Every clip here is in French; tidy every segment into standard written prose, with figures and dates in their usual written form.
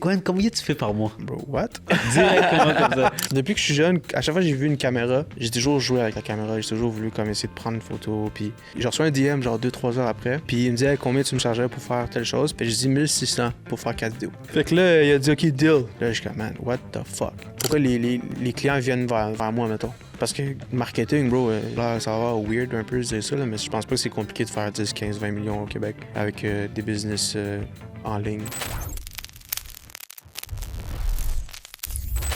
Gwen, combien tu fais par mois? Bro, what? Directement comme ça. Depuis que je suis jeune, à chaque fois que j'ai vu une caméra, j'ai toujours joué avec la caméra. J'ai toujours voulu comme essayer de prendre une photo. Puis j'ai reçu un DM genre 2-3 heures après. Puis il me disait combien tu me chargerais pour faire telle chose. Puis je dis 1600 pour faire 4 vidéos. Fait que là, il a dit OK, deal. Là, je suis comme, man, what the fuck? Pourquoi les clients viennent vers moi, mettons? Parce que marketing, bro, là, ça va weird un peu de dire ça, là, mais je pense pas que c'est compliqué de faire 10, 15, 20 millions au Québec avec des business en ligne.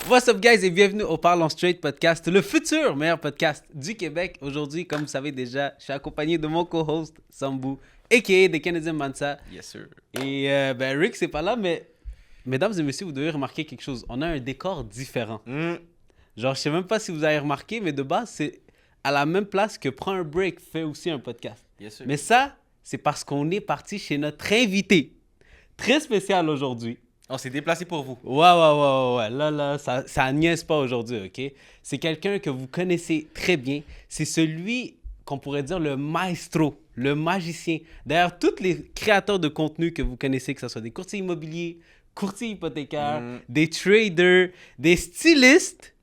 What's up, guys, et bienvenue au Parlons Straight podcast, le futur meilleur podcast du Québec. Aujourd'hui, comme vous savez déjà, je suis accompagné de mon co-host, Sambou, a.k.a. The Canadian Mansa. Yes, sir. Et Rick, c'est pas là, mais mesdames et messieurs, vous devez remarquer quelque chose. On a un décor différent. Genre, je sais même pas si vous avez remarqué, mais de base, c'est à la même place que Prends un break fait aussi un podcast. Yes, sir. Mais ça, c'est parce qu'on est parti chez notre invité. Très spécial aujourd'hui. On s'est déplacé pour vous. Ouais. Là, ça niaise pas aujourd'hui, OK? C'est quelqu'un que vous connaissez très bien. C'est celui qu'on pourrait dire le maestro, le magicien. Derrière tous les créateurs de contenu que vous connaissez, que ce soit des courtiers immobiliers, courtiers hypothécaires, des traders, des stylistes.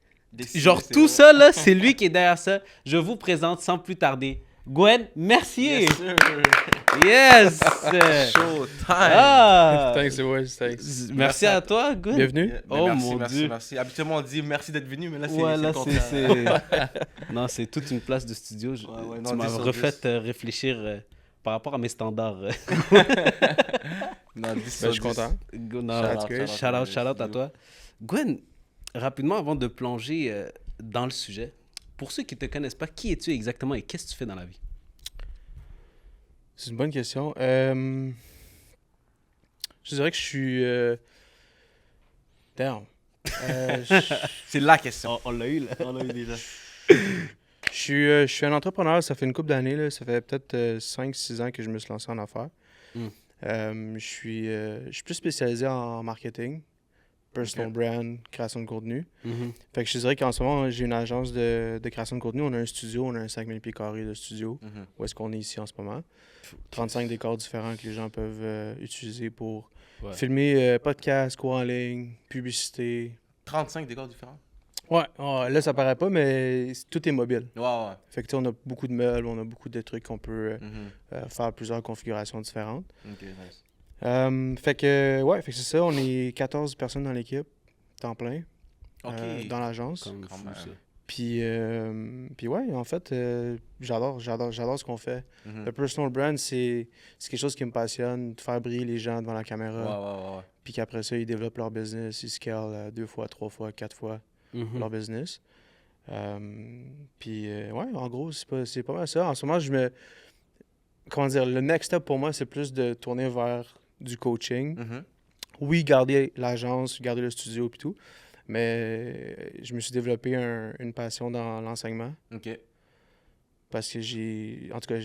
Genre tout ça, là, c'est lui qui est derrière ça. Je vous présente sans plus tarder Gwen Mercier. Yes, sir. Yes! Showtime. Ah! Thanks. Merci à toi, Gwen. Bienvenue. Oh merci, mon merci, Dieu. merci. Habituellement, on dit merci d'être venu, mais là, c'est Ouais, le là, contraire. Non, c'est toute une place de studio. Ouais, Tu non, m'as 10 sur refait 10. réfléchir par rapport à mes standards. Non, 10 Ben, sur je suis 10. content. Shout out à toi. Gwen, rapidement, avant de plonger dans le sujet, pour ceux qui ne te connaissent pas, qui es-tu exactement et qu'est-ce que tu fais dans la vie? C'est une bonne question. Je dirais que je suis... Damn. C'est la question. On l'a eu, là. On l'a eu déjà. Je suis un entrepreneur, ça fait une couple d'années, là. Ça fait peut-être 5-6 ans que je me suis lancé en affaires. Je suis plus spécialisé en marketing, personal brand, création de contenu. Fait que je te dirais qu'en ce moment, j'ai une agence de création de contenu. On a un studio, on a un 5000 pieds carrés de studio. Où est-ce qu'on est ici en ce moment? 35 décors différents que les gens peuvent utiliser pour filmer podcasts, cours en ligne, publicité. 35 décors différents. Ouais, là ça paraît pas, mais tout est mobile. Ouais. Fait que tu sais, on a beaucoup de meubles, on a beaucoup de trucs qu'on peut faire plusieurs configurations différentes. Ok, nice. Fait que c'est ça, on est 14 personnes dans l'équipe, temps plein, dans l'agence. Comme Quand fou, même. ça. Puis ouais, en fait, j'adore ce qu'on fait. Le personal brand, c'est quelque chose qui me passionne, de faire briller les gens devant la caméra. Ouais. Puis qu'après ça, ils développent leur business, ils scalent 2 fois, 3 fois, 4 fois leur business. Puis ouais, en gros, c'est pas mal ça. En ce moment, comment dire, le next step pour moi, c'est plus de tourner vers du coaching. Oui, garder l'agence, garder le studio et tout. Mais je me suis développé une passion dans l'enseignement. Ok. Parce que en tout cas,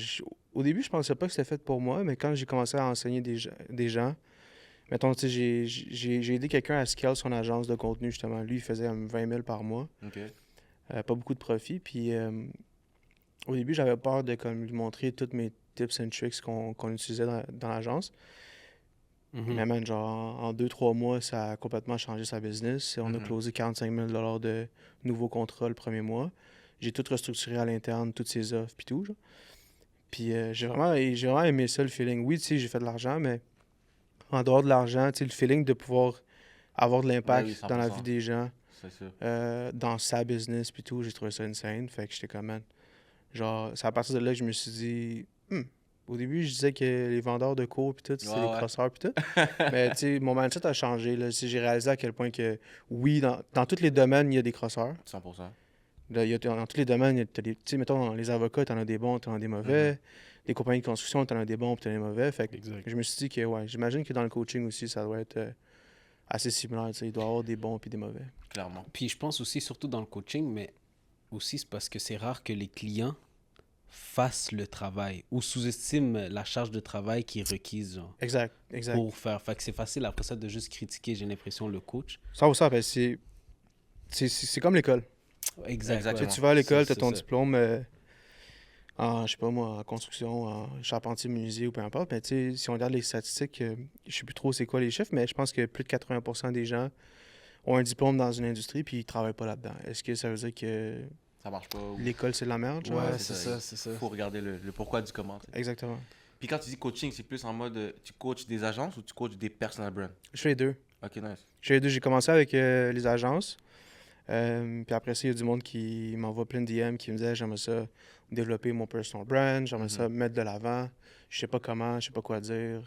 au début, je pensais pas que c'était fait pour moi, mais quand j'ai commencé à enseigner des gens, mettons, tu sais, j'ai aidé quelqu'un à scale son agence de contenu, justement. Lui, il faisait 20 000 par mois. Ok. Pas beaucoup de profit. Puis au début, j'avais peur de comme, lui montrer tous mes tips and tricks qu'on utilisait dans l'agence. Mais man, genre, en 2-3 mois, ça a complètement changé sa business. On a closé 45 000 de nouveaux contrats le premier mois. J'ai tout restructuré à l'interne, toutes ses offres, puis tout. Genre. Puis j'ai vraiment aimé ça, le feeling. Oui, tu sais, j'ai fait de l'argent, mais en dehors de l'argent, tu sais, le feeling de pouvoir avoir de l'impact Oui, dans la vie des gens, C'est sûr. dans sa business, puis tout, j'ai trouvé ça insane. Fait que j'étais comme, man, genre, c'est à partir de là que je me suis dit, au début, je disais que les vendeurs de cours, puis tout, c'est des crosseurs, puis tout. Mais, tu sais, mon mindset a changé, là. J'ai réalisé à quel point que, oui, dans tous les domaines, il y a des crosseurs. 100%. Là, dans tous les domaines, tu sais, mettons, les avocats, t'en as des bons, t'en as des mauvais. Les compagnies de construction, t'en as des bons, puis t'en as des mauvais. Fait que je me suis dit que, ouais, j'imagine que dans le coaching aussi, ça doit être assez similaire. Tu sais, il doit y avoir des bons puis des mauvais. Clairement. Puis je pense aussi, surtout dans le coaching, mais aussi c'est parce que c'est rare que les clients fassent le travail ou sous-estiment la charge de travail qui est requise genre, Exact. pour faire. Fait que c'est facile après ça de juste critiquer, j'ai l'impression, le coach. Ça ou ça, ben, c'est comme l'école. Exact. Tu sais, ouais. tu vas à l'école, C'est t'as ton ça. diplôme. je sais pas moi, en construction, en charpentier menuisier ou peu importe. Mais tu sais, si on regarde les statistiques, je sais plus trop c'est quoi les chiffres, mais je pense que plus de 80% des gens ont un diplôme dans une industrie puis ils travaillent pas là-dedans. Est-ce que ça veut dire que Ça marche pas. l'école c'est de la merde, genre? Ouais, c'est ça, c'est ça. Faut regarder le pourquoi du comment. Tu sais. Exactement. Puis quand tu dis coaching, c'est plus en mode tu coaches des agences ou tu coaches des personal brands? Je fais les deux. Ok, nice. Je fais les deux. J'ai commencé avec les agences. Puis après ça, il y a du monde qui m'envoie plein de DM qui me disait j'aimerais ça développer mon personal brand, j'aimerais ça me mettre de l'avant. Je sais pas comment, je sais pas quoi dire.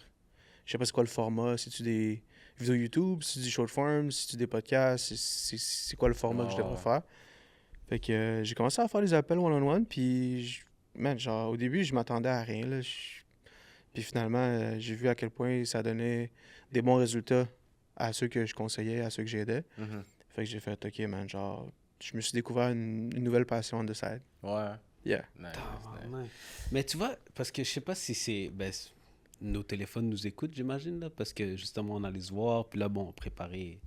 Je sais pas c'est quoi le format. Si tu des vidéos YouTube, si tu des short form, si tu des podcasts, c'est quoi le format que je devrais faire. Fait que j'ai commencé à faire des appels one-on-one, puis man, genre, au début, je m'attendais à rien, là. Puis finalement, j'ai vu à quel point ça donnait des bons résultats à ceux que je conseillais, à ceux que j'aidais. Fait que j'ai fait, OK, man, genre, je me suis découvert une nouvelle passion on the side. Ouais. Yeah. Nice, Ah, ouais. Mais tu vois, parce que je sais pas si c'est... Ben, nos téléphones nous écoutent, j'imagine, là, parce que justement, on allait se voir, puis là, bon, on préparait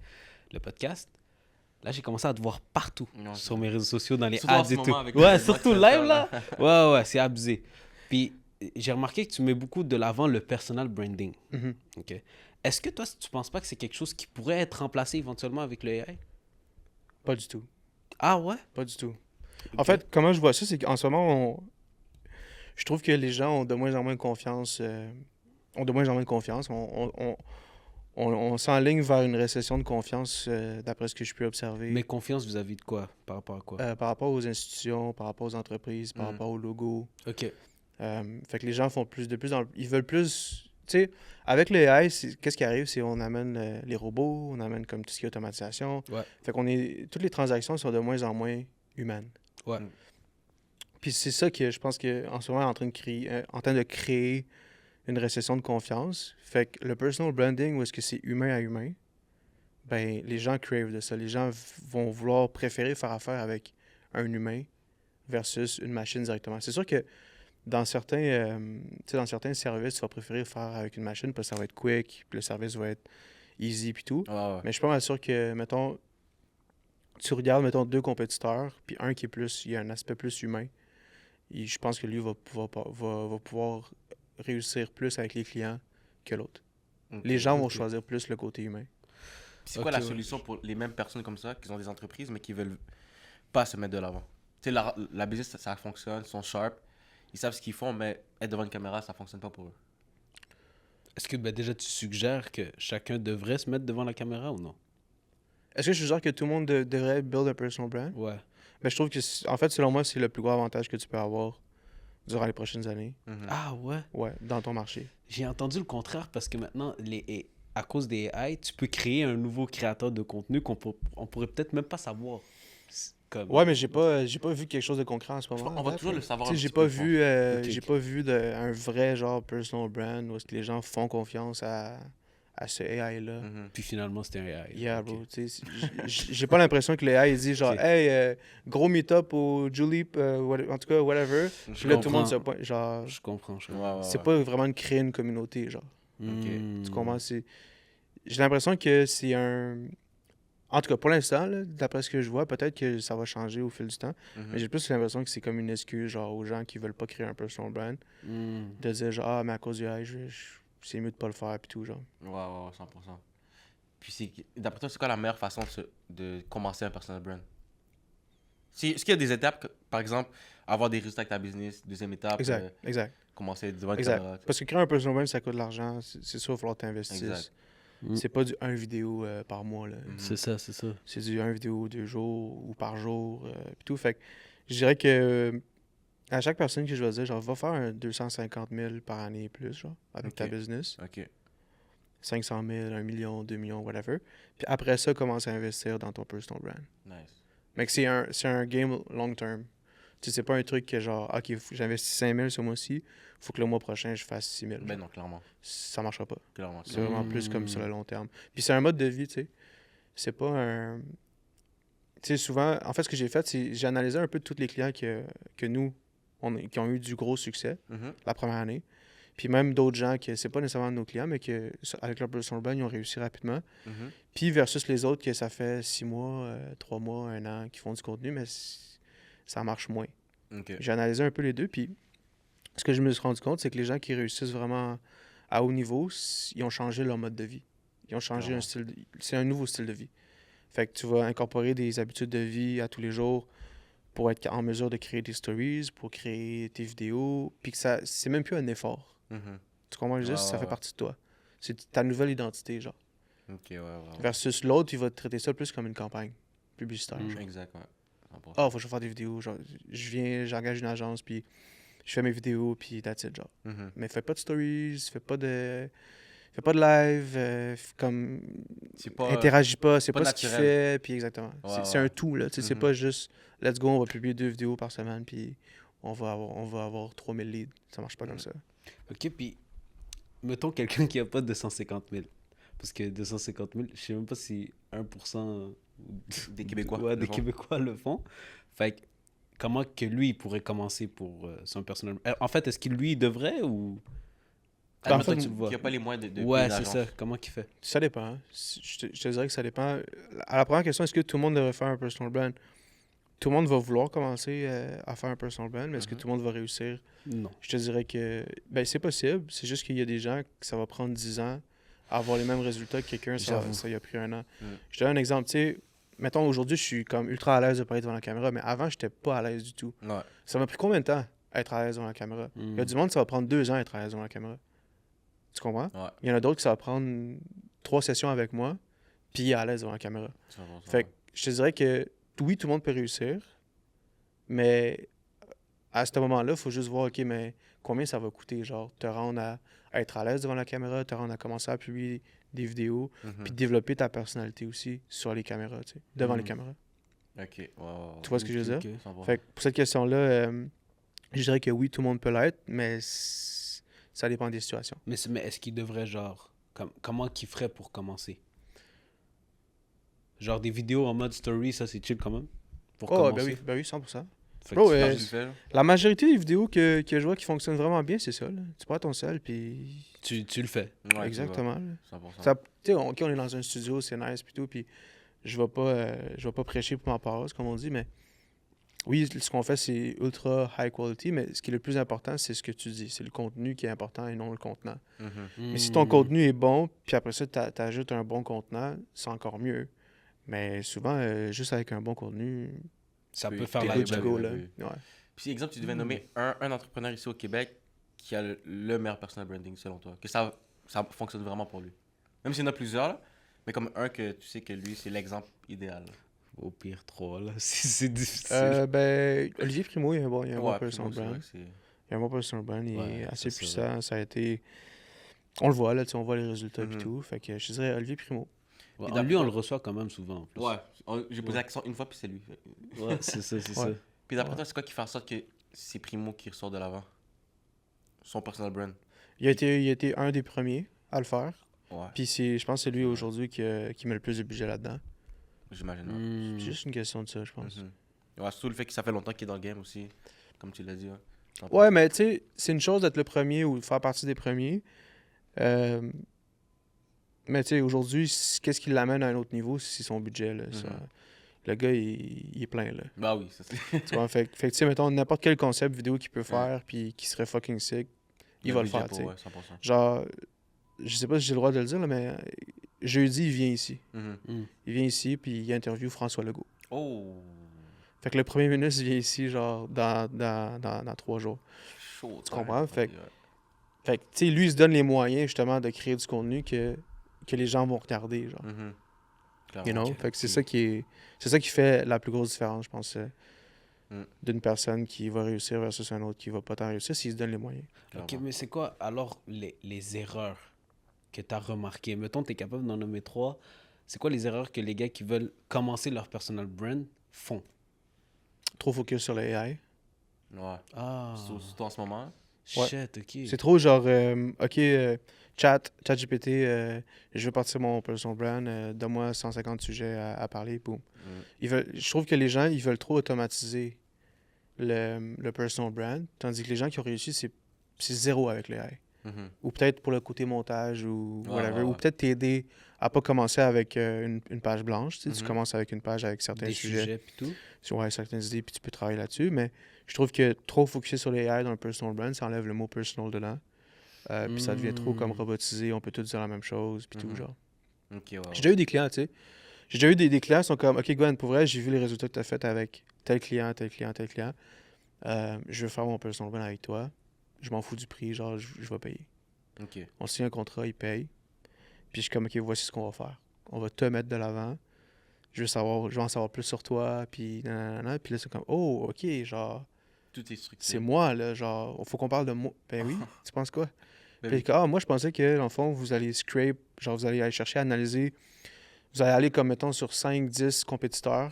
le podcast. Là, j'ai commencé à te voir partout Ouais, sur mes réseaux sociaux, dans les surtout en ads ce et moment tout. avec Ouais, le surtout Max live, Factor, là. Ouais, c'est abusé. Puis, j'ai remarqué que tu mets beaucoup de l'avant le personal branding. Mhm. OK. Est-ce que toi, tu penses pas que c'est quelque chose qui pourrait être remplacé éventuellement avec le AI? Pas du tout. Ah ouais? Pas du tout. En fait, comment je vois ça, c'est qu'en ce moment, je trouve que les gens ont de moins en moins de confiance. Ont de moins en moins de confiance. On s'enligne vers une récession de confiance, d'après ce que je peux observer. Mais confiance vis-à-vis de quoi? Par rapport à quoi? Par rapport aux institutions, par rapport aux entreprises, par rapport aux logos. OK. Fait que les gens font ils veulent plus... Tu sais, avec le AI, qu'est-ce qui arrive? C'est on amène les robots, on amène comme tout ce qui est automatisation. Ouais. Fait toutes les transactions sont de moins en moins humaines. Ouais. Puis c'est ça que je pense qu'en ce moment, en train de créer une récession de confiance. Fait que le personal branding, où est-ce que c'est humain à humain, ben les gens crave de ça. Les gens vont vouloir préférer faire affaire avec un humain versus une machine directement. C'est sûr que dans certains services, tu vas préférer faire avec une machine parce que ça va être quick, puis le service va être easy puis tout. Ouais. Mais je suis pas mal sûr que, mettons, tu regardes, mettons, deux compétiteurs, puis un qui est plus, il y a un aspect plus humain. Et je pense que lui va pouvoir réussir plus avec les clients que l'autre. Ok. Les gens vont choisir plus le côté humain. C'est quoi la solution pour les mêmes personnes comme ça, qui ont des entreprises, mais qui veulent pas se mettre de l'avant? Tu sais, la business, ça fonctionne, ils sont sharp, ils savent ce qu'ils font, mais être devant une caméra, ça fonctionne pas pour eux. Est-ce que déjà tu suggères que chacun devrait se mettre devant la caméra ou non? Est-ce que je suggère que tout le monde devrait build un personal brand? Ouais. Mais je trouve que, en fait, selon moi, c'est le plus gros avantage que tu peux avoir durant les prochaines années. Ah ouais? Ouais, dans ton marché. J'ai entendu le contraire parce que maintenant, à cause des AI, tu peux créer un nouveau créateur de contenu on pourrait peut-être même pas savoir. Ouais, mais j'ai pas vu quelque chose de concret en ce moment. On va toujours le savoir. Tu sais, j'ai pas vu un vrai genre personal brand où est-ce que les gens font confiance à ce AI-là. Puis finalement, c'était un AI. Yeah, Ok. bro. Tu sais, j'ai pas l'impression que le AI dit genre, Ok. hey, gros meet-up au Julep, en tout cas, whatever. Je Puis là, tout le monde se comprends. pointe. Genre, Je comprends. Je comprends. c'est pas vraiment de créer une communauté, genre. Hmm. Tu comprends? J'ai l'impression que c'est un. En tout cas, pour l'instant, là, d'après ce que je vois, peut-être que ça va changer au fil du temps. Mais j'ai plus l'impression que c'est comme une excuse, genre, aux gens qui veulent pas créer un personal brand, de dire, genre, ah, mais à cause du AI, c'est mieux de pas le faire, puis tout, genre. Ouais, 100%. Puis d'après toi, c'est quoi la meilleure façon de commencer un personal brand? Est-ce qu'il y a des étapes, par exemple, avoir des résultats avec ta business, deuxième étape, Exact. commencer devant une Exact. caméra? Parce que créer un personal brand, ça coûte de l'argent. C'est sûr, il va falloir t'investir. Exact. C'est pas du 1 vidéo par mois, là. C'est ça. C'est du 1 vidéo 2 jours ou par jour, puis tout. Fait que je dirais que à chaque personne que je vais dire, genre, va faire un 250 000 par année et plus, genre, avec ta business. OK. 500 000, 1 million, 2 millions, whatever. Puis après ça, commence à investir dans ton personal brand. Nice. Mais que c'est un game long term. Tu sais, c'est pas un truc que genre, OK, j'investis 5 000 ce mois-ci, faut que le mois prochain, je fasse 6 000. Ben non, clairement. Ça marchera pas. Clairement. C'est vraiment plus comme sur le long terme. Puis c'est un mode de vie, tu sais. C'est pas un... Tu sais, souvent, en fait, ce que j'ai fait, c'est j'ai analysé un peu tous les clients que nous, qui ont eu du gros succès la première année. Puis même d'autres gens que c'est pas nécessairement nos clients, mais que avec leur personal brand, ils ont réussi rapidement. Puis versus les autres que ça fait 6 mois, 3 mois, 1 an, qui font du contenu, mais ça marche moins. OK. J'ai analysé un peu les deux, puis ce que je me suis rendu compte, c'est que les gens qui réussissent vraiment à haut niveau, ils ont changé leur mode de vie. Ils ont changé un style. C'est un nouveau style de vie. Fait que tu vas incorporer des habitudes de vie à tous les jours pour être en mesure de créer des stories, pour créer tes vidéos, puis que ça, c'est même plus un effort. Tu comprends? Juste, ça fait partie de toi. C'est ta nouvelle identité, genre. Ok, ouais. Versus l'autre, il va traiter ça plus comme une campagne publicitaire. Exact, ouais. Faut que je fasse des vidéos. Genre, j'engage une agence, puis je fais mes vidéos, puis that's it, genre. Mais fais pas de stories, fais pas de live, comme interagis pas, c'est pas ce qu'il fait, puis exactement. C'est un tout, là. C'est pas juste let's go, on va publier 2 vidéos par semaine, puis on va avoir 3000 leads. Ça marche pas comme ça. Ok, puis mettons quelqu'un qui a pas 250 000. Parce que 250 000, je sais même pas si 1% des Québécois, des Québécois le font. Fait que comment que lui, il pourrait commencer pour son personnel? En fait, est-ce qu'il lui devrait ou... En fait, il n'y a pas les moyens de ouais, c'est ça. Comment qu'il fait? Ça dépend. Hein. Je te dirais que ça dépend. À la première question, est-ce que tout le monde devrait faire un personal brand? Tout le monde va vouloir commencer à faire un personal brand, mais est-ce que tout le monde va réussir? Non. Je te dirais que c'est possible. C'est juste qu'il y a des gens que ça va prendre 10 ans à avoir les mêmes résultats que quelqu'un, ça y a pris 1 an. Je te donne un exemple. Tu sais, mettons, aujourd'hui, je suis comme ultra à l'aise de parler devant la caméra, mais avant, j'étais pas à l'aise du tout. Ouais. Ça m'a pris combien de temps à être à l'aise devant la caméra? Il y a du monde, ça va prendre 2 ans à être à l'aise devant la caméra. Tu comprends? Ouais. Il y en a d'autres qui ça va prendre 3 sessions avec moi, puis il est à l'aise devant la caméra. Fait que je te dirais que oui, tout le monde peut réussir, mais à ce moment-là, il faut juste voir, OK, mais combien ça va coûter, genre, te rendre à être à l'aise devant la caméra, te rendre à commencer à publier des vidéos, puis développer ta personnalité aussi sur les caméras, tu sais, devant les caméras. OK. Tu vois ce que je veux dire? Okay. Fait que pour cette question-là, je dirais que oui, tout le monde peut l'être, mais ça dépend des situations. Mais est-ce qu'il devrait, genre, comment qu'il ferait pour commencer? Genre des vidéos en mode story, ça c'est chill quand même? Pour commencer. Ben oui, 100%. Bro, la majorité des vidéos que je vois qui fonctionnent vraiment bien, c'est ça. Là. Tu prends ton sel, puis... Tu le fais. Ouais, exactement. 100%. OK, on est dans un studio, c'est nice, puis tout, puis je vais pas prêcher pour ma paroisse, comme on dit, mais oui, ce qu'on fait, c'est ultra high quality, mais ce qui est le plus important, c'est ce que tu dis. C'est le contenu qui est important et non le contenant. Mais si ton contenu est bon, puis après ça, tu ajoutes un bon contenant, c'est encore mieux. Mais souvent, juste avec un bon contenu... Ça peut faire la ouais. Puis, exemple, tu devais nommer un entrepreneur ici au Québec qui a le meilleur personal branding, selon toi. Que ça fonctionne vraiment pour lui. Même s'il y en a plusieurs, là, mais comme un que tu sais que lui, c'est l'exemple idéal. Au pire, 3, là. C'est difficile. Olivier Primo, il y a un bon personal brand. Il y a un bon personal brand. Il est assez puissant. Ça a été... On le voit, là. On voit les résultats et tout. Fait que je dirais Olivier Primo. Ouais, lui, on le reçoit quand même souvent. En plus. Ouais. J'ai posé la question une fois, puis c'est lui. Ouais, c'est ça, c'est ça. Puis d'après toi, c'est quoi qui fait en sorte que c'est Primo qui ressort de l'avant? Son personal brand. Il a été un des premiers à le faire. Ouais. Puis je pense que c'est lui aujourd'hui qui met le plus de budget là-dedans. J'imagine. C'est juste une question de ça, je pense. Ouais, surtout le fait que ça fait longtemps qu'il est dans le game aussi, comme tu l'as dit. Ouais, mais tu sais, c'est une chose d'être le premier ou de faire partie des premiers. Mais tu sais, aujourd'hui, qu'est-ce qui l'amène à un autre niveau, c'est son budget, là. Le gars, il est plein, là. Bah oui, ça c'est... Tu vois, fait que tu sais, mettons, n'importe quel concept vidéo qu'il peut faire, puis qui serait fucking sick, il va le faire, tu sais. Ouais, 100%. Genre, je sais pas si j'ai le droit de le dire, là, mais jeudi, il vient ici. Il vient ici, puis il interviewe François Legault. Oh! Fait que le premier ministre vient ici, genre, dans 3 jours. Chaud, tu comprends? Fait que, tu sais, lui, il se donne les moyens, justement, de créer du contenu que les gens vont regarder, genre. You know? Fait que c'est ça qui fait la plus grosse différence, je pense, d'une personne qui va réussir versus un autre qui va pas tant réussir s'il se donne les moyens. OK, mais c'est quoi, alors, les erreurs que tu as remarquées? Mettons, tu es capable d'en nommer 3. C'est quoi les erreurs que les gars qui veulent commencer leur personal brand font? Trop focus sur l'AI. Ouais. Ah. Surtout en ce moment. Shit, OK. C'est trop genre, ChatGPT, je veux partir mon personal brand, donne-moi 150 sujets à parler, boum. Je trouve que les gens, ils veulent trop automatiser le personal brand, tandis que les gens qui ont réussi, c'est zéro avec l'AI. Ou peut-être pour le côté montage ou whatever. Ou peut-être t'aider à pas commencer avec une page blanche. Tu commences avec une page avec certains sujets. Puis tout. Certaines idées, puis tu peux travailler là-dessus. Mais je trouve que trop focusé sur les AI dans le personal brand, ça enlève le mot personal dedans. Puis ça devient trop comme robotisé. On peut tout dire la même chose, puis tout, genre. J'ai déjà eu des clients, tu sais. J'ai déjà eu des clients qui sont comme, OK, Gwen, pour vrai, j'ai vu les résultats que tu as fait avec tel client, tel client, tel client. Je veux faire mon personal brand avec toi. Je m'en fous du prix, genre, je vais payer. On signe un contrat, il paye. Puis je suis comme, OK, voici ce qu'on va faire. On va te mettre de l'avant. Je veux en savoir plus sur toi, puis nanana. Puis là, c'est comme, oh, OK, genre... Tout est structuré. C'est moi, là, genre, faut qu'on parle de moi. Ben oui, tu penses quoi? Puis moi, je pensais que, dans le fond, vous allez scrape, genre, vous allez aller chercher à analyser... Vous allez aller, comme, mettons, sur 5-10 compétiteurs,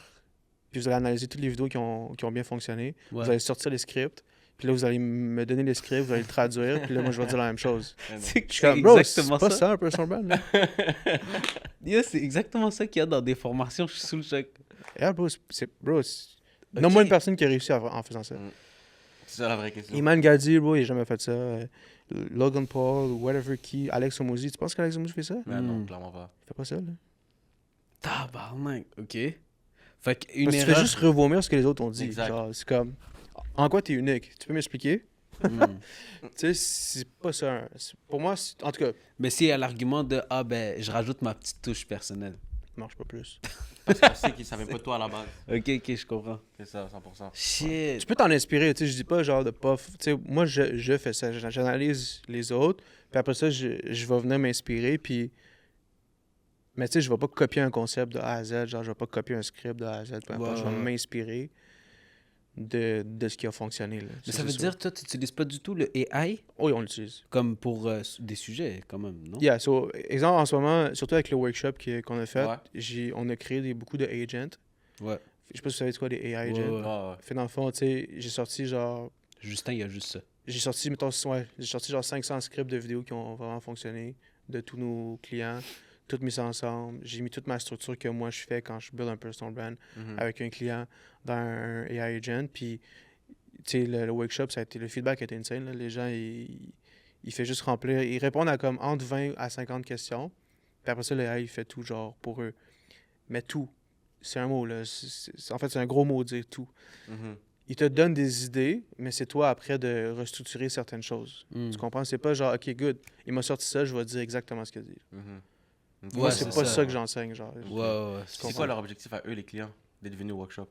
puis vous allez analyser toutes les vidéos qui ont bien fonctionné. Vous allez sortir les scripts, puis là, vous allez me donner les scripts, vous allez le traduire, puis là, moi, je vais dire la même chose. C'est exactement c'est pas ça, un personal brand, là. C'est exactement ça qu'il y a dans des formations, je suis sous le choc. Yeah, bro, nomme-moi une personne qui a réussi en faisant ça. C'est ça la vraie question. Iman Gadi, bro, il n'a jamais fait ça. Logan Paul, whatever qui, Alex Hormozy, tu penses qu'Alex Hormozy fait ça? Non, clairement pas. Il fait pas ça, là. Tabarnak, OK. Fait Parce que tu fais juste revomir ce que les autres ont dit. Genre, c'est comme, en quoi t'es unique? Tu peux m'expliquer? Tu sais, c'est pas ça. Pour moi, en tout cas... Mais s'il y a l'argument de, je rajoute ma petite touche personnelle. Ça marche pas plus. Parce qu'on sait qu'il savait pas toi à la base. OK, je comprends. C'est ça, 100%. Shit. Tu peux t'en inspirer, tu sais, je dis pas genre de pas... Tu sais, moi, je fais ça. J'analyse les autres, puis après ça, je vais venir m'inspirer, puis... Mais tu sais, je vais pas copier un concept de A à Z, genre je vais pas copier un script de A à Z, peu importe, je vais m'inspirer de ce qui a fonctionné. Là. Mais ça veut dire, toi, tu n'utilises pas du tout le AI? Oui, on l'utilise. Comme pour des sujets, quand même, non? Yeah, so, exemple, en ce moment, surtout avec le workshop qu'on a fait, on a créé beaucoup de agents. Ouais. Je sais pas si vous savez quoi, des AI agents. Fait dans le fond, tu sais, j'ai sorti genre... Justin, il y a juste ça. J'ai sorti, mettons, j'ai sorti genre 500 scripts de vidéos qui ont vraiment fonctionné de tous nos clients. Tout mis ça ensemble. J'ai mis toute ma structure que moi je fais quand je build un personal brand avec un client dans un AI agent. Puis, tu sais, le workshop, le feedback a été insane. Là. Les gens, ils fait juste remplir. Ils répondent à comme entre 20 à 50 questions. Puis après ça, le AI, il fait tout, genre, pour eux. Mais tout. C'est un mot, là. En fait, c'est un gros mot, dire tout. Il te donne des idées, mais c'est toi, après, de restructurer certaines choses. Tu comprends? C'est pas genre, OK, good. Il m'a sorti ça, je vais dire exactement ce qu'il a dit. Moi, c'est pas ça que j'enseigne, genre. C'est quoi leur objectif à eux, les clients, d'être venus au workshop?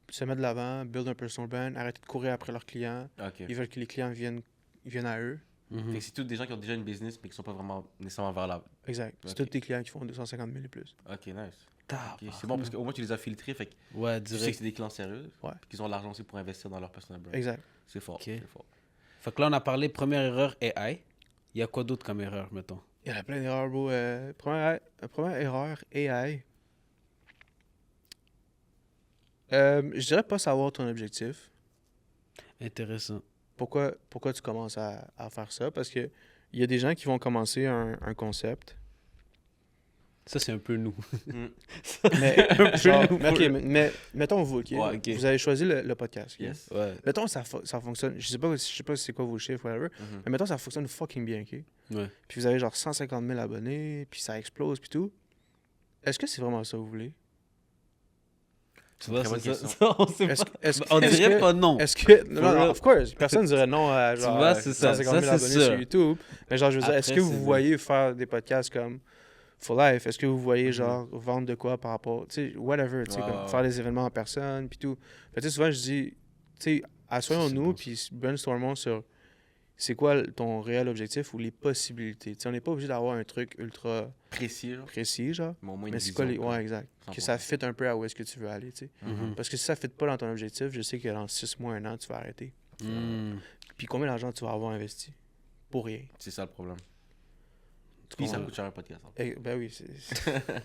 Se mettre de l'avant, build un personal brand, arrêter de courir après leurs clients. Ils veulent que les clients viennent à eux. Fait que c'est tous des gens qui ont déjà une business, mais qui sont pas vraiment nécessairement vers la... Exact. C'est tous tes clients qui font 250 000 et plus. OK, nice. C'est bon, parce qu'au moins, tu les as filtrés, fait que tu sais que c'est des clients sérieux, qu'ils ont l'argent aussi pour investir dans leur personal brand. Exact. C'est fort, c'est fort. Fait que là, on a parlé première erreur AI. Il y a quoi d'autre comme erreur, mettons? Il y a plein d'erreurs, bro. Première erreur, AI. Je dirais pas savoir ton objectif. Intéressant. Pourquoi tu commences à faire ça? Parce que il y a des gens qui vont commencer un concept. Ça, c'est un peu nous. mais mettons vous, OK? Ouais, vous avez choisi le podcast. Okay? Yes. Ouais. Mettons ça fonctionne. Je sais pas c'est quoi vos chiffres, whatever. Mais mettons ça fonctionne fucking bien, OK? Ouais. Puis vous avez genre 150 000 abonnés, puis ça explose, puis tout. Est-ce que c'est vraiment ça que vous voulez? Tu vois, c'est ça. On dirait pas non. Est-ce que... Non, of course. Personne dirait non à genre, tu vois, c'est 150 000 abonnés sur YouTube. Mais genre, je veux dire, est-ce que vous voyez faire des podcasts comme For Life? Est-ce que vous voyez, genre, vendre de quoi par rapport... Tu sais, whatever, tu sais, comme faire des événements en personne, puis tout. Tu sais, souvent, je dis, tu sais, assoyons-nous, puis brainstormons sur c'est quoi ton réel objectif ou les possibilités. Tu sais, on n'est pas obligé d'avoir un truc ultra... Précis, genre. Mais c'est quoi les... Ouais, exact. 100%. Que ça fit un peu à où est-ce que tu veux aller, tu sais. Parce que si ça fit pas dans ton objectif, je sais que dans 6 mois, 1 an, tu vas arrêter. Puis combien d'argent tu vas avoir investi? Pour rien. C'est ça le problème. Puis ça coûte cher un podcast. Ben oui,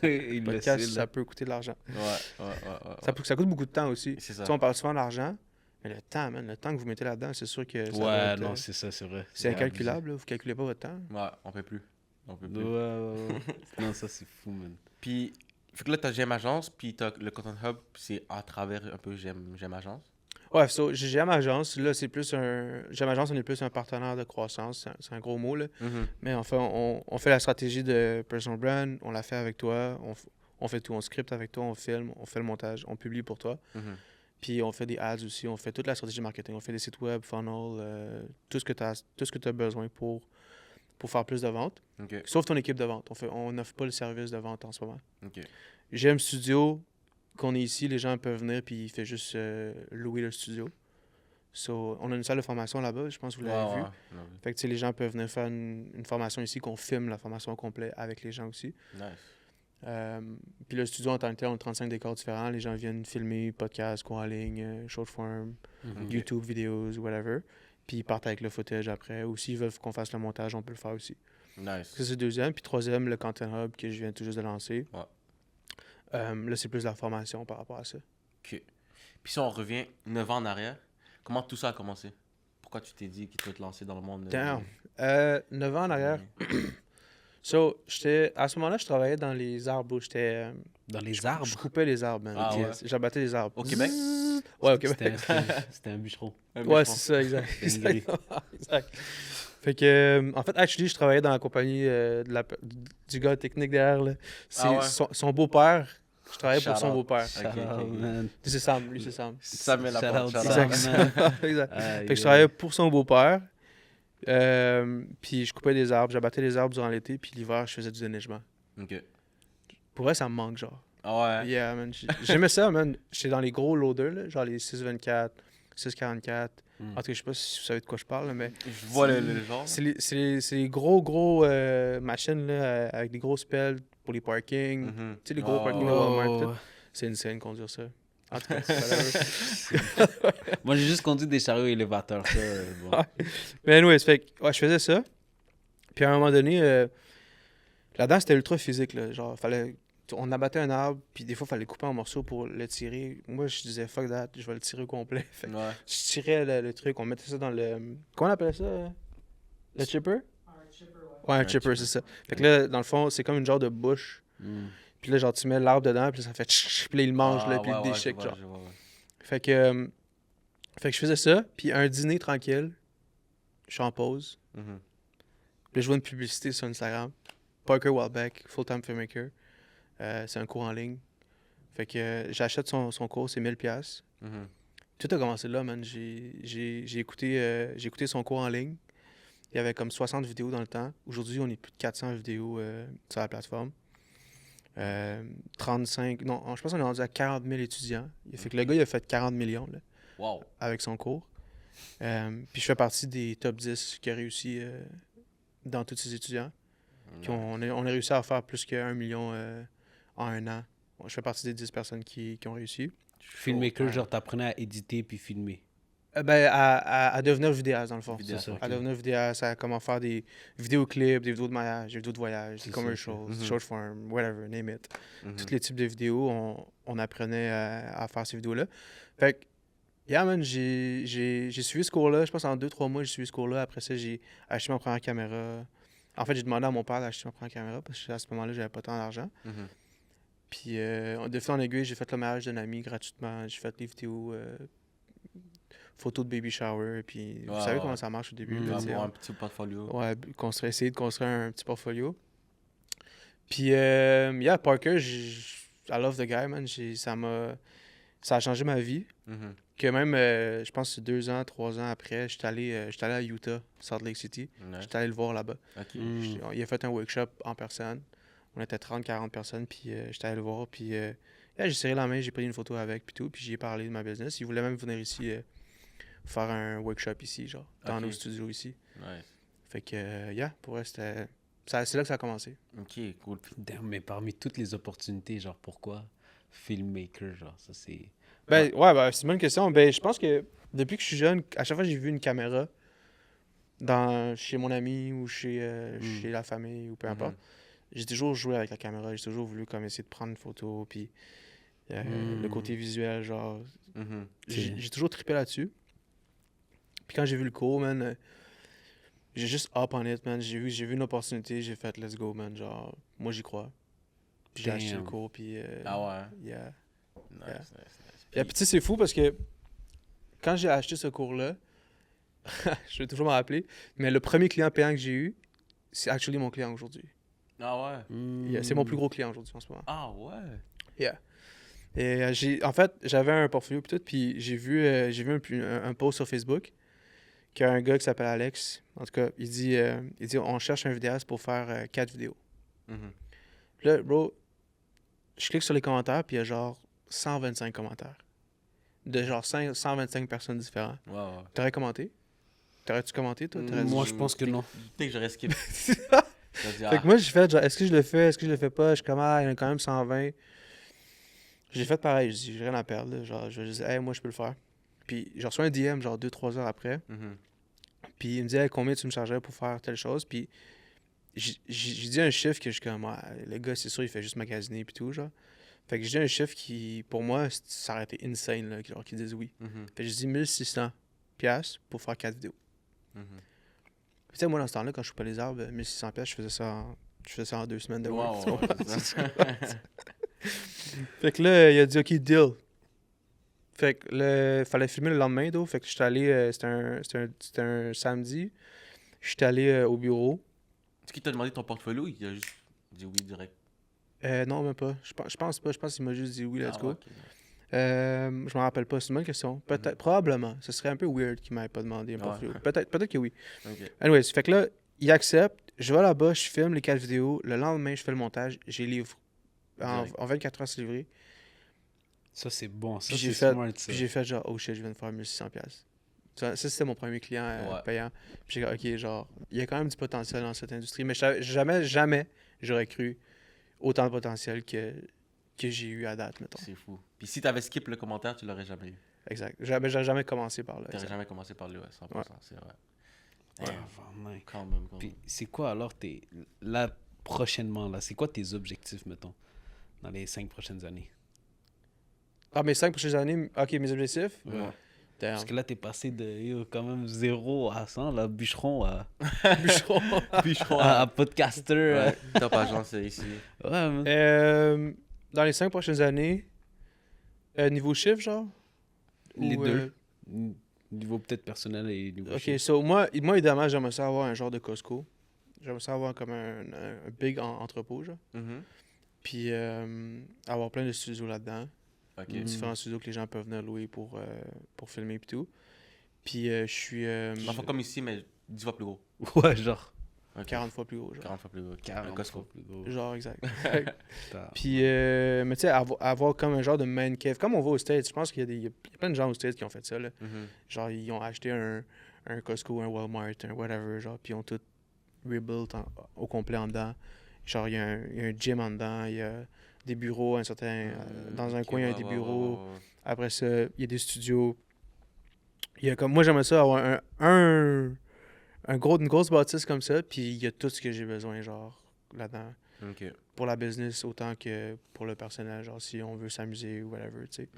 le podcast, ça peut coûter de l'argent. Ouais. Ça coûte beaucoup de temps aussi. C'est ça. Tu sais, on parle souvent d'argent, mais le temps, man, le temps que vous mettez là-dedans, c'est sûr que ça va être, non, c'est ça, c'est vrai. C'est incalculable, là. Vous calculez pas votre temps. Ouais, on peut plus. Ouais. Non, ça, c'est fou, man. Puis, fait que là, t'as J'aime Agence, puis t'as le Content Hub, c'est à travers un peu J'aime Agence. Ouais, GM Agence, là, c'est plus GM Agence, on est plus un partenaire de croissance. C'est un gros mot, là. Mais enfin, on fait la stratégie de personal brand, on la fait avec toi, on fait tout. On scripte avec toi, on filme, on fait le montage, on publie pour toi. Puis on fait des ads aussi, on fait toute la stratégie marketing. On fait des sites web, funnel, tout ce que tu as besoin pour faire plus de ventes. Sauf ton équipe de vente. On n'offre pas le service de vente en ce moment. GM Studio, qu'on est ici, les gens peuvent venir puis il fait juste louer le studio. So, on a une salle de formation là-bas, je pense que vous l'avez vu. Fait que les gens peuvent venir faire une formation ici, qu'on filme la formation au complet avec les gens aussi. Puis le studio en tant que tel, on a 35 décors différents. Les gens viennent filmer podcast, cours en ligne, short form, YouTube, vidéos, whatever. Puis ils partent avec le footage après. Ou s'ils veulent qu'on fasse le montage, on peut le faire aussi. Ça, c'est le deuxième. Puis troisième, le Content Hub que je viens tout juste de lancer. Là, c'est plus la formation par rapport à ça. OK. Puis si on revient 9 ans en arrière, comment tout ça a commencé? Pourquoi tu t'es dit qu'il faut te lancer dans le monde? 9 ans en arrière. So, à ce moment-là, je travaillais dans les arbres. Dans les arbres? Je coupais les arbres, man. J'abattais les arbres. Au Québec? Ouais, au Québec. C'était un bûcheron. Ouais, c'est ça, exact. Exact. Fait que, en fait, actually, je travaillais dans la compagnie du gars technique derrière. Là. C'est son beau-père. Je travaillais pour son beau-père. C'est Sam, lui, c'est Sam. Sam est la porte. Exact. Fait que je travaillais pour son beau-père. Puis je coupais des arbres, j'abattais les arbres durant l'été, puis l'hiver, je faisais du déneigement. Pour vrai, ça me manque, genre. Yeah, man. J'aimais ça, man. J'étais dans les gros loaders, là, genre les 624, 644. En tout cas, je sais pas si vous savez de quoi je parle, mais... Je vois le genre. C'est les gros machines, là, avec des grosses pelles pour les parkings. Tu sais, les gros parkings de Walmart. C'est insane conduire ça. En tout cas, moi, j'ai juste conduit des chariots élévateurs. Ça, bon. Mais anyway, fait que, je faisais ça. Puis à un moment donné, là-dedans, c'était ultra physique. Là. Genre, on abattait un arbre, puis des fois, il fallait couper en morceaux pour le tirer. Moi, je disais, fuck that, je vais le tirer au complet. Fait que je tirais le truc, on mettait ça dans le... Comment on appelait ça? Le chipper? Ouais, un chipper, c'est ça. Fait que là, dans le fond, c'est comme une genre de bouche. Puis là, genre, tu mets l'arbre dedans, puis là, ça fait tch, puis là, il mange, là, puis il déchique, genre. Fait que je faisais ça, puis un dîner tranquille, je suis en pause. Puis là, je vois une publicité sur Instagram. Parker Welbeck, full-time filmmaker. C'est un cours en ligne. Fait que j'achète son cours, c'est 1000$. Tout a commencé là, man. J'ai écouté son cours en ligne. Il y avait comme 60 vidéos dans le temps. Aujourd'hui, on est plus de 400 vidéos sur la plateforme. 35... Non, je pense qu'on est rendu à 40 000 étudiants. Fait que le gars, il a fait 40 millions là, avec son cours. Puis je fais partie des top 10 qui a réussi dans tous ces étudiants. Puis on a réussi à faire plus que 1 million en un an. Je fais partie des 10 personnes qui ont réussi. Filmmaker, genre t'apprenais à éditer puis filmer. À devenir vidéaste, dans le fond. À devenir vidéaste, à comment faire des vidéoclips, des vidéos de mariage, des vidéos de voyage, des commercials, short form, whatever, name it. Tous les types de vidéos, on apprenait à faire ces vidéos-là. Fait que, yeah, man, j'ai suivi ce cours-là. Je pense en 2-3 mois, j'ai suivi ce cours-là. Après ça, j'ai acheté ma première caméra. En fait, j'ai demandé à mon père d'acheter ma première caméra parce qu'à ce moment-là, j'avais pas tant d'argent. Puis, de fil en aiguille, j'ai fait le mariage d'un ami gratuitement. J'ai fait des vidéos... photos de baby shower, puis vous savez comment ça marche au début. Avoir un petit portfolio. Ouais, essayer de construire un petit portfolio. Puis, Parker, I love the guy, man. Ça a changé ma vie. Que même, je pense que c'est 2 ans, 3 ans après, j'étais allé à Utah, Salt Lake City. J'étais allé le voir là-bas. Il a fait un workshop en personne. On était 30-40 personnes, puis j'étais allé le voir. Puis, j'ai serré la main, j'ai pris une photo avec, puis tout. Puis, j'ai parlé de ma business. Il voulait même venir ici... faire un workshop ici, genre, dans nos studios ici. Fait que, pour vrai, c'est là que ça a commencé. OK, cool. Damn, mais parmi toutes les opportunités, genre, pourquoi filmmaker, genre, ça, c'est... C'est une bonne question. Je pense que depuis que je suis jeune, à chaque fois que j'ai vu une caméra chez mon ami ou chez la famille ou peu importe, j'ai toujours joué avec la caméra. J'ai toujours voulu comme essayer de prendre une photo, puis le côté visuel, genre... J'ai toujours trippé là-dessus. Puis quand j'ai vu le cours, man, j'ai juste hop on it, man. J'ai vu une opportunité, j'ai fait let's go, man. Genre, moi j'y crois. Puis j'ai acheté le cours, puis... Yeah. Nice. Puis tu sais, c'est fou parce que quand j'ai acheté ce cours-là, je vais toujours m'en rappeler, mais le premier client payant que j'ai eu, c'est actually mon client aujourd'hui. Ah ouais? Yeah, c'est mon plus gros client aujourd'hui en ce moment. Ah ouais? Yeah. Et en fait, j'avais un portfolio et tout, puis j'ai vu un post sur Facebook qu'il y a un gars qui s'appelle Alex. En tout cas, il dit on cherche un vidéaste pour faire 4 vidéos. Mhm. Puis là, bro, je clique sur les commentaires, puis il y a genre 125 commentaires. De genre 125 personnes différentes. Ouais, ouais. T'aurais commenté? T'aurais-tu commenté, toi? Moi, je pense que non. Peut-être que j'aurais skip. Fait que moi, j'ai fait genre, est-ce que je le fais? Est-ce que je le fais pas? Je suis comme, il y en a quand même 120. J'ai fait pareil, je dis, j'ai rien à perdre. Là. Genre, je dis, hey, moi, je peux le faire. Puis, j'ai reçu un DM, genre 2-3 heures après. Puis, il me disait, combien tu me chargerais pour faire telle chose? Puis, j'ai dit un chiffre que je suis comme, le gars, c'est sûr, il fait juste magasiner, puis tout, genre. Fait que j'ai dit un chiffre qui, pour moi, ça aurait été insane, là, genre, qu'ils disent oui. Fait que j'ai dit 1600$ pour faire 4 vidéos. Tu sais, moi, dans ce temps-là, quand je coupais les arbres, 1600$, je faisais ça en 2 semaines de work. Wow. Fait que là, il a dit, OK, deal. Fait que là, il fallait filmer le lendemain, d'eau. Fait que j'étais allé, c'était un samedi. J'étais allé au bureau. Est-ce qu'il t'a demandé ton portfolio? Il a juste dit oui direct. Non, même pas. Je pense pas. Je pense qu'il m'a juste dit oui, let's go. Ouais, okay. Je m'en rappelle pas. C'est une bonne question. Peut-être, probablement. Ce serait un peu weird qu'il m'ait pas demandé un portfolio. Peut-être que oui. Okay. Anyways, fait que là, il accepte. Je vais là-bas, je filme les 4 vidéos. Le lendemain, je fais le montage. J'ai livre. En 24 heures, c'est livré. Ça, c'est bon. Ça, Puis c'est smart, ça. Puis j'ai fait genre, oh shit, je viens de faire 1600$. Ça, c'était mon premier client payant. Puis j'ai dit, ok, genre, il y a quand même du potentiel dans cette industrie. Mais jamais j'aurais cru autant de potentiel que j'ai eu à date, mettons. C'est fou. Puis si t'avais skip le commentaire, tu l'aurais jamais eu. Exact. J'aurais jamais commencé par là. T'aurais jamais commencé par lui, ouais, 100%. Ouais. C'est vrai. Ouais. Quand même. Puis c'est quoi alors là, prochainement, là, c'est quoi tes objectifs, mettons, dans les 5 prochaines années? Mes 5 prochaines années, ok, mes objectifs? Ouais. Damn. Parce que là, t'es passé de quand même 0 à 100, là, bûcheron à... Bûcheron à podcaster. Ouais, top agence ici. Ouais, man. Dans les 5 prochaines années, niveau chiffre, genre? Les Ou, deux. Niveau peut-être personnel et niveau Ok, chiffre. so moi, évidemment, j'aimerais ça avoir un genre de Costco. J'aimerais ça avoir comme un big entrepôt, genre. Puis avoir plein de studios là-dedans. Ok. Différents studios que les gens peuvent venir louer pour filmer et tout. Puis je suis... Enfin, comme ici, mais 10 fois plus gros. Ouais, genre. Okay. 40 fois plus gros, genre. 40 fois plus gros. 40 fois plus gros. Genre, exact. Puis, mais tu sais, avoir comme un genre de man cave. Comme on va aux States, je pense qu'il y a plein de gens aux States qui ont fait ça, là. Genre, ils ont acheté un Costco, un Walmart, un whatever, genre, puis ils ont tout rebuilt au complet en dedans. Genre, il y a un gym en dedans, il y a des bureaux, dans un coin, il y a des bureaux. Après ça, il y a des studios. Il y a comme, moi, j'aimerais ça avoir une grosse bâtisse comme ça, puis il y a tout ce que j'ai besoin, genre, là-dedans. Ok. Pour la business autant que pour le personnel, genre, si on veut s'amuser ou whatever, tu sais.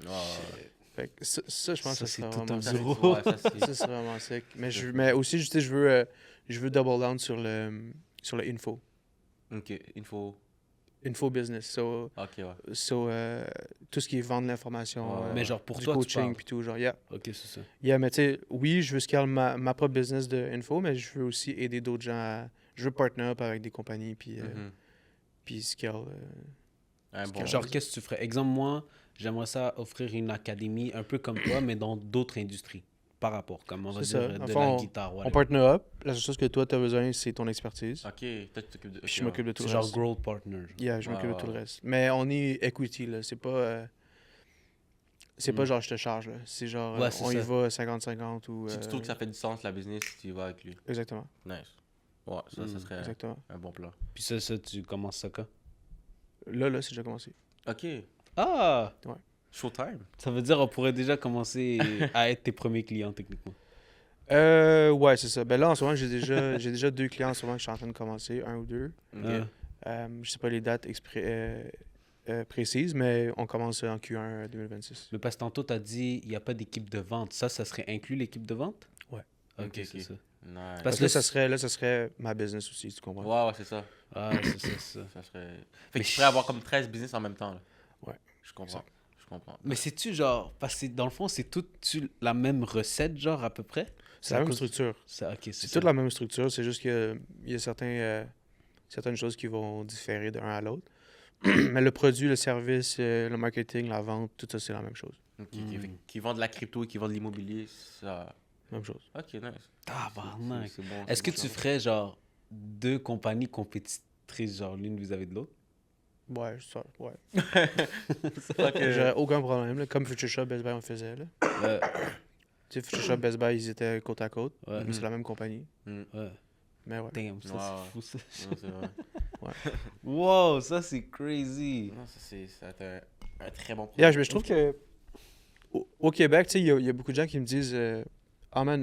Fait que ça, je pense que c'est ça tout vraiment un sick. bureau. Ça, c'est vraiment sick. Mais aussi, tu sais, je veux double down sur le info. Ok, Info business. So, ok, ouais. Tout ce qui est vendre l'information. Mais genre pour du toi, tu coaching parles. puis tout, genre, yeah. Ok, c'est ça. Yeah, mais tu sais, oui, je veux scale ma propre business de info, mais je veux aussi aider d'autres gens à... Je veux partner up avec des compagnies puis scale... Genre, qu'est-ce que tu ferais? Exemple, moi, j'aimerais ça offrir une académie un peu comme toi, mais dans d'autres industries. Par rapport, comme on va C'est dire, ça. de Enfin, la guitare. On partner up. La seule chose que toi, tu as besoin, c'est ton expertise. Ok, toi, tu t'occupes de. Puis je m'occupe de tout C'est le genre reste. growth partner. Yeah, je m'occupe de tout le reste. Mais on est equity, là. C'est pas... c'est pas genre je te charge, là. C'est genre Ouais, c'est on y ça. va 50-50 ou... Si tu trouves que ça fait du sens, la business, tu y vas avec lui. Exactement. Nice. Ouais, ça serait Exactement. un bon plan. Puis ça, tu commences ça quand? Là, c'est déjà commencé. Ok. Ah! Ouais. Showtime. Ça veut dire qu'on pourrait déjà commencer à être tes premiers clients, techniquement. Ouais, c'est ça. Ben là, en ce moment, j'ai déjà 2 clients en ce moment que je suis en train de commencer, 1 ou 2. Ok. Je sais pas les dates précises, mais on commence en Q1 2026. Mais parce que tantôt, tu as dit il n'y a pas d'équipe de vente. Ça serait inclus l'équipe de vente? Ouais. Ok, c'est ça. Nice. Parce que là, ça serait ma business aussi, tu comprends? Ouais, c'est ça. Ah, c'est ça. Ça serait. Fait que tu pourrais avoir comme 13 business en même temps. Là. Ouais. Je comprends. comprends. Mais c'est-tu genre... Parce que dans le fond, c'est toute la même recette, genre, à peu près? C'est la même structure. Ok, c'est toute la même structure, c'est juste qu'il y a certaines choses qui vont différer d'un à l'autre. Mais le produit, le service, le marketing, la vente, tout ça, c'est la même chose. Qui vendent de la crypto et qui vendent de l'immobilier, ça... Même chose. Ok, nice. Tabarnak. C'est bon. Est-ce que tu ferais, genre, 2 compagnies compétitrices, genre, l'une vis-à-vis de l'autre? Ouais, ça, ouais. que... J'aurais aucun problème, là, comme Future Shop, Best Buy, on faisait, là. Ouais. Tu sais, Future Shop, Best Buy, ils étaient côte à côte, Ouais. mais c'est la même compagnie. Ouais. Mais ouais. Damn, ça, c'est fou, ça. Non, c'est vrai. Wow, ça, c'est crazy. Non, ça un très bon produit. Yeah, je trouve que au Québec, tu sais, il y a beaucoup de gens qui me disent ah man,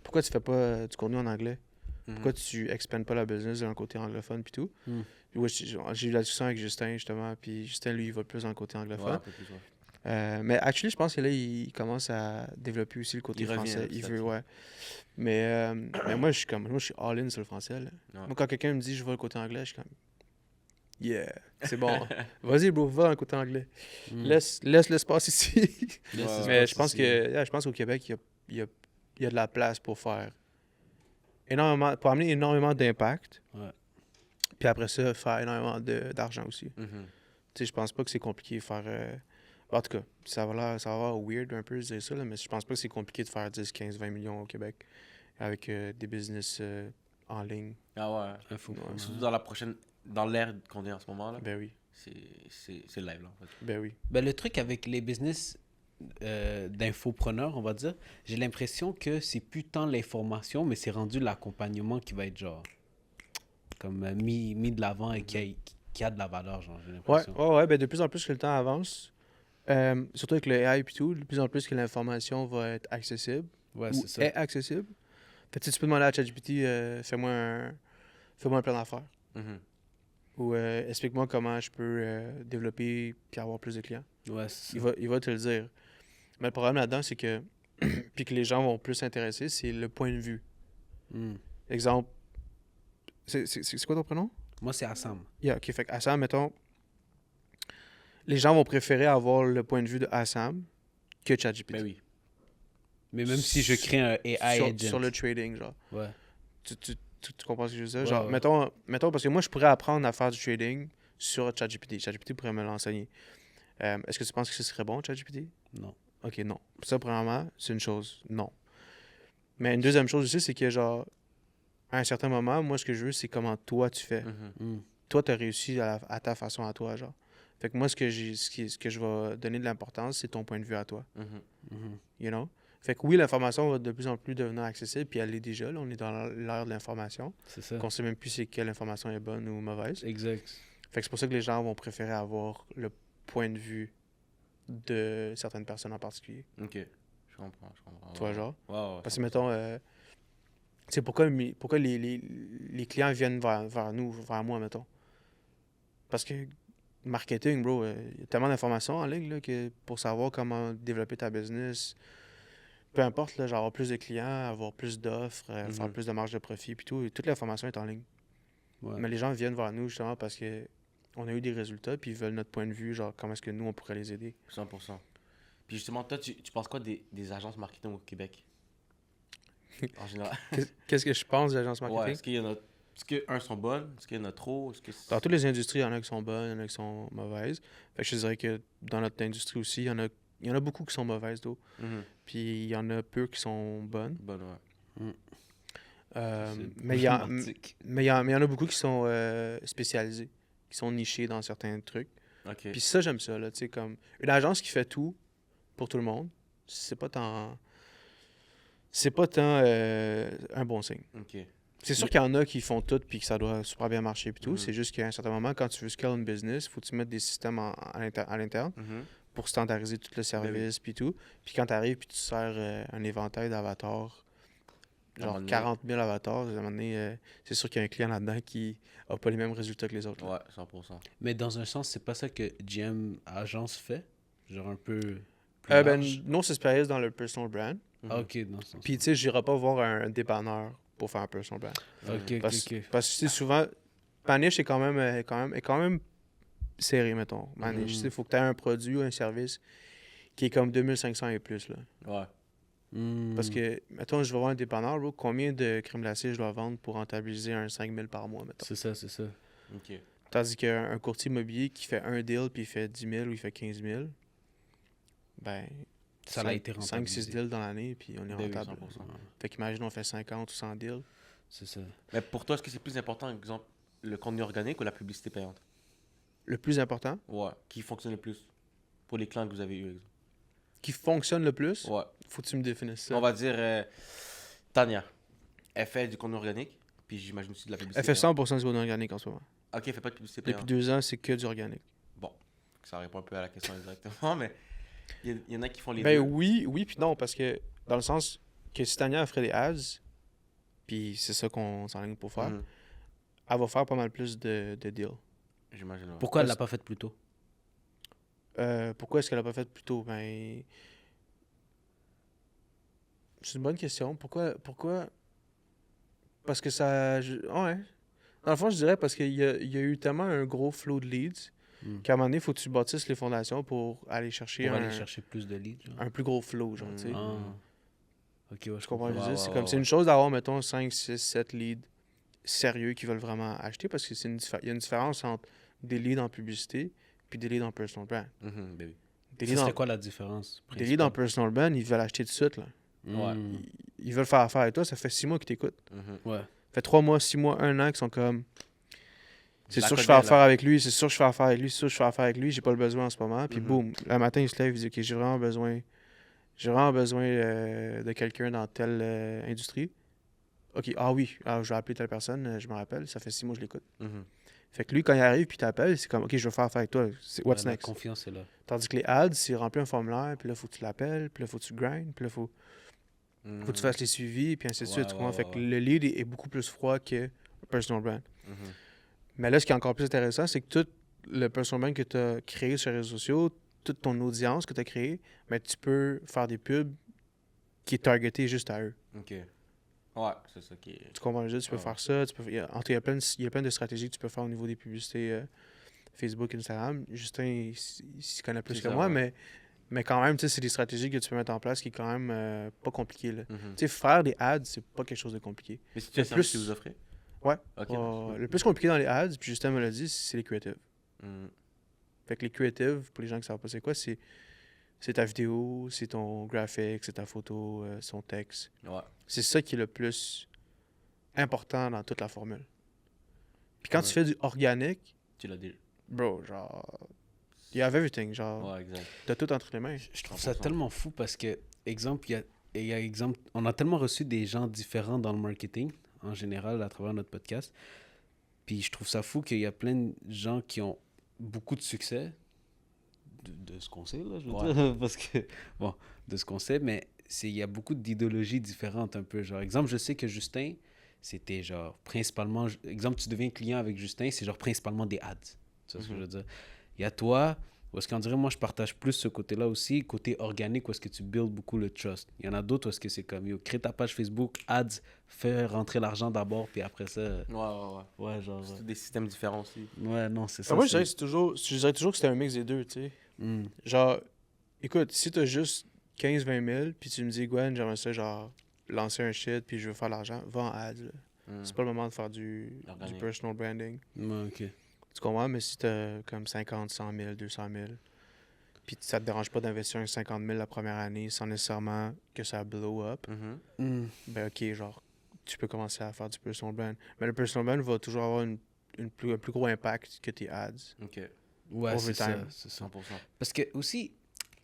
pourquoi tu fais pas du contenu en anglais? Pourquoi tu expandes pas la business d'un côté anglophone puis tout? Puis ouais, j'ai eu la discussion avec Justin, justement, puis Justin, lui, il va plus dans le côté anglophone. un peu plus, Mais actually, je pense que là, il commence à développer aussi le côté français. Il veut, ouais. Mais moi, je suis all-in sur le français, là. Moi, quand quelqu'un me dit je veux le côté anglais, je suis comme yeah, c'est bon. Vas-y, bro, va dans le côté anglais. Laisse l'espace ici. Mais je pense qu'au Québec, il y a de la place pour faire pour amener énormément d'impact. Ouais. Puis après ça, faire énormément d'argent aussi. Tu sais, je pense pas que c'est compliqué de faire... En tout cas, ça va avoir weird un peu de dire ça, là, mais je pense pas que c'est compliqué de faire 10, 15, 20 millions au Québec avec des business en ligne. Ah ouais. Surtout dans l'ère qu'on est en ce moment là. Ben oui. C'est live là en fait. Ben oui. Ben, le truc avec les business d'infopreneurs, on va dire, j'ai l'impression que c'est plus tant l'information, mais c'est rendu l'accompagnement qui va être genre comme mis de l'avant et qui a de la valeur, genre, j'ai l'impression. Ouais, ben de plus en plus que le temps avance, surtout avec le AI et tout, de plus en plus que l'information va être accessible. Ouais, ou c'est ça. est accessible. Fait que tu peux demander à ChatGPT, fais-moi un plan d'affaires. Ou explique-moi comment je peux développer puis avoir plus de clients. Ouais, c'est ça. Il va te le dire. Mais le problème là-dedans, c'est que puis que les gens vont plus s'intéresser, c'est le point de vue. Exemple, c'est quoi ton prénom? Moi, c'est Assam. Yeah, ok, fait que Assam, mettons, les gens vont préférer avoir le point de vue de Assam que ChatGPT. Ben oui. Mais même si je crée un AI agent. Sur le trading, genre. Ouais. Tu comprends ce que je veux dire? Ouais, Genre, ouais. mettons, parce que moi, je pourrais apprendre à faire du trading sur ChatGPT. ChatGPT pourrait me l'enseigner. Est-ce que tu penses que ce serait bon, ChatGPT? Non. Ok, non. Ça, premièrement, c'est une chose. Non. Mais une deuxième chose aussi, c'est que, genre, à un certain moment, moi, ce que je veux, c'est comment toi, tu fais. Toi, tu as réussi à ta façon à toi, genre. Fait que moi, ce que je vais donner de l'importance, c'est ton point de vue à toi. You know? Fait que oui, l'information va de plus en plus devenir accessible, puis elle l'est déjà. Là, on est dans l'ère de l'information. C'est ça. Qu'on sait même plus c'est quelle information est bonne ou mauvaise. Exact. Fait que c'est pour ça que les gens vont préférer avoir le point de vue de certaines personnes en particulier. Ok, je comprends. Tu vois, genre? Ouais. Parce que, mettons, tu sais, pourquoi les clients viennent vers nous, vers moi, mettons? Parce que marketing, bro, il y a tellement d'informations en ligne là, que pour savoir comment développer ta business, peu importe, là, genre avoir plus de clients, avoir plus d'offres, faire plus de marge de profit, puis tout, toute l'information est en ligne. Ouais. Mais les gens viennent vers nous justement parce que on a eu des résultats, puis ils veulent notre point de vue, genre comment est-ce que nous, on pourrait les aider. 100%. Puis justement, toi, tu penses quoi des agences marketing au Québec? En général. Qu'est-ce que je pense des agences marketing? Ouais, est-ce qu'un sont bonnes? Est-ce qu'il y en a trop? Dans toutes les industries, il y en a qui sont bonnes, il y en a qui sont mauvaises. Fait que je dirais que dans notre industrie aussi, il y en a beaucoup qui sont mauvaises, d'eau. Puis il y en a peu qui sont bonnes. Bonnes, ouais. Mais il y en a beaucoup qui sont spécialisés, qui sont nichés dans certains trucs. Okay. Puis ça, j'aime ça. Là, comme une agence qui fait tout pour tout le monde, c'est pas tant un bon signe. Okay. C'est sûr qu'il y en a qui font tout puis que ça doit super bien marcher puis tout. C'est juste qu'à un certain moment, quand tu veux scale une business, il faut que tu mettes des systèmes à l'interne pour standardiser tout le service puis tout. Puis quand tu arrives puis tu sers un éventail d'avatars, genre 40 000 avatars, à un moment donné, c'est sûr qu'il y a un client là-dedans qui n'a pas les mêmes résultats que les autres. Là. Ouais, 100%. Mais dans un sens, c'est pas ça que GM Agence fait? Genre un peu plus non, c'est spécialisé dans le personal brand. Ah, ok, dans ce sens. Puis tu sais, j'irai pas voir un dépanneur pour faire un personal brand. Ok. Parce que souvent, Panish est quand même serré, mettons. Manage. Il faut que tu aies un produit ou un service qui est comme 2500 et plus. Là. Ouais. Parce que, mettons, je vais voir un dépanneur, bro, combien de crème glacée je dois vendre pour rentabiliser un 5000 par mois, mettons. C'est ça. OK. Tandis qu'un courtier immobilier qui fait un deal puis il fait 10 000 ou il fait 15 000, ben, Ça a été rentabilisé. 5-6 deals dans l'année puis on est Ben oui, rentable. 100%. Fait qu'imagine, on fait 50 ou 100 deals. C'est ça. Mais pour toi, est-ce que c'est plus important, par exemple, le contenu organique ou la publicité payante? Le plus important, Ouais. Qui fonctionne le plus pour les clients que vous avez eus, exemple? qui fonctionne le plus, Ouais. faut que tu me définisses ça. On va dire Tania. Elle fait du contenu organique, puis j'imagine aussi de la publicité Elle fait payante. 100% du contenu organique en ce moment. OK, elle fait pas de publicité Depuis payante. 2 ans, c'est que du organique. Bon, ça répond un peu à la question exactement, mais il y en a qui font les Ben deux. oui puis non, parce que dans le sens que si Tania ferait des ads, puis c'est ça qu'on s'enligne pour faire, Mhm. elle va faire pas mal plus de deals. J'imagine. Ouais. Pourquoi elle l'a pas fait plus tôt? Pourquoi est-ce qu'elle l'a pas fait plus tôt? Ben, c'est une bonne question. Pourquoi? Parce que ça... Ouais. Dans le fond, je dirais parce qu'il y a eu tellement un gros flow de leads qu'à un moment donné, il faut que tu bâtisses les fondations pour aller chercher, Pour aller chercher plus de leads. Genre. un plus gros flow, genre, tu sais. Ah. Ok, ouais, je Tu comprends ce que je veux Ouais, dire? C'est ouais, comme, ouais, c'est une chose d'avoir, mettons, 5, 6, 7 leads sérieux qui veulent vraiment acheter parce que il y a une différence entre des leads en publicité puis des leads en personal brand. Mhm, ben oui. Des Ce leads serait en, quoi la différence? des leads en personal brand, ils veulent acheter tout de suite, là. Ouais. Ils veulent faire affaire avec toi, ça fait 6 mois qu'ils t'écoutent. Mhm. Ouais. Ça fait 3 mois, 6 mois, 1 an qu'ils sont comme... C'est la sûr que je connais, fais affaire là. avec lui, c'est sûr que je fais affaire avec lui, c'est sûr que je fais affaire avec lui, j'ai pas le besoin en ce moment. Puis Mhm. boum, le matin, il se lève, il dit, OK, j'ai vraiment besoin de quelqu'un dans telle industrie. OK, ah oui, je vais appeler telle personne, je me rappelle, ça fait 6 mois que je l'écoute. Mhm. Fait que lui, quand il arrive puis il t'appelle, c'est comme, OK, je vais faire affaire avec toi, c'est what's La next? confiance est là. Tandis que les ads, c'est remplir un formulaire, puis là, faut que tu l'appelles, puis là, faut que tu grindes, puis là, faut que tu fasses les suivis, puis ainsi de suite. Ouais, Tu comprends? ouais, Fait que ouais. le lead est beaucoup plus froid que le personal brand. Mhm. Mais là, ce qui est encore plus intéressant, c'est que tout le personal brand que tu as créé sur les réseaux sociaux, toute ton audience que tu as créée, ben, tu peux faire des pubs qui est targetée juste à eux. OK. Ouais, c'est ça qui est... Tu comprends? Je veux dire, tu peux Ouais. faire ça. Il y a plein de stratégies que tu peux faire au niveau des publicités Facebook, Instagram. Justin, il s'y connaît plus C'est que ça, moi, ouais. mais quand même, tu sais, c'est des stratégies que tu peux mettre en place qui est quand même pas compliqué. Là. Mhm. Tu sais, faire des ads, c'est pas quelque chose de compliqué. Mais c'est un le service plus- que vous offrez? Ouais. OK. Le plus compliqué dans les ads, puis Justin me l'a dit, c'est les creatives. Mhm. Fait que les creatives, pour les gens qui ne savent pas c'est quoi, c'est ta vidéo, c'est ton graphique, c'est ta photo, c'est ton texte. Ouais. C'est ça qui est le plus important dans toute la formule. Puis quand Ouais. tu fais du organique, Tu l'as dit. bro, genre, you have everything, genre, Ouais, exact. t'as tout entre les mains. Je trouve ça 100%. tellement fou parce que, exemple, exemple, on a tellement reçu des gens différents dans le marketing, en général, à travers notre podcast. Puis je trouve ça fou qu'il y a plein de gens qui ont beaucoup de succès, de ce qu'on sait, là, je veux Ouais. dire, parce que, bon, de ce qu'on sait, mais il y a beaucoup d'idéologies différentes un peu. Genre, exemple, je sais que Justin, c'était genre, principalement, exemple, tu deviens client avec Justin, c'est genre principalement des ads. Tu vois ce que je veux dire? Il y a toi, où est-ce qu'on dirait, moi, je partage plus ce côté-là aussi, côté organique, où est-ce que tu builds beaucoup le trust. Il y en a d'autres où est-ce que c'est comme, yo, crée ta page Facebook, ads, fais rentrer l'argent d'abord, puis après ça, ouais, genre, C'est des systèmes différents aussi. ouais, non, c'est ça. Moi, je c'est- dirais toujours que c'était un mix des deux, tu sais. Hmm. Genre, écoute, si t'as juste 15-20 000, puis tu me dis, Gwen, j'aimerais ça, genre, lancer un shit, puis je veux faire l'argent, va en ads, là. Mhm. C'est pas le moment de faire du Organique. personal branding. Ouais, ok. Tu comprends? Mais si t'as comme 50, 100 000, 200 000, puis ça te dérange pas d'investir un 50 000 la première année sans nécessairement que ça blow up, Mhm. Hmm. ben ok, genre, tu peux commencer à faire du personal brand. Mais le personal brand va toujours avoir un plus gros impact que tes ads. OK. Ouais, Over c'est ça, time. c'est ça. 100%. Parce que aussi,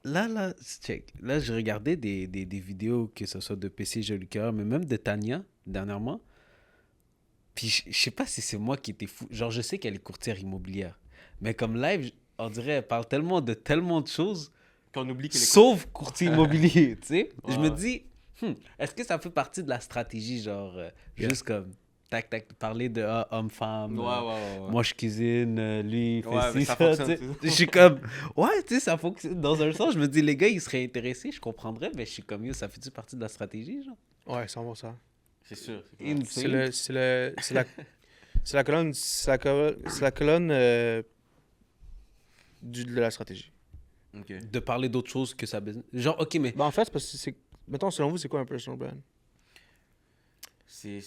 là, check. Là, j'ai regardé des vidéos, que ce soit de PC Joli Cœur, mais même de Tania, dernièrement. Puis je sais pas si c'est moi qui étais fou. Genre, je sais qu'elle est courtière immobilière. Mais comme live, on dirait, elle parle tellement de choses, Qu'on oublie que les... sauf courtier immobilier, tu sais. Je me Ouais. dis, est-ce que ça fait partie de la stratégie, genre, juste comme, tac, tac, parler de homme-femme. Ouais. Moi, je cuisine, lui, il fait Ouais, mais ci, ça ça, fonctionne, tu sais. c'est ça. Je suis comme, ouais, tu sais, ça fonctionne. Dans un sens, je me dis, les gars, ils seraient intéressés, je comprendrais, mais je suis comme, yo, ça fait-tu partie de la stratégie, genre? Ouais, 100%. C'est sûr. c'est clair. Insane. C'est la colonne de la stratégie. Ok. De parler d'autre chose que sa business. Genre, ok, mais Ben, en fait, c'est parce que c'est... Mettons, selon vous, c'est quoi un personal brand? C'est.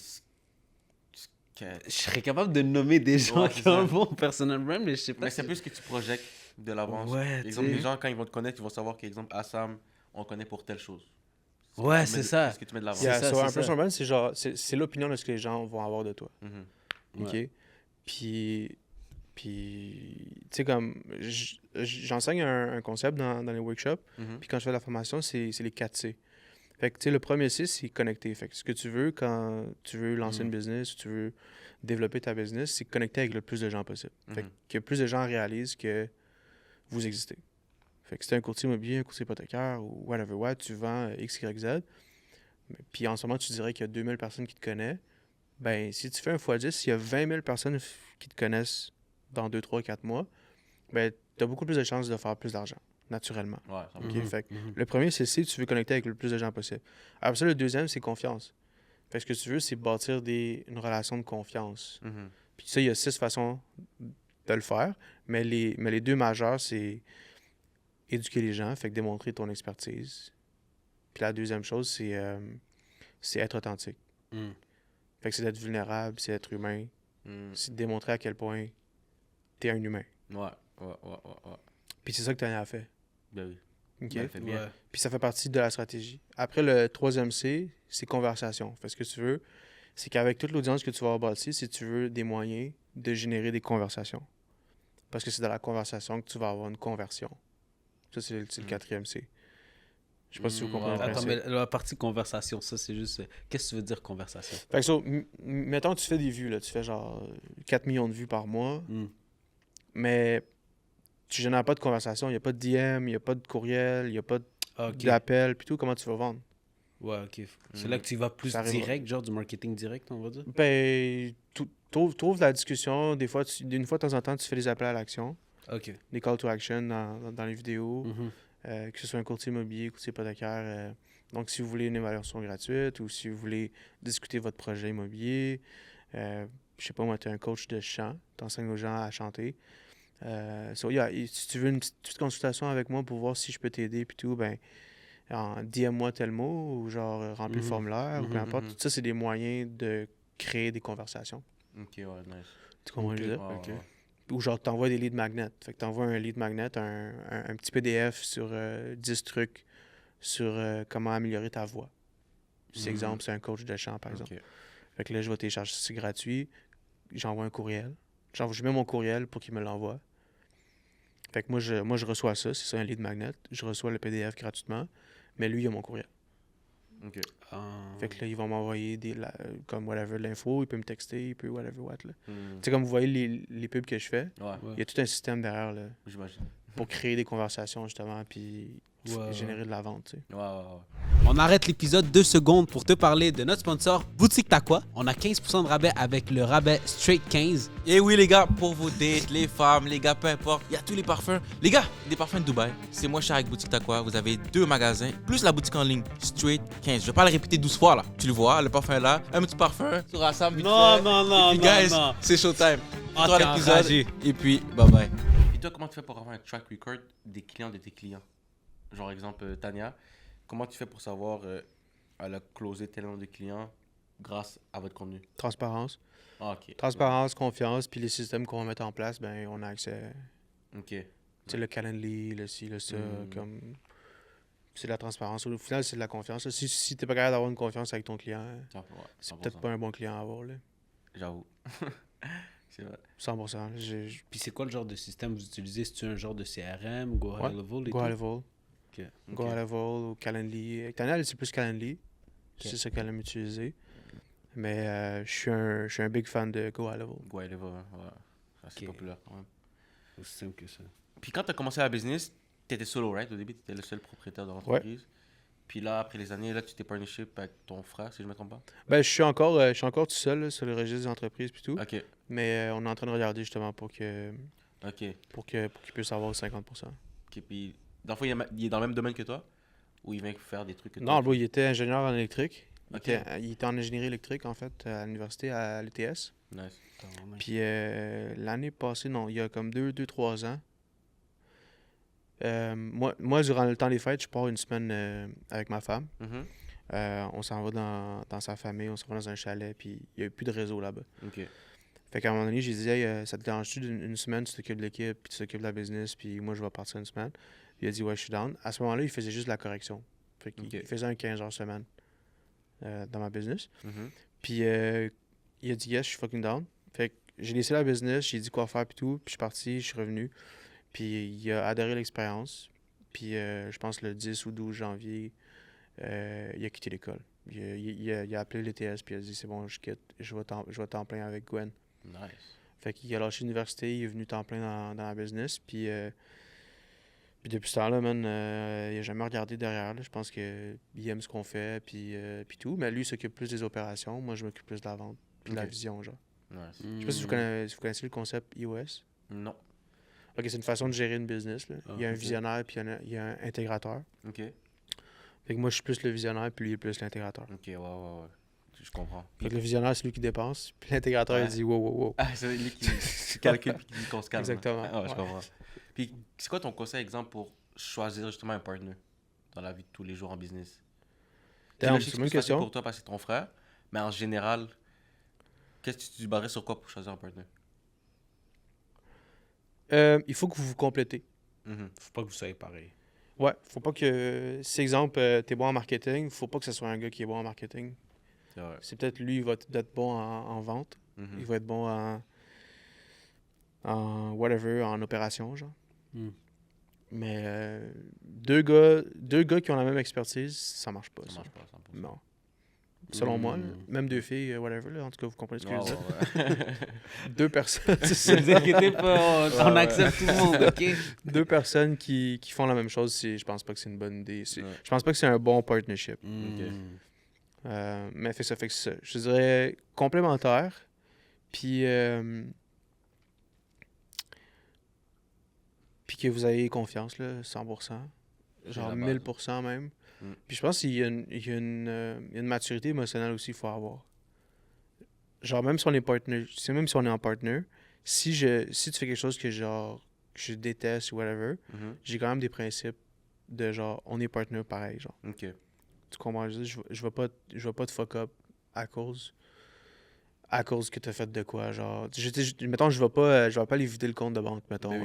je serais capable de nommer des gens Ouais, qui c'est ont un ça. bon personal brand, mais je sais pas. Mais c'est plus que tu projettes de l'avance. Ouais, Exemple, tu sais. les gens, quand ils vont te connaître, ils vont savoir qu'exemple, Assam, on le connaît pour telle chose. Ouais, c'est ça. C'est ce que tu mets de l'avant. C'est Yeah, ça, so c'est un ça. personal brand, c'est genre... C'est l'opinion de ce que les gens vont avoir de toi. Mhm. OK? Ouais. Puis... tu sais, comme... J'enseigne un concept dans les workshops. Mhm. Puis quand je fais la formation, c'est les 4 C. Fait que, tu sais, le premier C, c'est connecter. Fait que ce que tu veux quand tu veux lancer une business, tu veux développer ta business, c'est connecter avec le plus de gens possible. Fait que plus de gens réalisent que vous existez. Fait que si t'es un courtier immobilier, un courtier hypothécaire ou whatever what, tu vends X, Y, Z. Puis en ce moment, tu dirais qu'il y a 2000 personnes qui te connaissent. Ben, si tu fais un x10, s'il y a 20 000 personnes qui te connaissent dans 2, 3, 4 mois, ben, t'as beaucoup plus de chances de faire plus d'argent, naturellement. Ouais, ça va. OK? Fait que le premier, c'est si tu veux connecter avec le plus de gens possible. Après ça, le deuxième, c'est confiance. Fait que ce que tu veux, c'est bâtir une relation de confiance. Mhm. Puis ça, il y a 6 façons de le faire, mais les deux majeures, c'est éduquer les gens, fait que démontrer ton expertise. Puis la deuxième chose, c'est être authentique. Mm. Fait que c'est d'être vulnérable, c'est être humain, Mhm. c'est de démontrer à quel point t'es un humain. Ouais. Puis c'est ça que Tania a fait. Ben oui. OK? Ben, fait bien. Ouais. Puis ça fait partie de la stratégie. Après, le troisième C, c'est conversation. Fait que ce que tu veux, c'est qu'avec toute l'audience que tu vas avoir bâtie, si tu veux des moyens de générer des conversations. Parce que c'est dans la conversation que tu vas avoir une conversion. Ça, c'est le quatrième C. Je sais pas si vous comprenez le Attends, principe. mais la partie conversation, ça, c'est juste. Qu'est-ce que tu veux dire conversation? Fait que ça, mettons que tu fais des vues, là, tu fais genre 4 millions de vues par mois, Mm. mais tu génères pas de conversation, il n'y a pas de DM, il n'y a pas de courriel, il n'y a pas Ah, ok. d'appel, puis tout, comment tu vas vendre? Ouais, ok. C'est là que tu vas plus Ça arrivera. direct, genre du marketing direct, on va dire. Ben, trouve la discussion, des fois, d'une fois de temps en temps, tu fais des appels à l'action, Ok. des call to action dans les vidéos, Mhm. que ce soit un courtier immobilier, courtier hypothécaire. Donc, si vous voulez une évaluation gratuite ou si vous voulez discuter votre projet immobilier, je sais pas, moi, tu es un coach de chant, tu enseignes aux gens à chanter. Si tu veux une petite consultation avec moi pour voir si je peux t'aider puis tout, ben, DM-moi tel mot ou genre remplis le formulaire ou peu importe. Tout ça, c'est des moyens de créer des conversations. Ok, ouais, nice. Tu comprends ce que je veux dire? Ouais, Ok. ouais. Ou genre, t'envoies des lead magnets. Fait que t'envoies un lead magnet, un petit PDF sur 10 trucs sur comment améliorer ta voix. C'est exemple, c'est un coach de chant, par exemple. Ok. Fait que là, je vais télécharger, c'est gratuit. J'envoie un courriel. Je mets mon courriel pour qu'il me l'envoie. Fait que moi, je reçois ça. C'est ça, un lead magnet. Je reçois le PDF gratuitement. Mais lui, il a mon courriel. Ok. Ah. Fait que là, ils vont m'envoyer comme whatever l'info. Il peut me texter, il peut whatever what. Là. Mhm. Tu sais, comme vous voyez les pubs que je fais, Ouais, il y a tout un système derrière là, j'imagine. pour créer des conversations, justement, puis Ouais, générer de la vente, tu sais. Ouais. On arrête l'épisode 2 secondes pour te parler de notre sponsor Boutique Takwa. On a 15% de rabais avec le rabais Straight 15. Et oui les gars, pour vos dates, les femmes, les gars, peu importe, il y a tous les parfums. Les gars, des parfums de Dubaï, c'est moins cher avec Boutique Takwa. Vous avez 2 magasins, plus la boutique en ligne, Straight 15. Je vais pas le répéter 12 fois là. Tu le vois, le parfum est là, un petit parfum sur Assam. vite Non, fait. non, Et puis, non, guys, non. c'est showtime. Ah, Toi t'es l'épisode, enragé. et puis bye bye. Et toi, comment tu fais pour avoir un track record des clients de tes clients? Genre, exemple, Tania, comment tu fais pour savoir elle a closé tel nombre de clients grâce à votre contenu? Transparence. Ah, ok. Transparence, confiance, puis les systèmes qu'on va mettre en place, ben on a accès. Ok. Tu sais, le Calendly, le ci, le ça, comme... C'est de la transparence. Au final, c'est de la confiance. Là. Si t'es pas capable d'avoir une confiance avec ton client, Ouais, c'est 100%. peut-être pas un bon client à avoir, là. J'avoue. C'est vrai. 100%. Puis c'est quoi le genre de système que vous utilisez? C'est-tu un genre de CRM, Go High Ouais. Level et Go à tout? level. Ok. Go à level ou Calendly. Tania, c'est plus Calendly. C'est ça qu'elle aime utiliser. Mais je suis un big fan de Go à level. Go High Level, ouais. Ça, c'est Ok. populaire quand même. Aussi simple que ça. Puis quand tu as commencé la business, tu étais solo, right? Au début, tu étais le seul propriétaire de l'entreprise. Puis là, après les années, là, tu t'es partnership avec ton frère, si je ne me trompe pas. Ben, je suis encore tout seul là, sur le registre des entreprises et tout. Ok. Mais on est en train de regarder justement pour qu'il Ok. puisse avoir 50%. Ok. Puis, dans le fond, il est dans le même domaine que toi? Ou il vient faire des trucs que Non, toi? bro, il était ingénieur en électrique. Ok. Il était en ingénierie électrique, en fait, à l'université, à l'ETS. Nice. Puis l'année passée, non, il y a comme 2-3 ans, Moi, durant le temps des fêtes, je pars une semaine avec ma femme. On s'en va dans sa famille, on s'en va dans un chalet, puis il n'y a plus de réseau là-bas. OK. Fait qu'à un moment donné, j'ai dit, hey, ça te dérange-tu une semaine, tu t'occupes de l'équipe, puis tu t'occupes de la business, puis moi, je vais partir une semaine. Puis il a dit, ouais, je suis down. À ce moment-là, il faisait juste la correction. Fait qu'il il faisait un 15 heures semaine dans ma business. Puis il a dit, yes, je suis fucking down. Fait que j'ai laissé la business, j'ai dit quoi faire, puis tout, puis je suis parti, je suis revenu. Puis il a adoré l'expérience. Puis je pense le 10 ou 12 janvier, il a quitté l'école. Il a appelé l'ETS, puis il a dit, c'est bon, je quitte, je vais temps plein avec Gwen. Nice. Fait qu'il a lâché l'université, il est venu temps plein dans la business, puis depuis ce temps-là, man, il n'a jamais regardé derrière. Là. Je pense qu'il aime ce qu'on fait, puis tout. Mais lui, il s'occupe plus des opérations. Moi, je m'occupe plus de la vente, puis de la vision, genre. Nice. Je sais pas si vous connaissez le concept EOS. Non. OK, c'est une façon de gérer une business. Là. Il y a un visionnaire, puis il y a un intégrateur. OK. Fait que moi, je suis plus le visionnaire, puis lui, il est plus l'intégrateur. OK, ouais. Je comprends. Fait que le visionnaire, c'est lui qui dépense, puis l'intégrateur, il dit wow. Ah, c'est lui qui calcule et qui dit qu'on se calme. Exactement. Ah, ouais, je comprends. Puis, c'est quoi ton conseil, exemple, pour choisir justement un partner dans la vie de tous les jours en business? C'est une bonne question. Pour toi, parce que c'est ton frère, mais en général, qu'est-ce que tu te barrais sur quoi pour choisir un partner? Il faut que vous vous complétez. Faut pas que vous soyez pareil. Ouais, faut pas que... Si, exemple, t'es bon en marketing, faut pas que ce soit un gars qui est bon en marketing. C'est peut-être lui, il va être bon en vente. Il va être bon en whatever, en opération, genre. Mais deux gars qui ont la même expertise, ça marche pas. Ça marche pas, 100%. Non. Selon moi, là, même deux filles, whatever, là, en tout cas, vous comprenez ce que je veux dire. Deux personnes. Ne vous inquiétez pas, on accepte tout le monde, OK? Deux personnes qui font la même chose, je pense pas que c'est une bonne idée. Je pense pas que c'est un bon partnership. Mais fait que ça. Je dirais complémentaire, puis que vous ayez confiance, là, 100%. Genre 1000% même. Puis je pense qu'il y a une maturité émotionnelle aussi qu'il faut avoir. Genre, même si on est en partner, si tu fais quelque chose que je déteste ou whatever, j'ai quand même des principes de genre, on est partner pareil, genre. OK. Tu comprends? Je vais pas te fuck up à cause que t'as fait de quoi, genre. Mettons, je vais pas aller vider le compte de banque, mettons,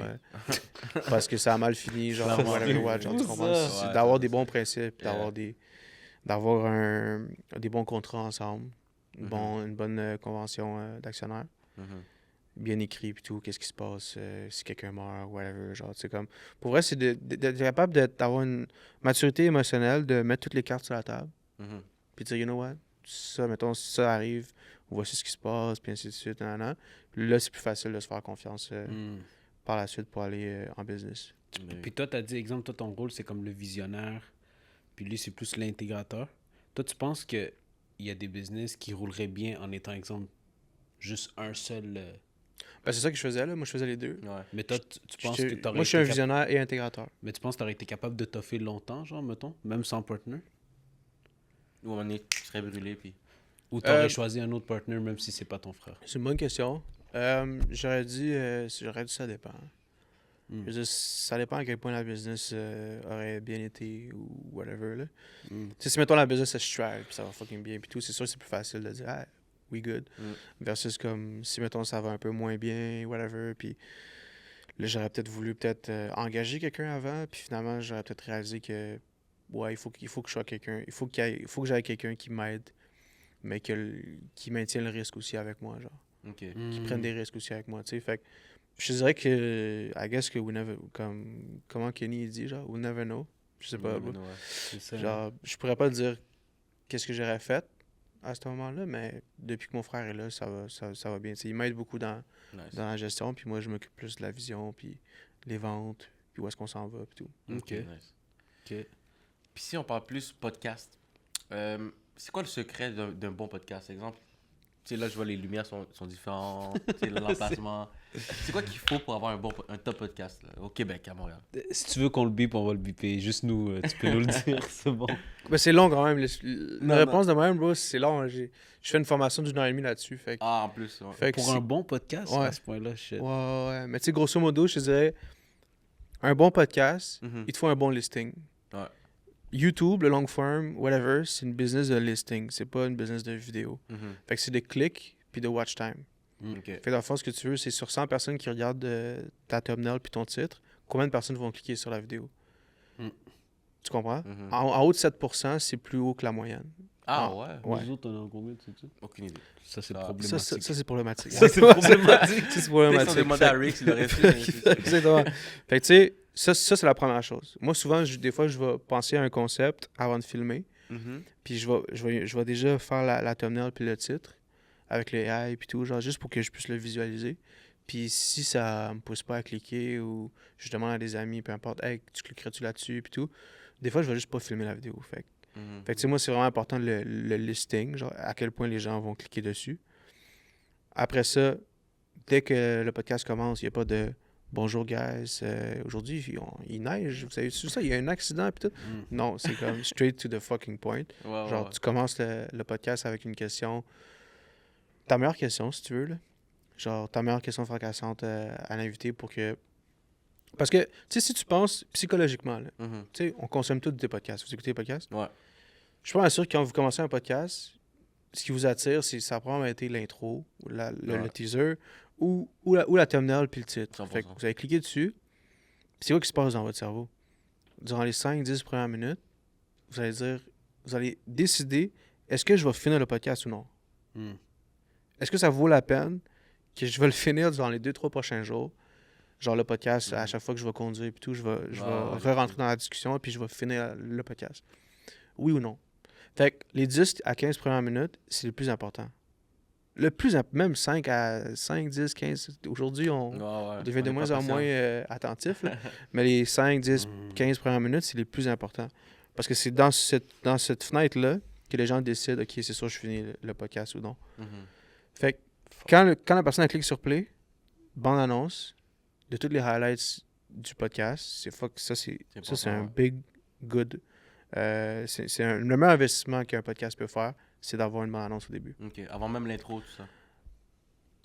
parce que ça a mal fini, genre, whatever, genre, tu comprends? C'est d'avoir des bons principes, d'avoir des bons contrats ensemble, une bonne convention d'actionnaire, bien écrit, puis tout, qu'est-ce qui se passe si quelqu'un meurt, whatever, genre, c'est comme... Pour vrai, c'est d'être capable d'avoir une maturité émotionnelle, de mettre toutes les cartes sur la table, puis de dire, you know what, ça, mettons, si ça arrive, voici ce qui se passe, puis ainsi de suite, Là, c'est plus facile de se faire confiance par la suite pour aller en business. Puis toi, t'as dit, exemple, toi, ton rôle, c'est comme le visionnaire, puis lui, c'est plus l'intégrateur. Toi, tu penses qu'il y a des business qui rouleraient bien en étant, exemple, juste un seul... Ben, c'est ça que je faisais, là. Moi, je faisais les deux. Ouais. Mais toi, tu penses que t'aurais... Moi, je suis un visionnaire et intégrateur. Mais tu penses que t'aurais été capable de toffer longtemps, genre, mettons, même sans partner? Ou à un moment donné, tu serais brûlé, puis... Ou t'aurais choisi un autre partner, même si c'est pas ton frère? C'est une bonne question. J'aurais dit ça dépend. Je veux dire, ça dépend à quel point la business aurait bien été ou whatever, là. Tu sais, si, mettons, la business, ça strive, puis ça va fucking bien, puis tout, c'est sûr que c'est plus facile de dire « Ah, we good ». Versus comme, si, mettons, ça va un peu moins bien, whatever, puis là, j'aurais peut-être voulu engager quelqu'un avant, puis finalement, j'aurais peut-être réalisé que, ouais, il faut que je sois quelqu'un, il faut que j'aille quelqu'un qui m'aide, mais qui maintient le risque aussi avec moi, genre. Okay. Qui prennent des risques aussi avec moi, tu sais. Fait que je dirais que, I guess que we never, comment Kenny dit, genre, we'll never know. Je sais pas, bro. Genre, je pourrais pas dire qu'est-ce que j'aurais fait à ce moment-là, mais depuis que mon frère est là, ça va bien. T'sais, il m'aide beaucoup dans la gestion, puis moi, je m'occupe plus de la vision, puis les ventes, puis où est-ce qu'on s'en va, puis tout. OK. Nice. OK. Puis si on parle plus podcast, c'est quoi le secret d'un bon podcast, exemple? Tu sais, là, je vois les lumières sont différentes, tu sais, l'emplacement. C'est quoi qu'il faut pour avoir un top podcast, là, au Québec, à Montréal? Si tu veux qu'on le bip, on va le biper. Juste nous, tu peux nous le dire, c'est bon. Ben, c'est long quand même. La réponse de même, bro, c'est long. Je fais une formation d'1 heure et demie là-dessus. Fait que, en plus, ouais. Pour un bon podcast, à ce point-là, shit. Ouais. Mais tu sais, grosso modo, je te dirais, un bon podcast, Mhm. il te faut un bon listing. Ouais. YouTube, le long form, whatever, c'est une business de listing. C'est pas une business de vidéo. Mhm. Fait que c'est de clics puis de watch time. Ok. Fait que dans le fond, ce que tu veux, c'est sur 100 personnes qui regardent ta thumbnail puis ton titre, combien de personnes vont cliquer sur la vidéo? Mm. Tu comprends? Mhm. En haut de 7%, c'est plus haut que la moyenne. Ah ouais? Ouais. Nous autres, on est en combien, tu sais? Aucune idée. Ça, c'est Ça, problématique. Ça, c'est problématique. Ça, c'est problématique. Ça, c'est Peut-être problématique. qu'on demandait à Rick s'il aurait su. mais c'est- Exactement. Fait que tu sais, ça c'est la première chose. Moi, souvent, des fois, je vais penser à un concept avant de filmer. Mhm. Puis je vais déjà faire la thumbnail puis le titre avec les AI puis tout, genre juste pour que je puisse le visualiser. Puis si ça me pousse pas à cliquer ou je demande à des amis, peu importe, hey, tu cliquerais-tu là-dessus puis tout, des fois, je vais juste pas filmer la vidéo. Fait que tu sais, moi, c'est vraiment important le listing, genre à quel point les gens vont cliquer dessus. Après ça, dès que le podcast commence, il n'y a pas de bonjour, guys. Aujourd'hui, il neige. Vous savez, c'est ça, il y a un accident. Puis tout. Non, c'est comme straight to the fucking point. Ouais, Genre, tu commences le podcast avec une question. Ta meilleure question, si tu veux. Là. Genre, ta meilleure question fracassante à l'invité pour que. Parce que, tu sais, si tu penses psychologiquement, là, Mhm. tu sais, on consomme tous des podcasts. Vous écoutez des podcasts? Ouais. Je suis pas sûr que quand vous commencez un podcast, ce qui vous attire, ça a probablement été l'intro, ou le teaser, ou la thumbnail puis le titre. 100%. Fait que vous allez cliquer dessus, puis c'est quoi qui se passe dans votre cerveau? Durant les 5-10 premières minutes, vous allez décider, est-ce que je vais finir le podcast ou non? Mm. Est-ce que ça vaut la peine que je vais le finir durant les 2-3 prochains jours? Genre le podcast, à chaque fois que je vais conduire et tout, je vais re-rentrer dans la discussion et puis je vais finir le podcast. Oui ou non? Fait que les 10 à 15 premières minutes, c'est le plus important. Même 5 à 5, 10, 15. Aujourd'hui, on devient de moins en moins attentif. Là. Mais les 5, 10, 15 premières minutes, c'est les plus importants. Parce que c'est dans cette fenêtre-là que les gens décident, OK, c'est sûr, je finis le podcast ou non. Mhm. Fait que quand la personne elle clique sur play, bande-annonce de tous les highlights du podcast, ça, c'est un big good. C'est le meilleur investissement qu'un podcast peut faire, c'est d'avoir une bande-annonce au début. Ok, avant même l'intro, tout ça.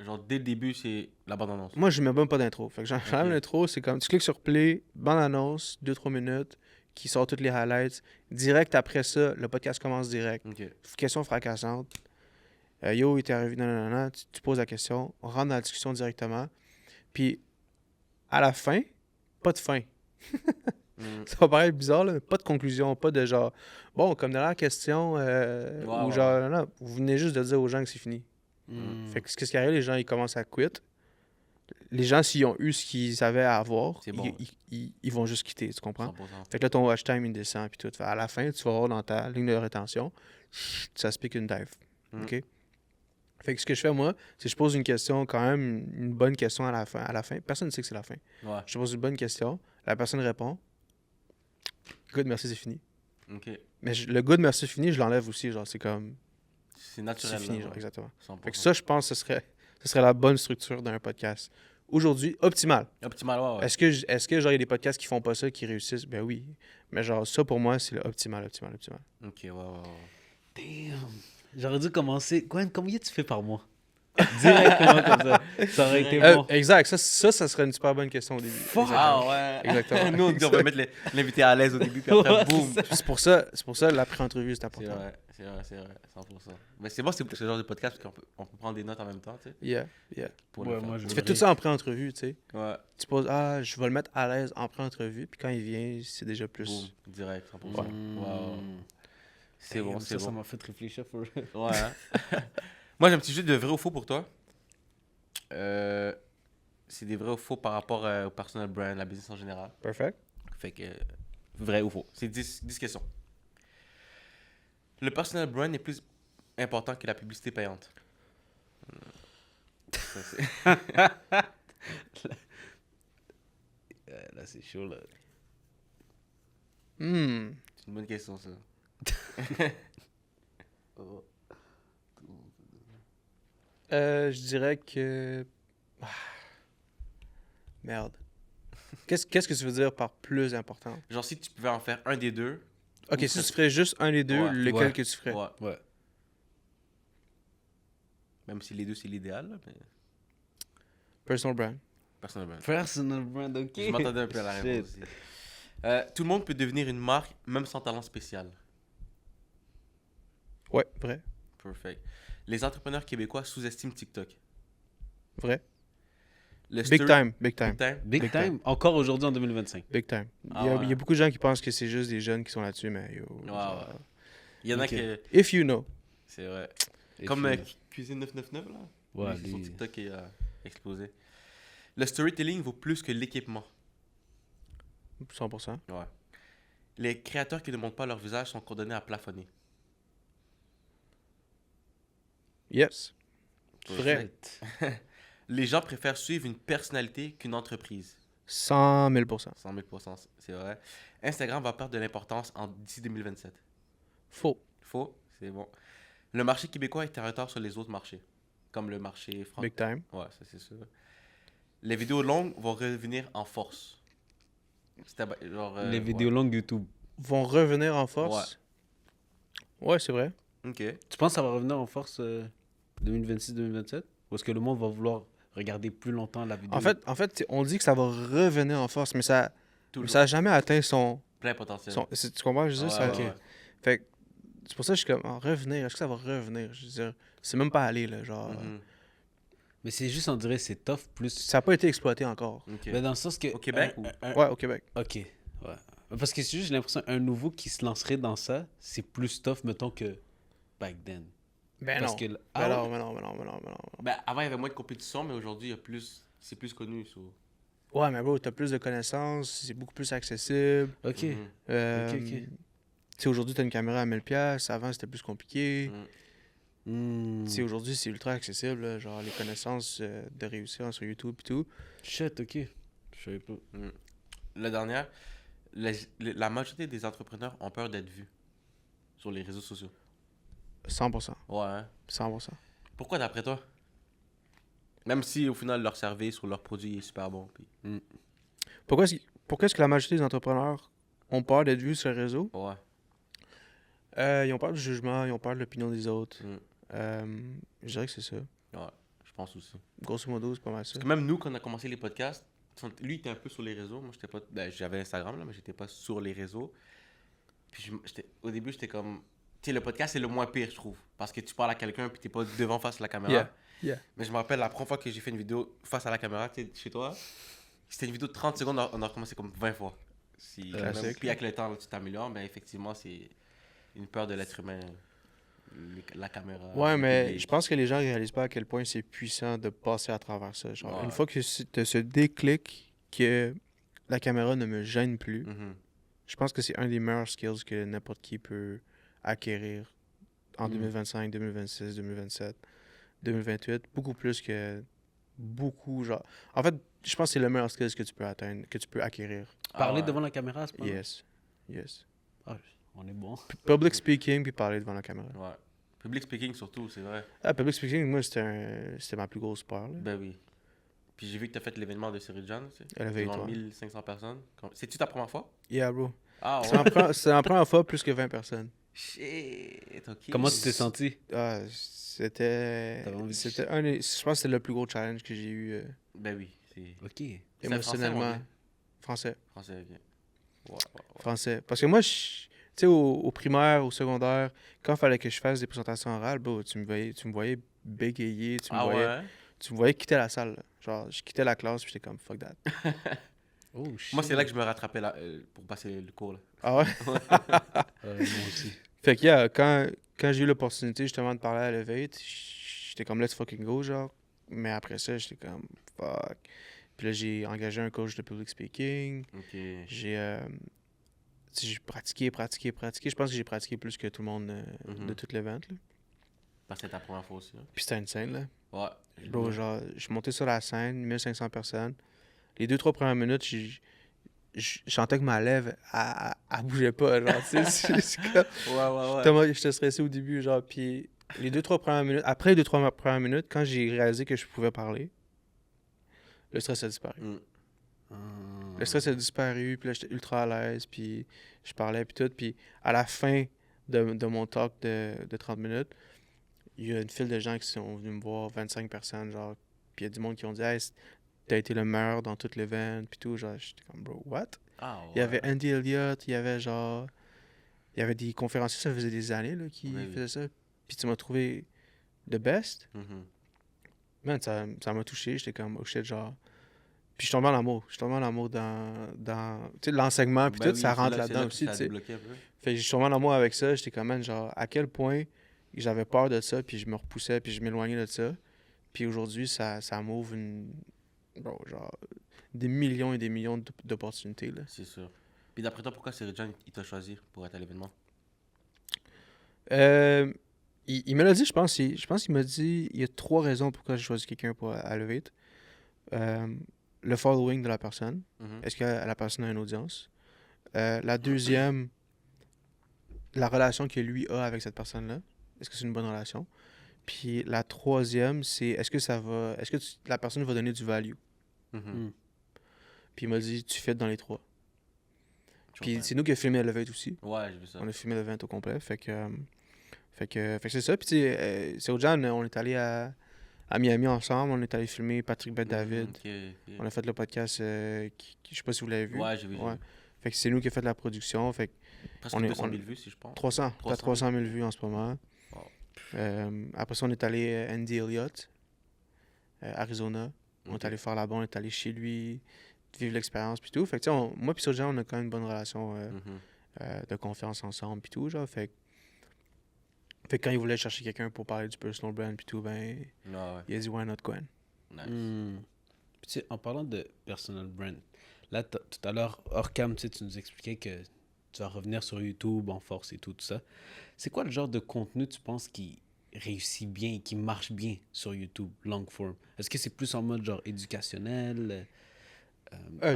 Genre, dès le début, c'est la bande-annonce. Moi, je mets même pas d'intro. Fait que j'enlève l'intro, c'est comme tu cliques sur play, bande-annonce, 2-3 minutes, qui sort toutes les highlights. Direct après ça, le podcast commence direct. Ok. Question fracassante. Yo, il t'est arrivé, non, tu poses la question, on rentre dans la discussion directement. Puis, à la fin, pas de fin. Ça va paraître bizarre, là, mais pas de conclusion, pas de genre, bon, comme dans la question, ou genre, non, vous venez juste de dire aux gens que c'est fini. Fait que qu'est-ce qui arrive, les gens, ils commencent à quitter. Les gens, s'ils ont eu ce qu'ils avaient à avoir, C'est bon. ils vont juste quitter, tu comprends? 100%. Fait que là, ton watch time, il descend, puis tout. Fait à la fin, tu vas voir dans ta ligne de rétention, ça se pique une dive. OK? Fait que ce que je fais, moi, c'est que je pose une question, quand même, une bonne question à la fin. Personne ne sait que c'est la fin. Ouais. Je te pose une bonne question, la personne répond. Good, merci, c'est fini. Ok. Mais le good, merci, c'est fini, je l'enlève aussi. Genre, c'est comme. C'est naturel. C'est fini, là, genre, ouais. exactement. 100%. Fait que ça, je pense que ce serait la bonne structure d'un podcast. Aujourd'hui, optimal. Optimal, ouais. Est-ce que genre, il y a des podcasts qui font pas ça, qui réussissent? Ben oui. Mais genre, ça, pour moi, c'est le optimal. Ok, ouais. Damn. J'aurais dû commencer. Gwen, combien tu fais par mois? Directement comme ça. Ça aurait été bon. Exact. Ça serait une super bonne question au début. Fuck. Exactement. ouais. Exactement. Nous, on va mettre l'invité à l'aise au début, puis après, Ouais, boum. C'est pour ça la pré-entrevue, c'est C'est important. vrai, 100%. Mais c'est bon, c'est ce genre de podcast, parce qu'on peut prendre des notes en même temps, tu sais. Yeah. Pour Ouais, le faire. moi, je Tu fais tout ça en pré-entrevue, tu sais. Ouais, Tu poses, je vais le mettre à l'aise en pré-entrevue, puis quand il vient, c'est déjà plus. boum, direct, 100%. Ouais. Wow. C'est bon, c'est Ça bon. m'a fait réfléchir. Ouais. Hein. Moi, j'ai un petit jeu de vrai ou faux pour toi. C'est des vrais ou faux par rapport au personal brand, la business en général. Perfect. Fait que, vrai ou faux. C'est 10 questions. Le personal brand est plus important que la publicité payante. Ça, c'est- Là, c'est chaud, là. c'est une bonne question, ça. Je dirais que. Merde. Qu'est-ce que tu veux dire par plus important? Genre, si tu pouvais en faire un des deux. Ok, Ou si ça- tu ferais juste un des deux, Ouais. lequel Ouais. que tu ferais? Ouais. Ouais. Même si les deux, c'est l'idéal. là, Mais... Personal brand. Personal brand. Personal brand, ok. Je m'attendais un peu à la réponse aussi. Tout le monde peut devenir une marque, même sans talent spécial. Ouais, vrai. Perfect. Les entrepreneurs québécois sous-estiment TikTok. Vrai. Le Big story- time, big time. Big time. Big Big time, encore aujourd'hui en 2025. Big time. Ah Il y ouais. a beaucoup de gens qui pensent que c'est juste des jeunes qui sont là-dessus, mais yo. Ouais, genre, ouais. Il y en a Ok. qui... If you know. C'est vrai. Et Comme puis, Cuisine 999, là. ouais, Lui, son lui- TikTok est explosé. Le storytelling vaut plus que l'équipement. 100%. Ouais. Les créateurs qui ne montrent pas leur visage sont condamnés à plafonner. Yes. Vrai. Shit. Les gens préfèrent suivre une personnalité qu'une entreprise. 100 000 100 000%, c'est vrai. Instagram va perdre de l'importance d'ici 2027. Faux. Faux, c'est bon. Le marché québécois est en retard sur les autres marchés, comme le marché français. Big time. Ouais, ça c'est sûr. Les vidéos longues vont revenir en force. Genre, Les vidéos longues YouTube. Vont revenir en force. Ouais, c'est vrai. Ok. Tu penses que ça va revenir en force 2026-2027? Ou est-ce que le monde va vouloir regarder plus longtemps la vidéo? En fait, on dit que ça va revenir en force, mais ça Toujours. n'a jamais atteint son... Plein potentiel. Tu comprends? Je veux dire, Ouais, ça... ouais, ouais. Fait que c'est pour ça que je suis comme, revenir, est-ce que ça va revenir? Je veux dire, c'est même pas allé, là, genre... Mhm. Mais c'est juste, on dirait, c'est tough plus. Ça n'a pas été exploité encore. Ok. Mais dans le sens que. Au Québec ou- Ouais, au Québec. Ok. Ouais. Parce que c'est juste, j'ai l'impression un nouveau qui se lancerait dans ça, c'est plus tough, mettons, que back then. Ben Parce non. que. Ben Ah non, ouais? ben non, ben non, ben non, ben non. Ben, avant, il y avait moins de compétition, mais aujourd'hui, il y a plus... c'est plus connu. Ouais, mais bro, t'as plus de connaissances, c'est beaucoup plus accessible. Ok. Mhm. Euh, Ok. Tu sais, aujourd'hui, t'as une caméra à 1000$, avant, c'était plus compliqué. Mhm. Hmm. Tu sais, aujourd'hui, c'est ultra accessible, là, genre les connaissances de réussir sur YouTube et tout. Shit, ok. Je savais pas. La dernière, la majorité des entrepreneurs ont peur d'être vus sur les réseaux sociaux. 100%. Ouais. Hein? 100%. Pourquoi d'après toi? Même si au final leur service ou leur produit est super bon. Puis... Pourquoi est-ce que la majorité des entrepreneurs ont peur d'être vus sur les réseaux? Ouais. Ils ont peur du jugement, ils ont peur de l'opinion des autres. Mm. Je dirais que c'est ça. Ouais, je pense aussi. Grosso modo, c'est pas mal ça. Parce que même nous, quand on a commencé les podcasts, lui il était un peu sur les réseaux. Moi, j'étais pas. Ben, j'avais Instagram, là, mais j'étais pas sur les réseaux. Puis au début, j'étais comme. Tu sais, le podcast, c'est le moins pire, je trouve. Parce que tu parles à quelqu'un, puis t'es pas devant face à la caméra. Yeah. Mais je me rappelle la première fois que j'ai fait une vidéo face à la caméra, tu sais, chez toi, c'était une vidéo de 30 secondes, on a recommencé comme 20 fois. Classique. Puis avec le temps, là, tu t'améliores, mais effectivement, c'est une peur de l'être humain. La caméra. Ouais, le mais public. je pense que les gens réalisent pas à quel point c'est puissant de passer à travers ça. Genre, Ouais. une fois que tu as ce déclic que la caméra ne me gêne plus, Mhm. je pense que c'est un des meilleurs skills que n'importe qui peut acquérir en Mm. 2025, 2026, 2027, 2028. Beaucoup plus que beaucoup, genre... En fait, je pense que c'est le meilleur skill que tu peux atteindre, que tu peux acquérir. Parler ouais. devant la caméra, à ce moment-là? Yes. Ah, on est bon. Public speaking puis parler devant la caméra. Ouais. Public speaking surtout, c'est vrai. Ah, public speaking, moi, c'était ma plus grosse peur. Là. Ben oui. Puis j'ai vu que tu as fait l'événement de Cyril John, tu sais. Elevator. Devant 1500 personnes. C'est-tu ta première fois? Yeah, bro. Ah C'est la première fois plus que 20 personnes. Shit, ok. Comment tu t'es senti? Ah, c'était... T'avais envie de- C'était un des... Je pense que c'était le plus gros challenge que j'ai eu Ben oui, c'est... Ok. C'est émotionnellement. français Français. Français, ok. Ouais. Français. Parce que moi, tu sais, au primaire, au secondaire, quand il fallait que je fasse des présentations orales, bro, tu me voyais bégayer, tu me voyais quitter la salle. Là. Genre, je quittais la classe, puis j'étais comme, fuck that. Oh, shit. Moi, c'est là que je me rattrapais pour passer le cours. Là. Ah ouais? Moi aussi. Fait que, yeah, quand j'ai eu l'opportunité, justement, de parler à Elevate, j'étais comme, let's fucking go, genre. Mais après ça, j'étais comme, fuck. Puis là, j'ai engagé un coach de public speaking. Ok. J'ai pratiqué. Je pense que j'ai pratiqué plus que tout le monde de toute l'event, là. Parce que c'était ta première fois aussi. Hein. Puis c'était une scène, là. Ouais. Bro, genre, je suis monté sur la scène, 1500 personnes. Les 2-3 premières minutes, je sentais que ma lèvre, elle bougeait pas, genre, tu sais. C'est comme... Ouais. Tellement j'étais stressé au début, genre, puis les 2-3 premières minutes, après les 2-3 premières minutes, quand j'ai réalisé que je pouvais parler, le stress a disparu. Le stress a disparu, puis là, j'étais ultra à l'aise, puis je parlais, puis tout. Puis à la fin de mon talk de 30 minutes, il y a une file de gens qui sont venus me voir, 25 personnes, genre. Puis il y a du monde qui ont dit « Hey, t'as été le meilleur dans tout l'event, puis tout. Genre, j'étais comme, bro, what? Ah, ouais. Il y avait Andy Elliott, il y avait genre... Il y avait des conférenciers, ça faisait des années là, qui Oui. faisaient ça. Puis tu m'as trouvé the best. Mhm. Man, ça m'a touché. J'étais comme, oh shit, genre... Puis je suis tombé en amour. Je suis tombé en amour dans tu sais, l'enseignement, puis Ben tout, oui, ça c'est rentre là- c'est là-dedans là que aussi, ça tu a sais. débloqué un peu. Fait que je suis tombé en amour avec ça. J'étais comme, man, genre, à quel point j'avais peur de ça, puis je me repoussais, puis je m'éloignais de ça. Puis aujourd'hui, ça m'ouvre bro, genre, des millions et des millions d'opportunités, là. C'est sûr. Puis d'après toi, pourquoi Cyril John, il t'a choisi pour être à l'événement? Il me l'a dit, je pense qu'il m'a dit, il y a 3 raisons pourquoi j'ai choisi quelqu'un pour Elevate. Le following de la personne. Mhm. Est-ce que la personne a une audience? La deuxième, la relation que lui a avec cette personne-là. Est-ce que c'est une bonne relation? Puis la troisième, c'est est-ce que la personne va donner du value? Mhm. Puis il m'a dit, tu fais dans les 3. Je Puis comprends. c'est nous qui avons filmé Elevate aussi. Ouais, j'ai vu ça. On a filmé l'event au complet. Fait que c'est ça. Puis tu sais, c'est au John, on est allé à Miami ensemble. On est allé filmer Patrick Bet-David. Ok, ok. On a fait le podcast, je sais pas si vous l'avez vu. Ouais, j'ai vu. Ouais. Fait que c'est nous qui avons fait la production. Fait que Presque on est- 200 on- 000 vues, si je pense. 300. T'as 300 000 vues en ce moment. Wow. Après ça, on est allé à Andy Elliott, Arizona. On Ok. est allé faire là-bas. On est allé chez lui, vivre l'expérience puis tout. Fait que tu sais, moi puis Sojan, on a quand même une bonne relation Mhm. de confiance ensemble puis tout, genre. Fait que quand il voulait chercher quelqu'un pour parler du personal brand puis tout, ben, Ouais, ouais. il a dit why not Gwen. Nice. Puis, tu sais, en parlant de personal brand, là, tout à l'heure, hors cam, tu sais, tu nous expliquais que tu vas revenir sur YouTube en force et tout ça. C'est quoi le genre de contenu, tu penses, qui réussit bien et qui marche bien sur YouTube, long form? Est-ce que c'est plus en mode genre éducationnel?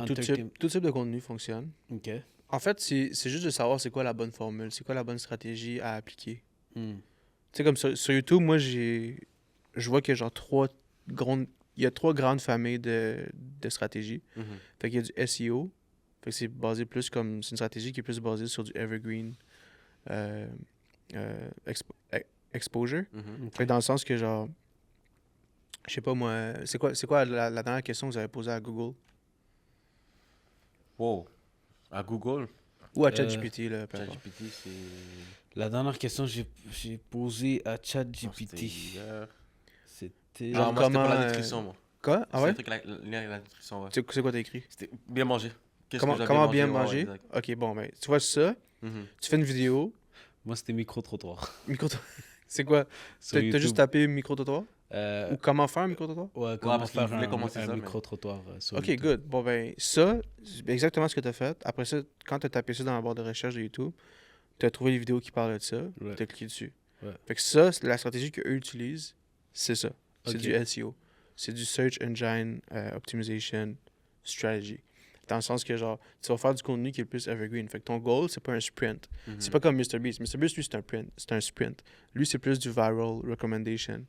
Tout type de contenu fonctionne. OK. En fait, c'est juste de savoir c'est quoi la bonne formule, c'est quoi la bonne stratégie à appliquer. Hmm. Tu sais, comme sur YouTube, moi, je vois qu'il y a genre il y a 3 grandes familles de stratégies. Mhm. Fait qu'il y a du SEO. Fait que c'est basé plus comme... C'est une stratégie qui est plus basée sur du evergreen exposure. Mhm. OK. Fait que dans le sens que genre... Je sais pas moi... C'est quoi la dernière question que vous avez posée à Google? Wow. À Google, Ou à ChatGPT, là, peu importe. ChatGPT, c'est. La dernière question que j'ai posée à Non, c'était ChatGPT, hier. c'était... Genre Ah, moi, c'était pour comment, la nutrition, moi. Quoi? Ah ouais? C'était le truc avec lien avec la nutrition, ouais. C'est quoi t'as écrit? C'était bien manger. Qu'est-ce que je dois Comment bien ouais, manger? exact. Ok, bon, ben, tu vois ça, Mhm. tu fais une vidéo, Moi, c'était micro-trottoir. micro c'est quoi? Sur T'as juste YouTube. tapé micro-trottoir? Euh, Ou comment faire un micro-trottoir? ouais, comment parce qu'il faire voulait un, commencer un ça, mais- micro-trottoir sur Ok, YouTube. good. Bon, ben, ça, c'est exactement ce que t'as fait. Après ça, quand t'as tapé ça dans la barre de recherche de YouTube, t'as trouvé les vidéos qui parlent de ça, Ouais. t'as cliqué dessus. Ouais. Fait que ça, la stratégie qu'eux utilisent, c'est ça. C'est Ok. du SEO. C'est du Search Engine Optimization Strategy. Dans le sens que, genre, tu vas faire du contenu qui est le plus evergreen. Fait que ton goal, c'est pas un sprint. Mhm. C'est pas comme MrBeast. MrBeast, lui, c'est un sprint. Lui, c'est plus du viral recommendation.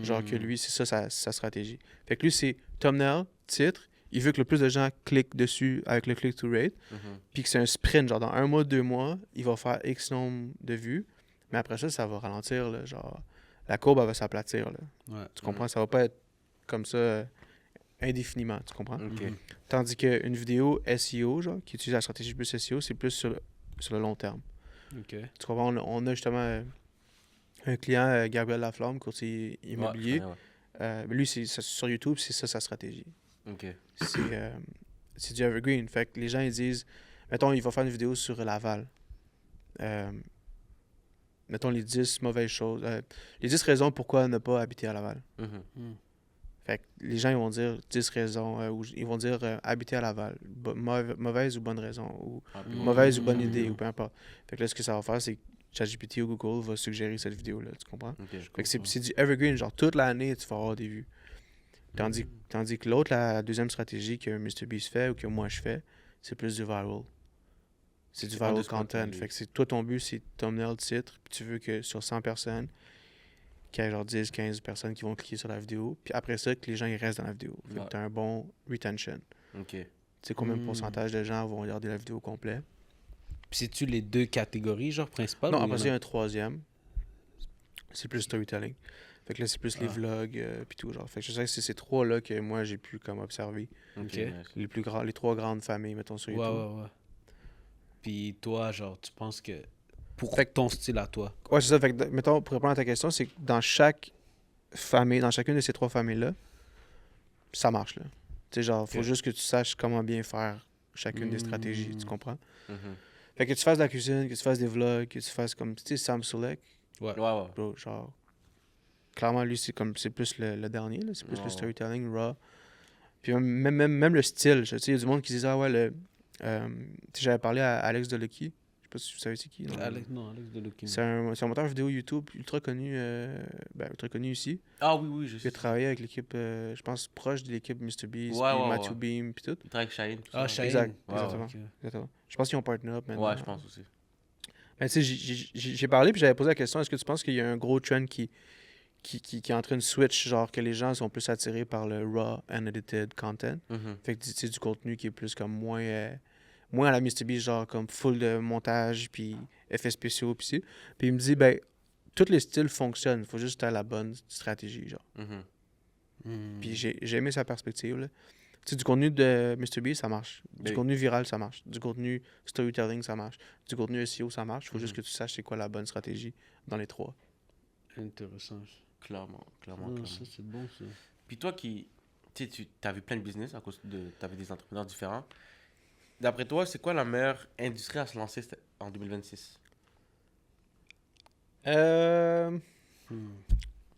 Genre que lui, c'est ça sa stratégie. Fait que lui, c'est thumbnail, titre. Il veut que le plus de gens cliquent dessus avec le click-to-rate. Mhm. Puis que c'est un sprint. Genre, dans 1 mois, 2 mois, il va faire X nombre de vues. Mais après ça, ça va ralentir. Là, genre, la courbe, elle va s'aplatir. Là. Ouais. Tu comprends? Ça va pas être comme ça indéfiniment. Tu comprends? Ok. Tandis qu'une vidéo SEO, genre, qui utilise la stratégie plus SEO, c'est plus sur le long terme. OK. Tu comprends? On a justement un client, Gabriel Laflamme, courtier immobilier. Ouais, je connais, Lui, sur YouTube, c'est ça sa stratégie. ouais. Ok. C'est du evergreen. Fait que les gens, ils disent, mettons, il va faire une vidéo sur Laval. Mettons les 10 mauvaises choses. Les 10 raisons pourquoi ne pas habiter à Laval. Mhm. Fait que les gens, ils vont dire 10 raisons, ou ils vont dire habiter à Laval. Mauvaise ou bonne raison, ou Ah, puis mauvaise ou bonne Mhm. idée, ou peu importe. Fait que là, ce que ça va faire, c'est que ChatGPT ou Google va suggérer cette vidéo-là, tu comprends? Ok. Fait que c'est du evergreen, genre toute l'année, tu vas avoir des vues. Tandis que l'autre, la deuxième stratégie que MrBeast fait ou que moi je fais, c'est plus du viral. C'est du C'est viral underscore content. qui- Fait que c'est toi, ton but, c'est thumbnail, titre, puis tu veux que sur 100 personnes, qu'il y ait genre 10, 15 personnes qui vont cliquer sur la vidéo, puis après ça, que les gens ils restent dans la vidéo. Fait Ouais. que t'as un bon retention. Ok. Tu sais combien de Mm. pourcentage de gens vont regarder la vidéo complète. Puis c'est-tu les 2 catégories, genre, principales? Non, ou il y après en ça, il y a un troisième. c'est plus storytelling. Fait que là, c'est plus les vlogs, puis tout, genre. Fait que je sais que c'est ces trois-là que moi, j'ai pu comme observer. Ok. Les trois grandes familles, mettons, sur YouTube. Ouais. Puis toi, genre, tu penses que pour Fait que- ton style à toi. Ouais, c'est ça. Fait que, mettons, pour répondre à ta question, c'est que dans chaque famille, dans chacune de ces trois familles-là, ça marche, là. Tu sais, genre, faut Ok. juste que tu saches comment bien faire chacune des stratégies, tu comprends? Mhm. Fait que tu fasses de la cuisine, que tu fasses des vlogs, que tu fasses comme, tu sais, Sam Sulek, Ouais. bro, genre, clairement, lui, c'est plus le dernier, là. C'est plus Ouais, le ouais. storytelling, raw. Puis même le style, tu sais, il y a du monde qui disait, ah ouais, tu sais, j'avais parlé à Alex Delucky, je sais pas si vous savez c'est qui, non? Alex de Lucky. C'est un monteur vidéo YouTube ultra connu ici. Ah oui, je Il sais. a travaillé avec l'équipe, je pense, proche de l'équipe MrBeast, puis Ouais, Matthew ouais. Beam, puis tout. Il travaille avec Shaheen. tout Ah, ça. Shaheen. Exact, Ouais, exactement. Ok. Exactement. Je pense qu'ils ont partner up maintenant. Ouais, je pense aussi. Mais tu sais, j'ai parlé, puis j'avais posé la question, est-ce que tu penses qu'il y a un gros trend qui est en train de switch, genre que les gens sont plus attirés par le raw and edited content? Mhm. Fait que tu sais, du contenu qui est plus comme moins à la MrBeast, genre comme full de montage, puis effets spéciaux, puis ci. Puis il me dit, ben, tous les styles fonctionnent, faut juste avoir la bonne stratégie, genre. Mhm. Puis j'ai aimé sa perspective, là. Tu sais, du contenu de MrBeast, ça marche. Du Oui. contenu viral, ça marche. Du contenu storytelling, ça marche. Du contenu SEO, ça marche. Faut Mhm. juste que tu saches c'est quoi la bonne stratégie dans les trois. Intéressant. Clairement. Ça, c'est bon, ça. Puis toi tu as vu plein de business à cause de... Tu avais des entrepreneurs différents. D'après toi, c'est quoi la meilleure industrie à se lancer en 2026?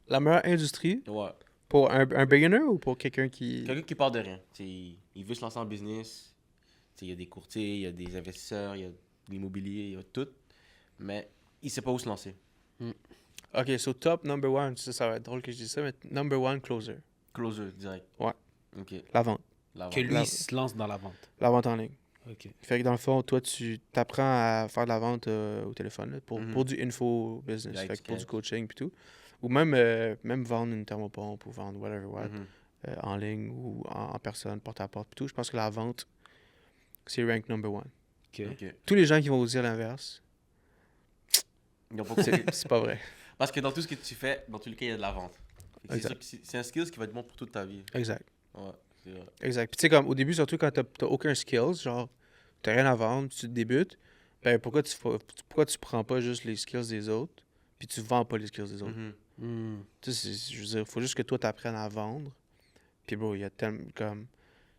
La meilleure industrie Ouais. pour un beginner ou pour quelqu'un qui... Quelqu'un qui part de rien. Il veut se lancer en business. Il y a des courtiers, il y a des investisseurs, il y a de l'immobilier, il y a tout. Mais il sait pas où se lancer. OK, so top number one. Ça va être drôle que je dise ça, mais number one, closer. Closer, direct. Ouais. OK. La vente. La Que vente. lui, il se lance dans la vente. La vente en ligne. Ok. Fait que dans le fond, toi, tu t'apprends à faire de la vente au téléphone là, pour, Mhm. pour du info business, Like fait que pour du cash. coaching puis tout. Ou même vendre une thermopompe ou vendre whatever what, Mhm. en ligne ou en personne, porte à porte puis tout. Je pense que la vente, c'est rank number one. Ok. OK. Tous les gens qui vont vous dire l'inverse, Ils ont pas compris. c'est pas vrai. Parce que dans tout ce que tu fais, dans tous les cas, il y a de la vente. Fait que c'est Exact. sûr que c'est un skill qui va être bon pour toute ta vie. Exact. Ouais, c'est vrai. Exact. Puis tu sais, comme au début, surtout quand t'as aucun skills, genre, t'as rien à vendre, tu débutes, ben pourquoi tu prends pas juste les skills des autres, puis tu vends pas les skills des autres? Mhm. Tu sais, je veux dire, faut juste que toi, t'apprennes à vendre. Puis bro, il y a tellement, comme...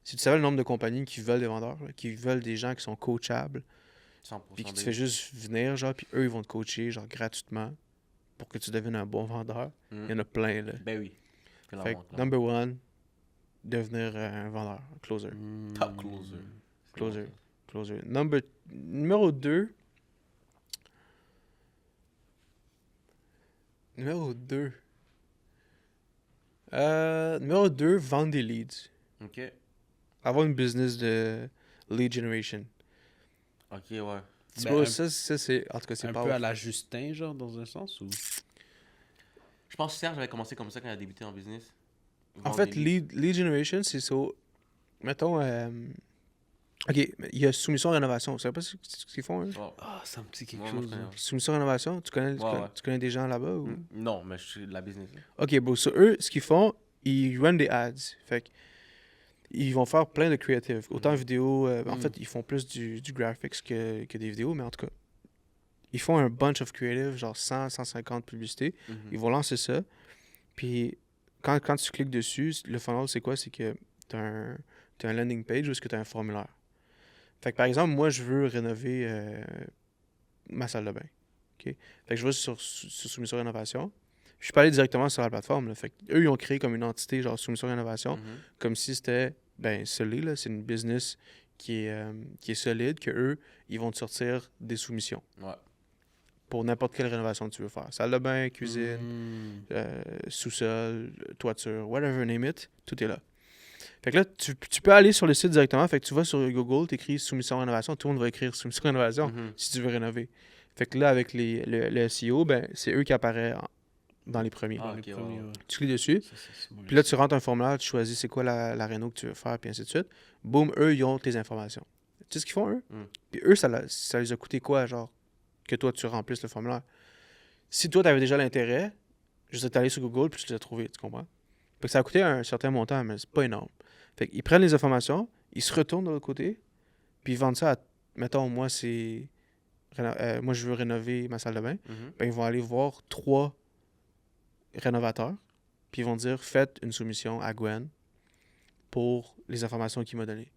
Si tu savais le nombre de compagnies qui veulent des vendeurs, là, qui veulent des gens qui sont coachables, 100% puis que tu des- fais juste venir, genre, puis eux, ils vont te coacher, genre, gratuitement, pour que tu deviennes un bon vendeur. Mhm. Il y en a plein, là. Ben oui. Fait que, number one, devenir un vendeur, un closer. Top closer. C'est Closer. bon, Closer. Numéro 2. Numéro 2. Numéro 2, vendre des leads. ça. OK. Avoir une business de lead generation. OK, ouais. Ben, Bro, un- ça c'est... En tout cas, c'est Un pas... peu à la Justin, genre, dans un sens, ou... Je pense que Serge avait commencé comme ça quand il a débuté en business. En Vendre fait, des leads. lead generation, c'est ça... Mettons... OK, il y a soumission rénovation. Vous savez pas ce qu'ils font, eux? Oh. Ah, ça me dit quelque Ouais, moi, je chose. connais, hein. ouais. Soumission rénovation, tu connais, Ouais. tu connais des gens là-bas? Ou... Non, mais je suis de la business. là. OK, bon, so eux, ce qu'ils font, ils run des ads. Fait que ils vont faire plein de creative. Autant vidéo, en fait, ils font plus du graphics que des vidéos, mais en tout cas, ils font un bunch of creative, genre 100, 150 publicités. Mhm. Ils vont lancer ça. Puis quand tu cliques dessus, le funnel, c'est quoi? C'est que tu as un landing page ou est-ce que tu as un formulaire. Fait que par exemple, moi, je veux rénover ma salle de bain. OK? Fait que je vais sur Soumission Rénovation. Je suis pas allé directement sur la plateforme. Là. Fait que eux, ils ont créé comme une entité, genre Soumission Rénovation, Mhm. comme si c'était, ben, solide, là. C'est une business qui est solide, que eux, ils vont te sortir des soumissions Ouais. pour n'importe quelle rénovation que tu veux faire. Salle de bain, cuisine, Hmm. sous-sol, toiture, whatever, name it, tout est là. Fait que là, tu peux aller sur le site directement. Fait que tu vas sur Google, tu écris soumission rénovation, tout le monde va écrire soumission rénovation Mhm. si tu veux rénover. Fait que là, avec le SEO, ben, c'est eux qui apparaissent dans les premiers. Ah, Dans les ok, premiers, ouais. ouais. Tu cliques dessus, Ça, c'est smart. puis là, tu rentres un formulaire, tu choisis c'est quoi la réno que tu veux faire, puis ainsi de suite. Boum, eux, ils ont tes informations. Tu sais ce qu'ils font, eux? Mm. Puis eux, ça les a coûté quoi, genre, que toi, tu remplisses le formulaire? Si toi, tu avais déjà l'intérêt, Juste t'es allé sur Google, puis tu l'as trouvé, tu comprends? Fait que ça a coûté un certain montant, mais c'est pas énorme. Fait qu'ils prennent les informations, ils se retournent de l'autre côté, puis ils vendent ça à... Mettons, moi, moi, je veux rénover ma salle de bain. Ben, ils vont aller voir 3 rénovateurs, puis ils vont dire, faites une soumission à Gwen pour les informations qu'il m'a données.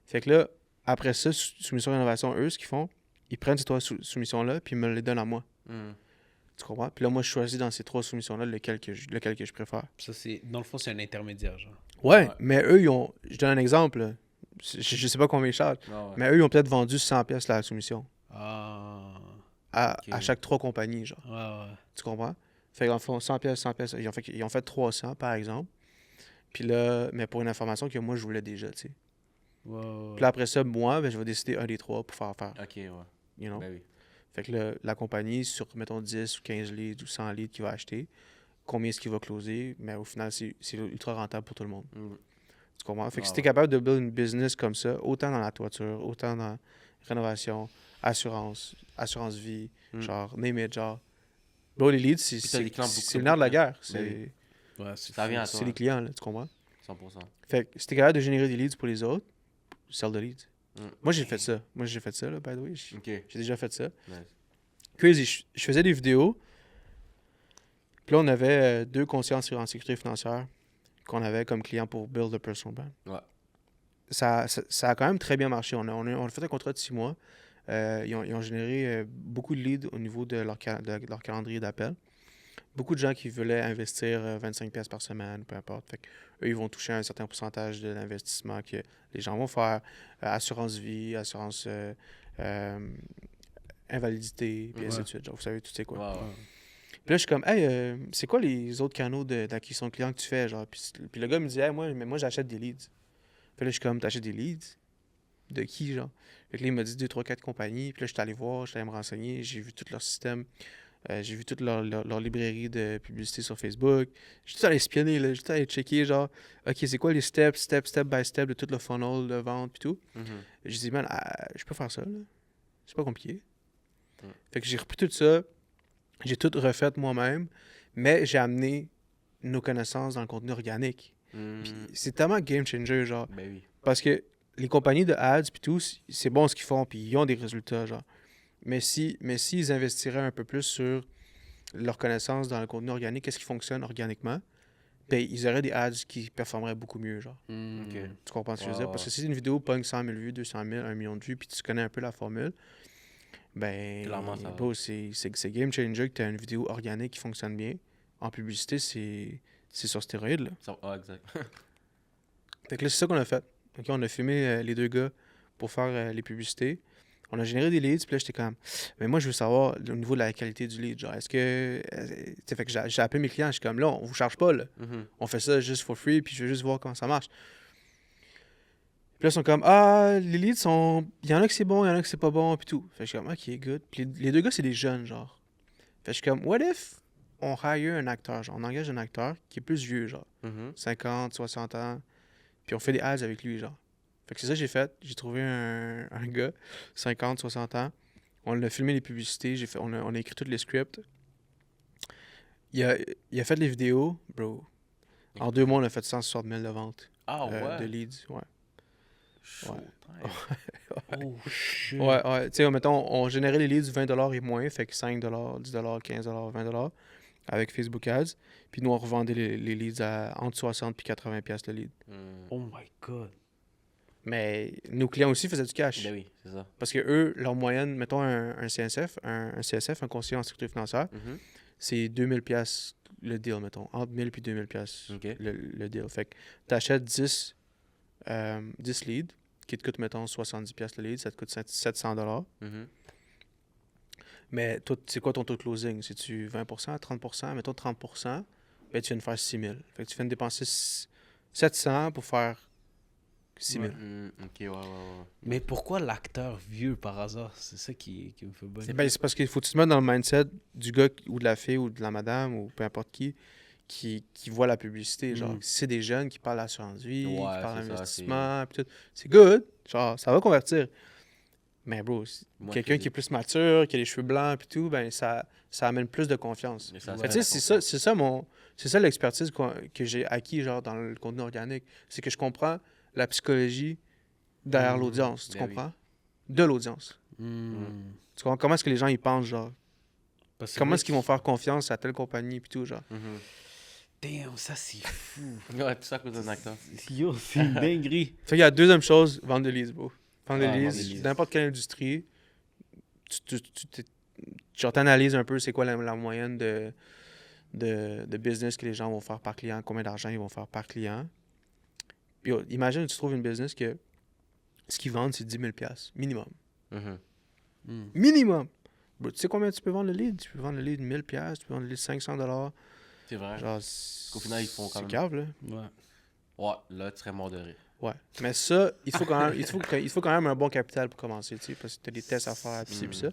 Fait que là, après ça, soumission rénovation, eux, ce qu'ils font, ils prennent ces 3 soumissions-là, puis ils me les donnent à moi. Tu comprends? Puis là, moi, je choisis dans ces 3 soumissions-là lequel que je préfère. Ça, c'est... Dans le fond, c'est un intermédiaire, genre. Ouais, mais eux, ils ont... Je donne un exemple, là. Je sais pas combien ils chargent, mais eux, ils ont peut-être vendu 100$ la soumission. À chaque 3 compagnies, genre. Ouais. Tu comprends? Fait qu'ils en font 100$. Ils ont fait 300, par exemple. Puis là, mais pour une information que moi, je voulais déjà, tu sais. Puis là, après ça, moi, ben, je vais décider un des 3 pour faire affaire. OK, ouais. You know? Ben oui. Fait que la compagnie, sur, mettons, 10 ou 15 leads ou 100 leads qu'il va acheter, combien est-ce qu'il va closer, mais au final, c'est ultra rentable pour tout le monde. Tu comprends? Fait que si t'es capable de build une business comme ça, autant dans la toiture, autant dans la rénovation, assurance vie, genre, name it, genre. Bro, les leads, c'est le nerf de la guerre. Ça vient à toi. C'est les clients, là, tu comprends? 100%. Fait que si t'es capable de générer des leads pour les autres, sell the leads. Moi, j'ai fait ça. Là, by the way. J'ai déjà fait ça. Nice. Crazy, je faisais des vidéos. Puis là, on avait 2 conseillers en sécurité financière qu'on avait comme clients pour build a personal brand. Ouais. Ça a quand même très bien marché. On a fait un contrat de 6 mois. Ils ont généré beaucoup de leads au niveau de leur calendrier d'appel. Beaucoup de gens qui voulaient investir 25$ par semaine, peu importe. Fait que eux, ils vont toucher un certain pourcentage de l'investissement que les gens vont faire. Assurance vie, assurance invalidité, puis ainsi de suite. Genre, vous savez tout c'est quoi. Wow. Puis là, je suis comme, hey, c'est quoi les autres canaux d'acquisition client que tu fais? Genre? Puis le gars me dit, hey, moi j'achète des leads. Puis là, je suis comme, t'achètes des leads? De qui, genre? Fait que là, il m'a dit 2, 3, 4 compagnies. Puis là, j'étais allé voir, j'étais allé me renseigner. J'ai vu tout leur système. J'ai vu toute leur librairie de publicité sur Facebook. J'ai tout allé espionner, là. J'ai tout allé checker, genre, OK, c'est quoi les step by step de tout le funnel de vente, puis tout. J'ai dit, man, je peux faire ça, là. C'est pas compliqué. Fait que j'ai repris tout ça. J'ai tout refait moi-même, mais j'ai amené nos connaissances dans le contenu organique. Puis c'est tellement game changer, genre. Ben oui. Parce que les compagnies de ads, puis tout, c'est bon ce qu'ils font, puis ils ont des résultats, genre. Mais s'ils investiraient un peu plus sur leur connaissance dans le contenu organique, qu'est-ce qui fonctionne organiquement, ben ils auraient des ads qui performeraient beaucoup mieux, genre. OK. Tu comprends ce que je veux dire? Parce que si une vidéo pogne 100 000 vues, 200 000, 1 million de vues, puis tu connais un peu la formule, ben, bro, c'est game changer que tu as une vidéo organique qui fonctionne bien. En publicité, c'est sur stéroïdes, là. Exact. Fait que là, c'est ça qu'on a fait. OK, on a filmé les 2 gars pour faire les publicités. On a généré des leads, puis là, j'étais comme... Mais moi, je veux savoir au niveau de la qualité du lead. Genre, est-ce que... fait que j'ai appelé mes clients, je suis comme, là, on vous charge pas, là. On fait ça juste for free, puis je veux juste voir comment ça marche. Puis là, ils sont comme, les leads sont... Il y en a que c'est bon, il y en a que c'est pas bon, puis tout. Fait que je suis comme, OK, good. Puis les 2 gars, c'est des jeunes, genre. Fait que je suis comme, what if on hire un acteur, genre, on engage un acteur qui est plus vieux, genre. 50, 60 ans, puis on fait des ads avec lui, genre. Fait que c'est ça que j'ai fait. J'ai trouvé un gars, 50, 60 ans. On a filmé les publicités. On a écrit tous les scripts. Il a fait les vidéos, bro. En 2 mois, on a fait 160 000 de ventes. De leads, ouais. Oh, shit. Ouais. Tu sais, mettons, on générait les leads 20$ et moins. Fait que 5$, 10$, 15$, 20$ avec Facebook Ads. Puis nous, on revendait les leads à entre 60$ et 80$ le lead. Oh my God. Mais nos clients aussi faisaient du cash. Ben oui, c'est ça. Parce que eux, leur moyenne, mettons un CSF, un conseiller en sécurité financière, c'est 2000$ le deal, mettons. Entre 1000 et 2000$ le deal. Fait que tu achètes 10 leads qui te coûtent, mettons, 70$ le lead, ça te coûte 700$. Mais toi, c'est quoi ton taux de closing? C'est-tu 20%, 30%? Mettons 30%, ben, tu viens de faire 6000$. Fait que tu viens de dépenser 700 pour faire 6000$. OK, ouais. Mais pourquoi l'acteur vieux par hasard? C'est ça qui me fait bonne. C'est parce qu'il faut que tu te mettes dans le mindset du gars ou de la fille ou de la madame ou peu importe qui voit la publicité. Genre, si c'est des jeunes qui parlent d'assurance vie, qui parlent d'investissement, puis tout, c'est good. Genre, ça va convertir. Mais bro, Moins quelqu'un qui est crédible. plus mature, qui a les cheveux blancs et tout, ben ça amène plus de confiance. Mais ça, Fait que, tu sais, c'est ça l'expertise que j'ai acquis genre dans le contenu organique. C'est que je comprends la psychologie derrière l'audience. Tu Ben oui. comprends? De l'audience. Tu comprends? Comment est-ce que les gens y pensent, genre? Parce que Comment là, est-ce qu'ils vont faire confiance à telle compagnie et tout, genre? Damn, ça c'est fou. Ouais, tout ça à cause d'un acteur. Yo, c'est une dinguerie. Fait qu'il y a la deuxième chose, vendre de leads, bro. Vendre de Ah, vendre leads, des leads. n'importe quelle industrie, tu t'analyses un peu c'est quoi la moyenne de business que les gens vont faire par client, combien d'argent ils vont faire par client. Puis imagine tu trouves une business que ce qu'ils vendent, c'est 10 000 $, minimum. Minimum! Bro, tu sais combien tu peux vendre le lead? Tu peux vendre le lead 1000 $, tu peux vendre le lead 500 $. C'est vrai. Genre, qu'au final, ils font quand c'est même. cave, là. Ouais. Ouais, là, tu serais mort de rire. Ouais. Mais ça, il faut quand même, il faut quand même un bon capital pour commencer, tu sais, parce que tu as des tests à faire, pis ci, pis ça.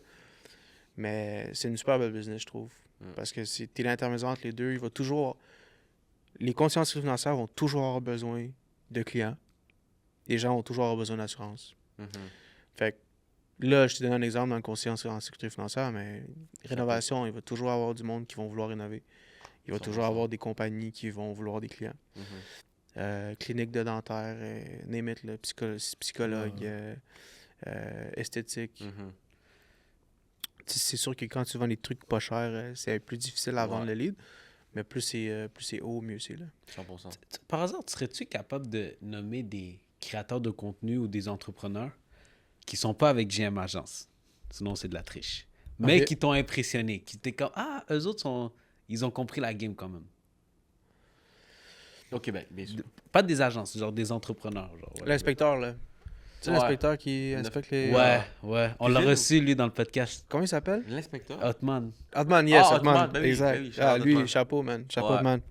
Mais c'est une super belle business, je trouve. Parce que si tu es l'intermédiaire entre les deux, il va toujours... Les consciences financières vont toujours avoir besoin de clients. Les gens vont toujours avoir besoin d'assurance. Fait que là, je te donne un exemple dans le conscience en sécurité financière, mais rénovation, il va toujours avoir du monde qui vont vouloir rénover. Il va toujours avoir des compagnies qui vont vouloir des clients. Clinique de dentaire, name it, là, psychologue, esthétique. C'est sûr que quand tu vends des trucs pas chers, c'est plus difficile à vendre le lead. Mais plus c'est haut, mieux c'est, là. 100%. Par hasard, serais-tu capable de nommer des créateurs de contenu ou des entrepreneurs qui sont pas avec GM Agence? Sinon, c'est de la triche. Mais qui t'ont impressionné, qui t'es comme, ah, eux autres, ils ont compris la game quand même. Au Québec, bien sûr. Pas des agences, genre des entrepreneurs. Genre, L'inspecteur, là. Tu sais, l'inspecteur qui inspecte les... Ouais. On l'a reçu, lui, dans le podcast. Comment il s'appelle? L'inspecteur? Hotman. Hotman, yes, Ah, Hotman. Hotman, ben oui, Exact. ben oui, Lui, Hotman. chapeau, man. Chapeau, Hotman.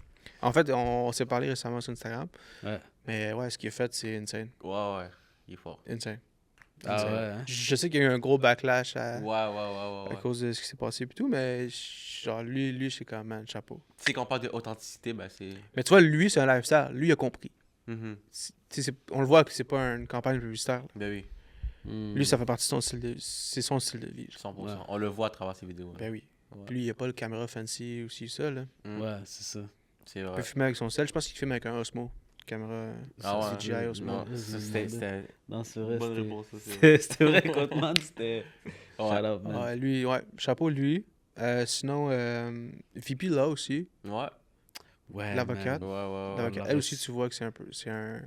En fait, on s'est parlé récemment sur Instagram. Ouais. Mais ouais, ce qu'il a fait, c'est insane. Ouais. Il est fort. Insane. Ah ouais, hein? Je sais qu'il y a eu un gros backlash à Ouais. cause de ce qui s'est passé et tout, mais genre, lui, c'est quand même, chapeau. Tu sais, quand on parle d'authenticité, ben c'est... Mais tu vois, lui, c'est un lifestyle. Lui, il a compris. On le voit que c'est pas une campagne publicitaire. Là. Ben oui, Lui, ça fait partie de son style de vie. C'est son style de vie. 100%. Ouais. On le voit à travers ses vidéos. Ben oui. Ouais. Puis lui, il a pas le caméra fancy aussi, ça, là. Ouais, c'est ça. C'est Il vrai. peut filmer avec son sel. Je pense qu'il filme avec un Osmo. Caméra CGI Osmo. Non, c'était... Non, c'est vrai. Bonne c'était- réponse, ça, c'est C'était vrai qu'Hotman, c'était... Ouais. Shout out, man. Ouais, lui, ouais. Chapeau, lui. Sinon, VP là aussi. Ouais. Ouais, L'avocate. man. Ouais. L'avocate. l'a Elle reçu. aussi, tu vois que c'est un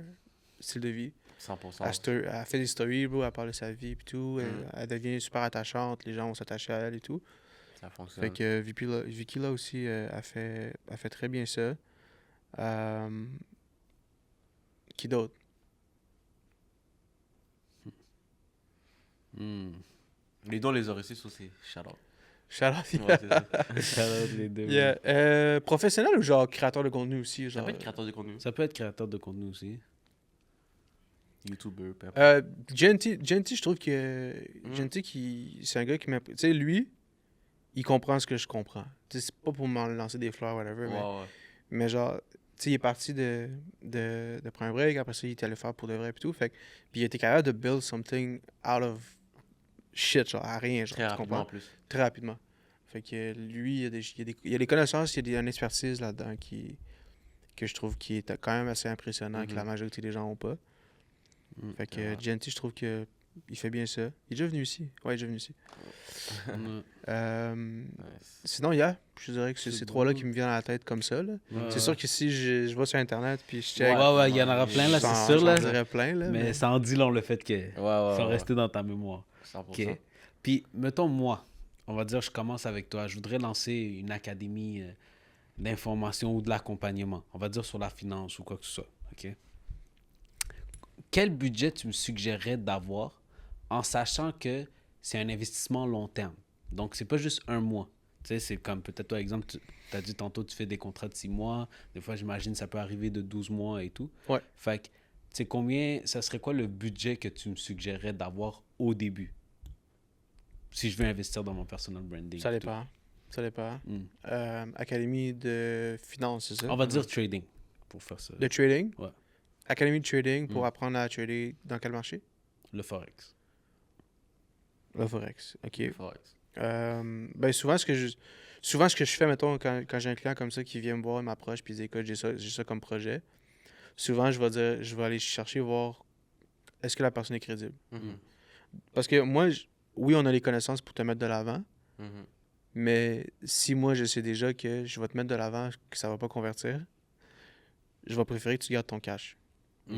style de vie. 100%. Elle fait des stories, bro. Elle parle de sa vie et tout. Elle devient super attachante. Les gens vont s'attacher à elle et tout. Ça fonctionne. Fait que Vicky là aussi a fait très bien ça. Qui d'autre? Les dons, les a reçus, ça, c'est shout-out. Shout-out. Ouais, c'est ça. Shout out les deux. Yeah. Professionnel ou genre créateur de contenu aussi? Ça Genre... peut être créateur de contenu. Ça peut être créateur de contenu aussi. YouTuber, peu importe. Genty, je trouve que Genty, c'est un gars qui m'a... Tu sais, lui, il comprend ce que je comprends. Tu sais, c'est pas pour m'en lancer des fleurs, whatever, Ouais. mais genre, tu sais, il est parti de prendre un break, après ça, il est allé faire pour de vrai et tout, fait que... Puis il était capable de build something out of shit, genre, à rien, genre, Très tu rapidement, comprends? en plus. Très rapidement. Fait que lui, il y a des connaissances, il y a une expertise là-dedans que je trouve qui est quand même assez impressionnant, que la majorité des gens n'ont pas. Fait que Genty, je trouve que il fait bien ça. Il est déjà venu ici. Ouais, il est déjà venu ici. Sinon, je dirais que c'est ces trois-là qui me viennent à la tête comme ça. Là. C'est sûr que si je vais sur Internet puis je check... Ouais, il y en aura plein, là, c'est sûr. Là. J'en dirais plein, là. Mais ça en dit long le fait que Ouais. sont restés dans ta mémoire. 100%. OK. Puis, mettons, moi, on va dire, je commence avec toi. Je voudrais lancer une académie d'information ou de l'accompagnement. On va dire sur la finance ou quoi que ce soit. OK? Quel budget tu me suggérerais d'avoir en sachant que c'est un investissement long terme? Donc, c'est pas juste un mois. Tu sais, c'est comme peut-être, toi, exemple, tu as dit tantôt, tu fais des contrats de 6 mois. Des fois, j'imagine, ça peut arriver de 12 mois et tout. Ouais. Fait que, tu sais, ça serait quoi le budget que tu me suggérerais d'avoir au début? Si je veux investir dans mon personal branding. Ça et tout. dépend. Ça dépend. Académie de finance, c'est ça? On va dire trading pour faire ça. De trading? Ouais. Académie de trading pour apprendre à trader dans quel marché? Le Forex. Le Forex, OK. Forex. Ben souvent, ce que je fais, mettons, quand j'ai un client comme ça qui vient me voir, m'approche, puis il dit, écoute, j'ai ça comme projet, souvent, je vais aller chercher, voir est-ce que la personne est crédible. Mhm. Parce que moi, oui, on a les connaissances pour te mettre de l'avant, Mhm. mais si moi, je sais déjà que je vais te mettre de l'avant, que ça va pas convertir, je vais préférer que tu gardes ton cash. Ok.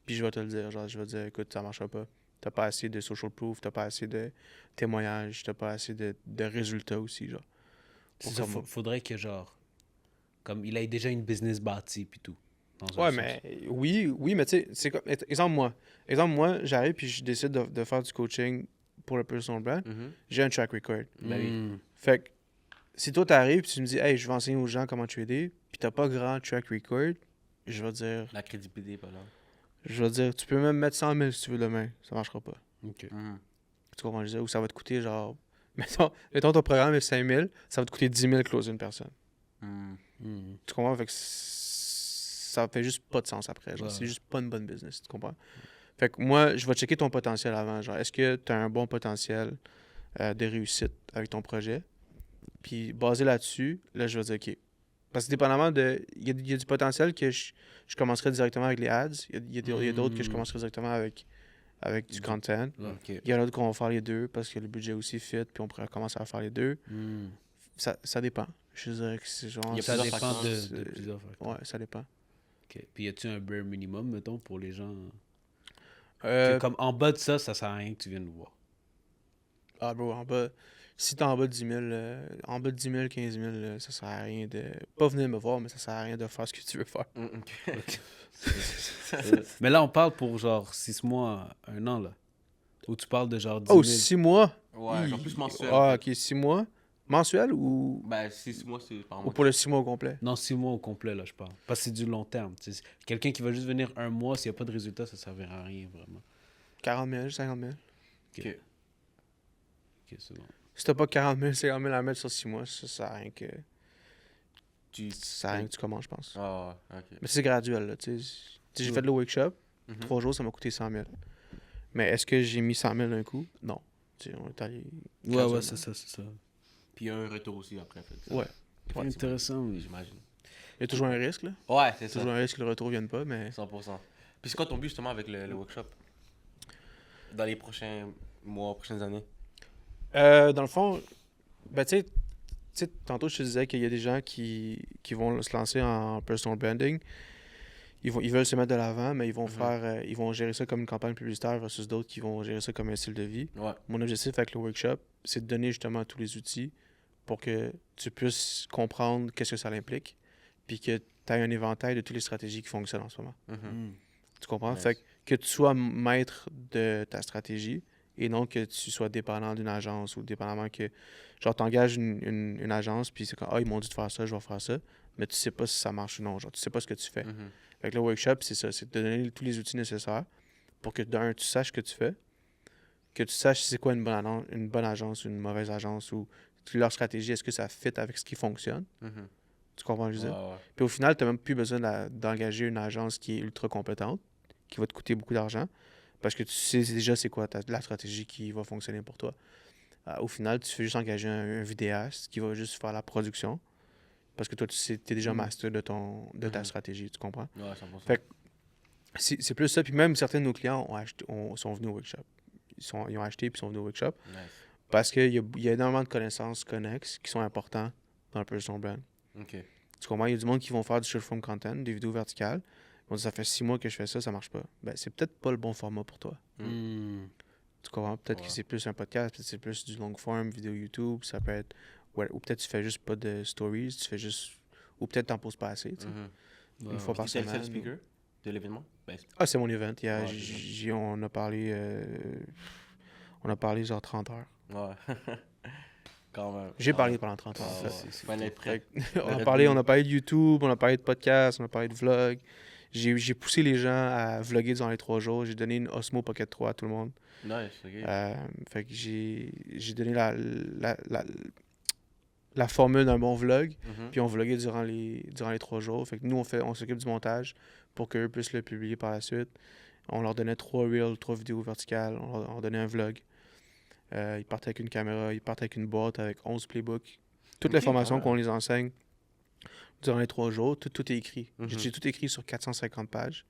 Puis je vais te le dire. Genre, je vais te dire, écoute, ça marchera pas. T'as pas assez de social proof, t'as pas assez de témoignages, t'as pas assez de résultats aussi, genre. C'est ça, faudrait que, genre, comme il ait déjà une business bâtie, puis tout. dans un Ouais, sens. mais oui, mais tu sais, c'est comme. Exemple, moi, j'arrive puis je décide de faire du coaching pour le personal brand. Mhm. J'ai un track record. Ben oui. Mm. Fait que si toi t'arrives puis tu me dis, hey, je vais enseigner aux gens comment trader, puis t'as pas grand track record, je vais dire, La crédibilité est pas là. tu peux même mettre 100 000 si tu veux demain, ça marchera pas. OK. Mhm. Tu comprends, je veux dire, ou ça va te coûter genre, mettons ton programme est 5 000, ça va te coûter 10 000 closer une personne. Mhm. Mm. Tu comprends? Fait que ça fait juste pas de sens après. Genre, Ouais. c'est juste pas une bonne business. Tu comprends? Fait que moi, je vais checker ton potentiel avant. Genre, est-ce que tu as un bon potentiel de réussite avec ton projet? Puis, basé là-dessus, là, je vais dire OK. Parce que dépendamment de. Il y a du potentiel que je commencerai directement avec les ads. Il y a d'autres que je commencerai directement avec du content. Ouais. Ok. Il y en a d'autres qu'on va faire les deux parce que le budget aussi fit, puis on pourrait commencer à faire les deux. Mm. Ça dépend. Je dirais que c'est genre. Il y a Ça plusieurs dépend facteurs. de plusieurs facteurs. Ouais, ça dépend. OK. Puis y a-tu un bare minimum, mettons, pour les gens? Euh, Que comme en bas de ça sert à rien que tu viennes nous voir. Ah, bro, si t'es en bas de 10 000, en bas de 10 000, 15 000, ça sert à rien de. Pas venir me voir, mais ça sert à rien de faire ce que tu veux faire. Mhm. Ok. Mais là, on parle pour genre 6 mois, 1 an, là. Où tu parles de genre 10 000. Oh, 6 mois? Ouais, genre plus mensuel. Ah, ok, 6 mois. Mensuel ou, Ben, 6 mois, c'est par ou mois. pour le 6 mois au complet? Non, 6 mois au complet, là, je parle. Parce que c'est du long terme. Tu sais. Quelqu'un qui va juste venir 1 mois, s'il n'y a pas de résultat, ça ne servira à rien, vraiment. 40 000, 50 000. Ok. OK, c'est bon. Si t'as pas 40 000, 50 000 à mettre sur 6 mois, ça sert à rien que, Tu... ça sert à rien que tu commences, je pense. Ah, ouais, ok. Mais c'est graduel, là, tu sais. Tu sais, j'ai fait le workshop, Mhm. 3 jours, ça m'a coûté 100 000. Mais est-ce que j'ai mis 100 000 d'un coup? Non. Tu sais, on est allé. Ouais, graduellement. c'est ça, c'est ça. Puis il y a un retour aussi après. Fait, que ça- Ouais. Ouais, Intéressant, oui. J'imagine. Il y a toujours un risque, là. Ouais, c'est ça. Toujours un risque que le retour vienne pas, mais. 100%. Puis c'est quoi ton but justement avec le workshop? Dans les prochains mois, prochaines années? Dans le fond, ben tu sais, tantôt je te disais qu'il y a des gens qui vont se lancer en personal branding. Ils veulent se mettre de l'avant, mais ils vont faire, ils vont gérer ça comme une campagne publicitaire versus d'autres qui vont gérer ça comme un style de vie. Ouais. Mon objectif avec le workshop, c'est de donner justement tous les outils pour que tu puisses comprendre qu'est-ce que ça implique, puis que tu aies un éventail de toutes les stratégies qui fonctionnent en ce moment. Mhm. Mm. Tu comprends? Nice. Fait que tu sois maître de ta stratégie et non que tu sois dépendant d'une agence ou dépendamment que, genre, t'engages une agence puis c'est comme, ah, ils m'ont dit de faire ça, je vais faire ça, mais tu sais pas si ça marche ou non, genre, tu sais pas ce que tu fais. Mhm. Fait que le workshop, c'est ça, c'est de donner tous les outils nécessaires pour que, d'un, tu saches ce que tu fais, que tu saches c'est quoi une bonne agence ou une mauvaise agence ou leur stratégie, est-ce que ça fit avec ce qui fonctionne. Mhm. Tu comprends ce que je veux Ouais, dire? ouais. Puis au final, tu n'as même plus besoin d'engager une agence qui est ultra compétente, qui va te coûter beaucoup d'argent, parce que tu sais déjà c'est quoi la stratégie qui va fonctionner pour toi. Au final, tu fais juste engager un vidéaste qui va juste faire la production, parce que toi, tu es déjà master de ta stratégie, tu comprends? Ouais, 100%. Fait c'est plus ça. Puis même certains de nos clients sont venus au workshop. Ils ont acheté puis sont venus au workshop, Nice. parce qu'il y a énormément de connaissances connexes qui sont importantes dans le personal brand. Ok. Tu comprends? Il y a du monde qui vont faire du short-form content, des vidéos verticales. Ils vont dire, ça fait 6 mois que je fais ça, ça marche pas. Ben, c'est peut-être pas le bon format pour toi. Mm. Tu comprends? Peut-être Ouais. que c'est plus un podcast, peut-être que c'est plus du long form, vidéo YouTube, ça peut être... Ouais, ou peut-être tu fais juste pas de stories, tu fais juste... Ou peut-être t'en poses pas assez, tu sais. Mhm. Une fois par T'étais le seul semaine. speaker de l'événement? Ben, Ah, c'est mon event. Ouais, On a parlé... on a parlé genre 30 heures. ouais. Quand même. J'ai parlé pendant 30 heures, Ah, en ouais. fait. Fallait être prêt. On a parlé de YouTube, on a parlé de podcast, on a parlé de vlog. J'ai poussé les gens à vlogger durant les 3 jours. J'ai donné une Osmo Pocket 3 à tout le monde. Nice, ok. Fait que j'ai donné la formule d'un bon vlog. Mhm. Puis on vloguait durant les 3 jours. Fait que nous, on s'occupe du montage pour qu'eux puissent le publier par la suite. On leur donnait 3 reels, 3 vidéos verticales. On leur donnait un vlog. Ils partent avec une caméra, ils partent avec une boîte avec 11 playbooks. Toutes les formations qu'on les enseigne durant les 3 jours, tout est écrit. J'ai tout écrit sur 450 pages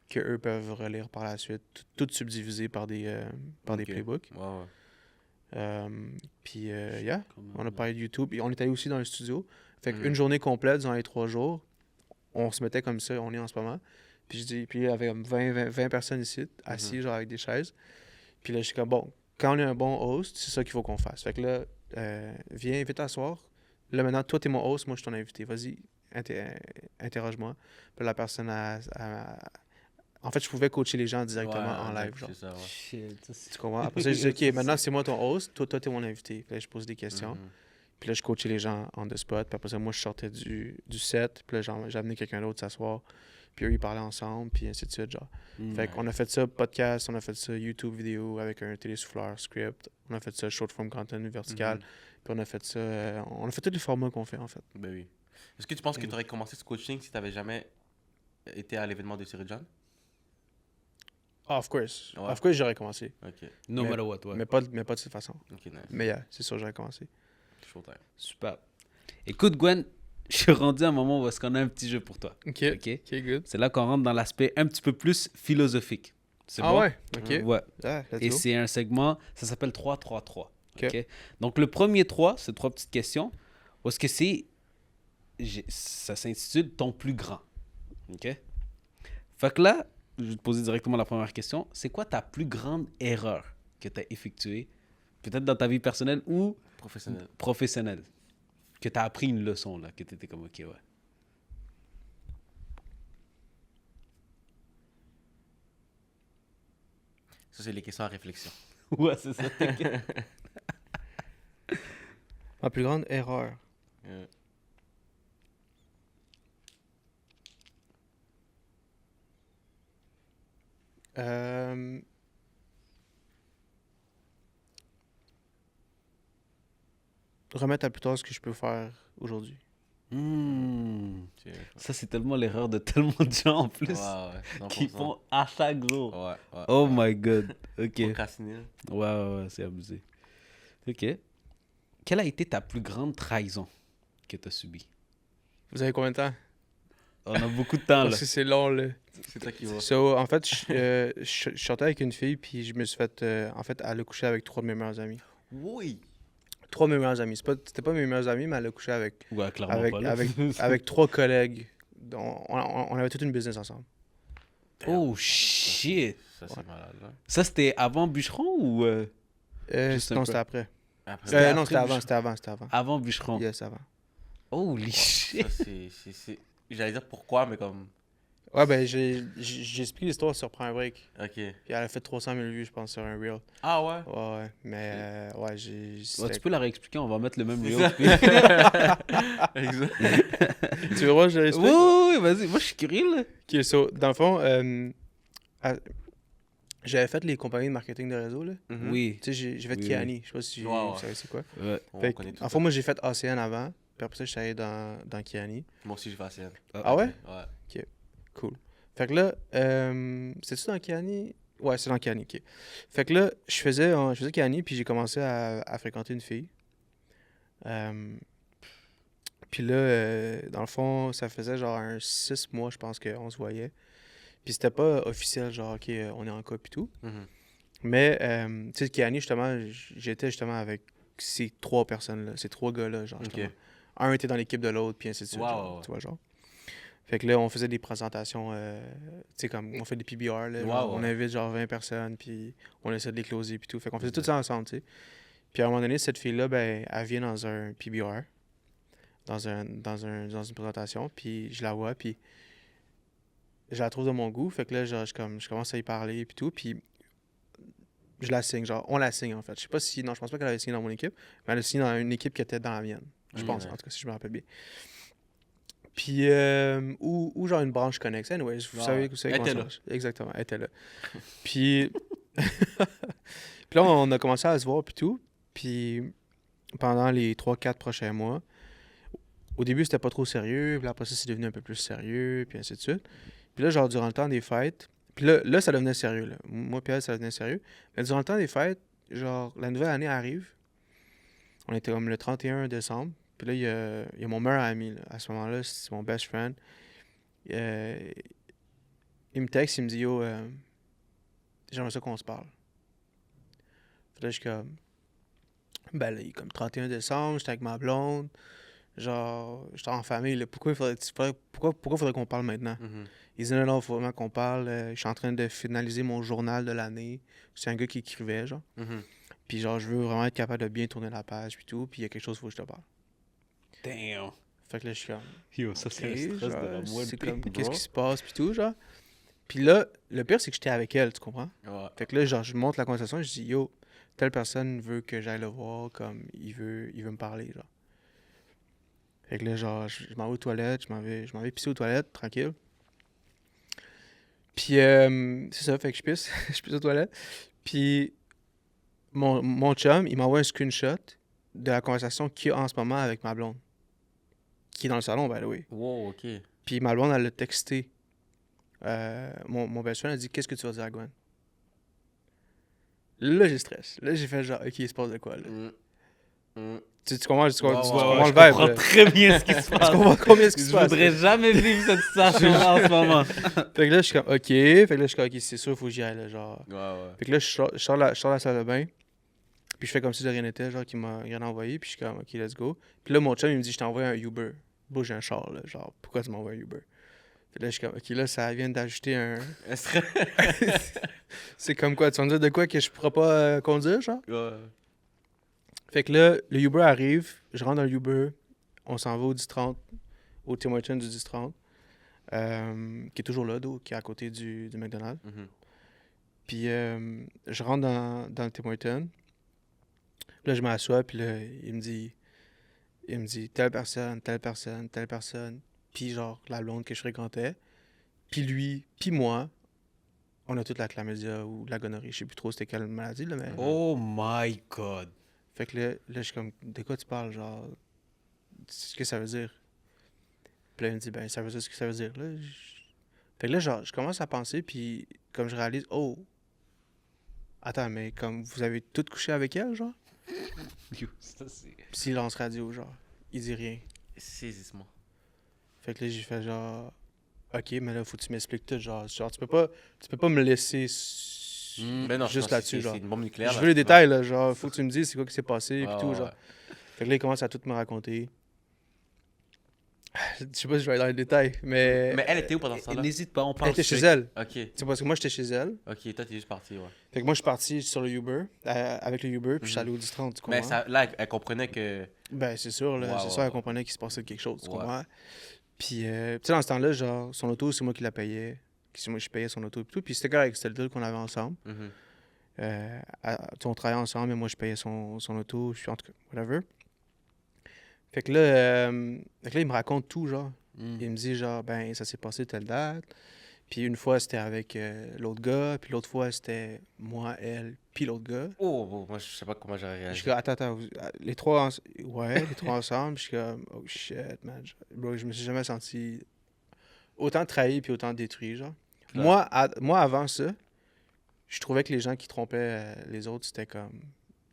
qu'eux peuvent relire par la suite. Tout subdivisé par des playbooks. Puis, on a parlé de YouTube. Et on est allé aussi dans le studio. Fait qu'une journée complète, durant les 3 jours, on se mettait comme ça, on est en ce moment. Puis il y avait 20 personnes ici, assis, genre avec des chaises. Puis là, je suis comme, bon, quand on est un bon host, c'est ça qu'il faut qu'on fasse. Fait que là, viens t'asseoir. Là, maintenant, toi, t'es mon host, moi, je suis ton invité. Vas-y, interroge-moi. Puis la personne en fait, je pouvais coacher les gens directement en live, genre. C'est ça, Tu comprends? Après ça, je dis, OK, maintenant, c'est moi ton host, toi, t'es mon invité. Puis là, je pose des questions. Puis là, je coachais les gens on the spot. Puis après ça, moi, je sortais du set. Puis là, j'amenais quelqu'un d'autre s'asseoir. Puis eux, ils parlaient ensemble, puis ainsi de suite, genre. Fait qu'on a fait ça podcast, on a fait ça YouTube vidéo avec un télésouffleur, script. On a fait ça short form content vertical. Puis on a fait ça... on a fait tous les formats qu'on fait, en fait. Ben oui. Est-ce que tu penses que tu aurais commencé ce coaching si tu n'avais jamais été à l'événement de Cyril John? Of course. Ouais. Of course, j'aurais commencé. OK. No matter what, ouais. Mais pas de cette façon. OK, nice. Mais c'est sûr, j'aurais commencé. Showtime. Super. Écoute, Gwen, je suis rendu à un moment où est-ce qu'on a un petit jeu pour toi. OK, good. C'est là qu'on rentre dans l'aspect un petit peu plus philosophique. C'est bon? Ouais? OK. Ouais. Et go. c'est un segment, ça s'appelle 3-3-3. OK? Donc, le premier 3, c'est 3 petites questions. Où est-ce que c'est... Ça s'intitule « Ton plus grand ». OK? Fait que là, je vais te poser directement la première question. C'est quoi ta plus grande erreur que tu as effectuée, peut-être dans ta vie personnelle ou professionnelle, que tu as appris une leçon, là, que tu étais comme « OK, ouais ». Ça, c'est les questions à réflexion. Ouais, c'est ça. Ma plus grande erreur. Remettre à plus tard ce que je peux faire aujourd'hui. Ça, c'est tellement l'erreur de tellement de gens en plus qui font à chaque jour. Oh my God. OK. Procrastiner. Ouais, c'est abusé. OK. Quelle a été ta plus grande trahison que tu as subie? Vous avez combien de temps? On a beaucoup de temps, là. Parce que c'est long, là. C'est toi qui vois. So, en fait, je sortais avec une fille, puis je me suis fait... en fait, elle a couché avec 3 de mes meilleurs amis. Oui. 3 de mes meilleurs amis. C'était pas mes meilleurs amis, mais elle a couché avec... Ouais, clairement pas, là. avec 3 collègues. On avait toute une business ensemble. Oh, shit! Ça, c'est malade, là. Ça, c'était avant Bûcheron ou... Non, c'était après. Non, c'était avant. Avant Bûcheron. Yes, avant. Holy shit! Ça, c'est... J'allais dire pourquoi, mais comme... Ouais, ben, j'ai expliqué l'histoire sur Prends un Break. OK. Puis elle a fait 300 000 vues, je pense, sur un reel. Ah ouais? Ouais. Mais, ouais, tu peux la réexpliquer, on va mettre le même reel. Exact. Tu veux voir, je l'explique? Oui, vas-y. Moi, je suis curieux, là. OK, so, dans le fond, j'avais fait les compagnies de marketing de réseau, là. Oui. Tu sais, j'ai fait Kiani. Je sais pas si vous savez c'est quoi. Ouais. En fait, moi, j'ai fait ACN avant. Puis après ça, je suis allé dans Kiani. Moi aussi, j'ai fait ACN. Ah ouais? Ouais. OK, cool. Fait que là, c'est-tu dans Kiani? Ouais, c'est dans Kiani, OK. Fait que là, je faisais Kiani, puis j'ai commencé à fréquenter une fille. Puis là, dans le fond, ça faisait genre 6 mois, je pense, qu'on se voyait. Puis c'était pas officiel, genre, OK, on est en couple et tout. Mais, tu sais, Kiani, justement, j'étais justement avec ces 3 personnes-là, ces 3 gars-là, genre, justement. Un était dans l'équipe de l'autre, puis ainsi de suite, genre, tu vois, genre. Fait que là, on faisait des présentations, tu sais, comme, on fait des PBR, là, genre, on invite genre 20 personnes, puis on essaie de les closer, puis tout. Fait qu'on faisait tout ça ensemble, tu sais. Puis à un moment donné, cette fille-là, ben, elle vient dans un PBR, dans une présentation, puis je la vois, puis je la trouve de mon goût. Fait que là, genre, je commence à y parler, puis tout, puis je la signe, genre, on la signe, en fait. Je pense pas qu'elle avait signé dans mon équipe, mais elle a signé dans une équipe qui était dans la mienne. Je pense, en tout cas, si je me rappelle bien. Puis, ou genre une branche connexe. Anyway, vous savez comment ça marche. Exactement, elle était là. Puis, puis là, on a commencé à se voir, puis tout. Puis, pendant les 3-4 prochains mois, au début, c'était pas trop sérieux. Puis après ça, c'est devenu un peu plus sérieux, puis ainsi de suite. Puis là, genre, durant le temps des fêtes, puis là ça devenait sérieux, là. Moi, puis elle, ça devenait sérieux. Mais durant le temps des fêtes, genre, la nouvelle année arrive. On était comme le 31 décembre. Puis là, il y a mon meilleur ami, là. À ce moment-là, c'est mon best friend. Il me texte, il me dit, yo, j'aimerais ça qu'on se parle. Puis là, je suis comme, ben là, il est comme 31 décembre, j'étais avec ma blonde. Genre, j'étais en famille, là. Pourquoi faudrait qu'on parle maintenant? Il dit, non, faut vraiment qu'on parle. Je suis en train de finaliser mon journal de l'année. C'est un gars qui écrivait, genre. Puis genre, je veux vraiment être capable de bien tourner la page, puis tout. Puis il y a quelque chose, faut que je te parle. Damn. Fait que là, je suis comme... Yo, ça, c'est un stress de la moelle. C'est comme, qu'est-ce qui se passe, puis tout, genre. Puis là, le pire, c'est que j'étais avec elle, tu comprends? Ouais. Fait que là, genre, je monte la conversation, je dis, yo, telle personne veut que j'aille le voir, comme, il veut me parler, genre. Fait que là, genre, je m'en vais aux toilettes, je m'en vais pisser aux toilettes, tranquille. Puis, c'est ça, fait que je pisse, je pisse aux toilettes. Puis, mon chum, il m'envoie un screenshot de la conversation qu'il y a en ce moment avec ma blonde. Qui est dans le salon, by the way. Wow, ok. Puis ma blonde, elle l'a texté. Mon best friend a dit, qu'est-ce que tu vas dire à Gwen? Là, j'ai stress. Là, j'ai fait genre, ok, il se passe de quoi, là? Tu comprends, tu comprends le vibe? Je comprends très bien ce qui se passe. Tu comprends combien ce qui se passe? Je voudrais jamais vivre cette situation-là en ce moment. Fait que là, je suis comme, ok. Fait que là, je suis comme, ok, c'est sûr, il faut que j'y aille, là, genre. Ouais. Fait que là, je sors la salle de bain. Puis je fais comme si de rien n'était, genre, qu'il m'a rien envoyé. Puis je suis comme, ok, let's go. Puis là, mon chum, il me dit, je t'ai envoyé un Uber. Bon, j'ai un char, là. Genre, pourquoi tu m'envoies un Uber? Puis là, je suis comme, ok, là, ça vient d'ajouter un. C'est comme quoi? Tu vas me dire de quoi que je pourrais pas conduire, genre? Ouais. Fait que là, le Uber arrive. Je rentre dans le Uber. On s'en va au 10-30. Au Tim Hortons du 10-30. Qui est toujours là, qui est à côté du McDonald's. Puis je rentre dans le Tim Hortons. Là, je m'assois, puis là, il me dit telle personne, telle personne, telle personne. Puis genre, la blonde que je fréquentais. Puis lui, puis moi, on a toute la chlamydia ou la gonorrhée. Je sais plus trop c'était quelle maladie, là, mais... Oh my God. Fait que là, je suis comme, de quoi tu parles, genre? Ce que ça veut dire? Puis là, il me dit, ben, ça veut dire ce que ça veut dire, là. Fait que là, genre, je commence à penser, puis comme je réalise, oh, attends, mais comme vous avez toutes couché avec elle, genre? Yo, ça, c'est... Puis silence radio, genre. Il dit rien. Saisissement. Fait que là, j'ai fait genre, ok, mais là, faut que tu m'expliques tout, genre tu peux pas me laisser Ben non, juste là-dessus, genre. C'est une bombe nucléaire. Je veux les détails, là, genre, faut que tu me dises c'est quoi qui s'est passé, et tout, ouais. genre. Fait que là, il commence à tout me raconter. Je sais pas si je vais aller dans les détails, mais... Mais elle était où pendant ce temps-là? N'hésite pas, on Elle parle. était chez elle. Ok. C'est parce que moi, j'étais chez elle. Ok, toi, t'es juste parti, ouais. Fait que moi, je suis parti sur le Uber, avec le Uber, puis je suis allé au 10-30, tu comprends? Mais ça, là, elle comprenait que. Ben, c'est sûr, là. Ouais, c'est ouais, sûr, elle ouais. comprenait qu'il se passait quelque chose, tu Ouais. comprends? Puis, tu sais, dans ce temps-là, genre, son auto, c'est moi qui la payais. C'est moi qui payais son auto et tout. Puis c'était correct, c'était le deal qu'on avait ensemble. On travaillait ensemble, mais moi, je payais son auto. Je suis en tout cas, whatever. Fait que là, il me raconte tout, genre. Il me dit, genre, ben, ça s'est passé telle date. Puis une fois, c'était avec l'autre gars. Puis l'autre fois, c'était moi, elle, puis l'autre gars. Oh, moi, je sais pas comment j'aurais Je réagi. suis comme, attends, les trois, les trois ensemble. Je suis comme, oh shit, man. Bro, je me suis jamais senti autant trahi puis autant détruit, genre. Claire. Moi, avant ça, je trouvais que les gens qui trompaient les autres, c'était comme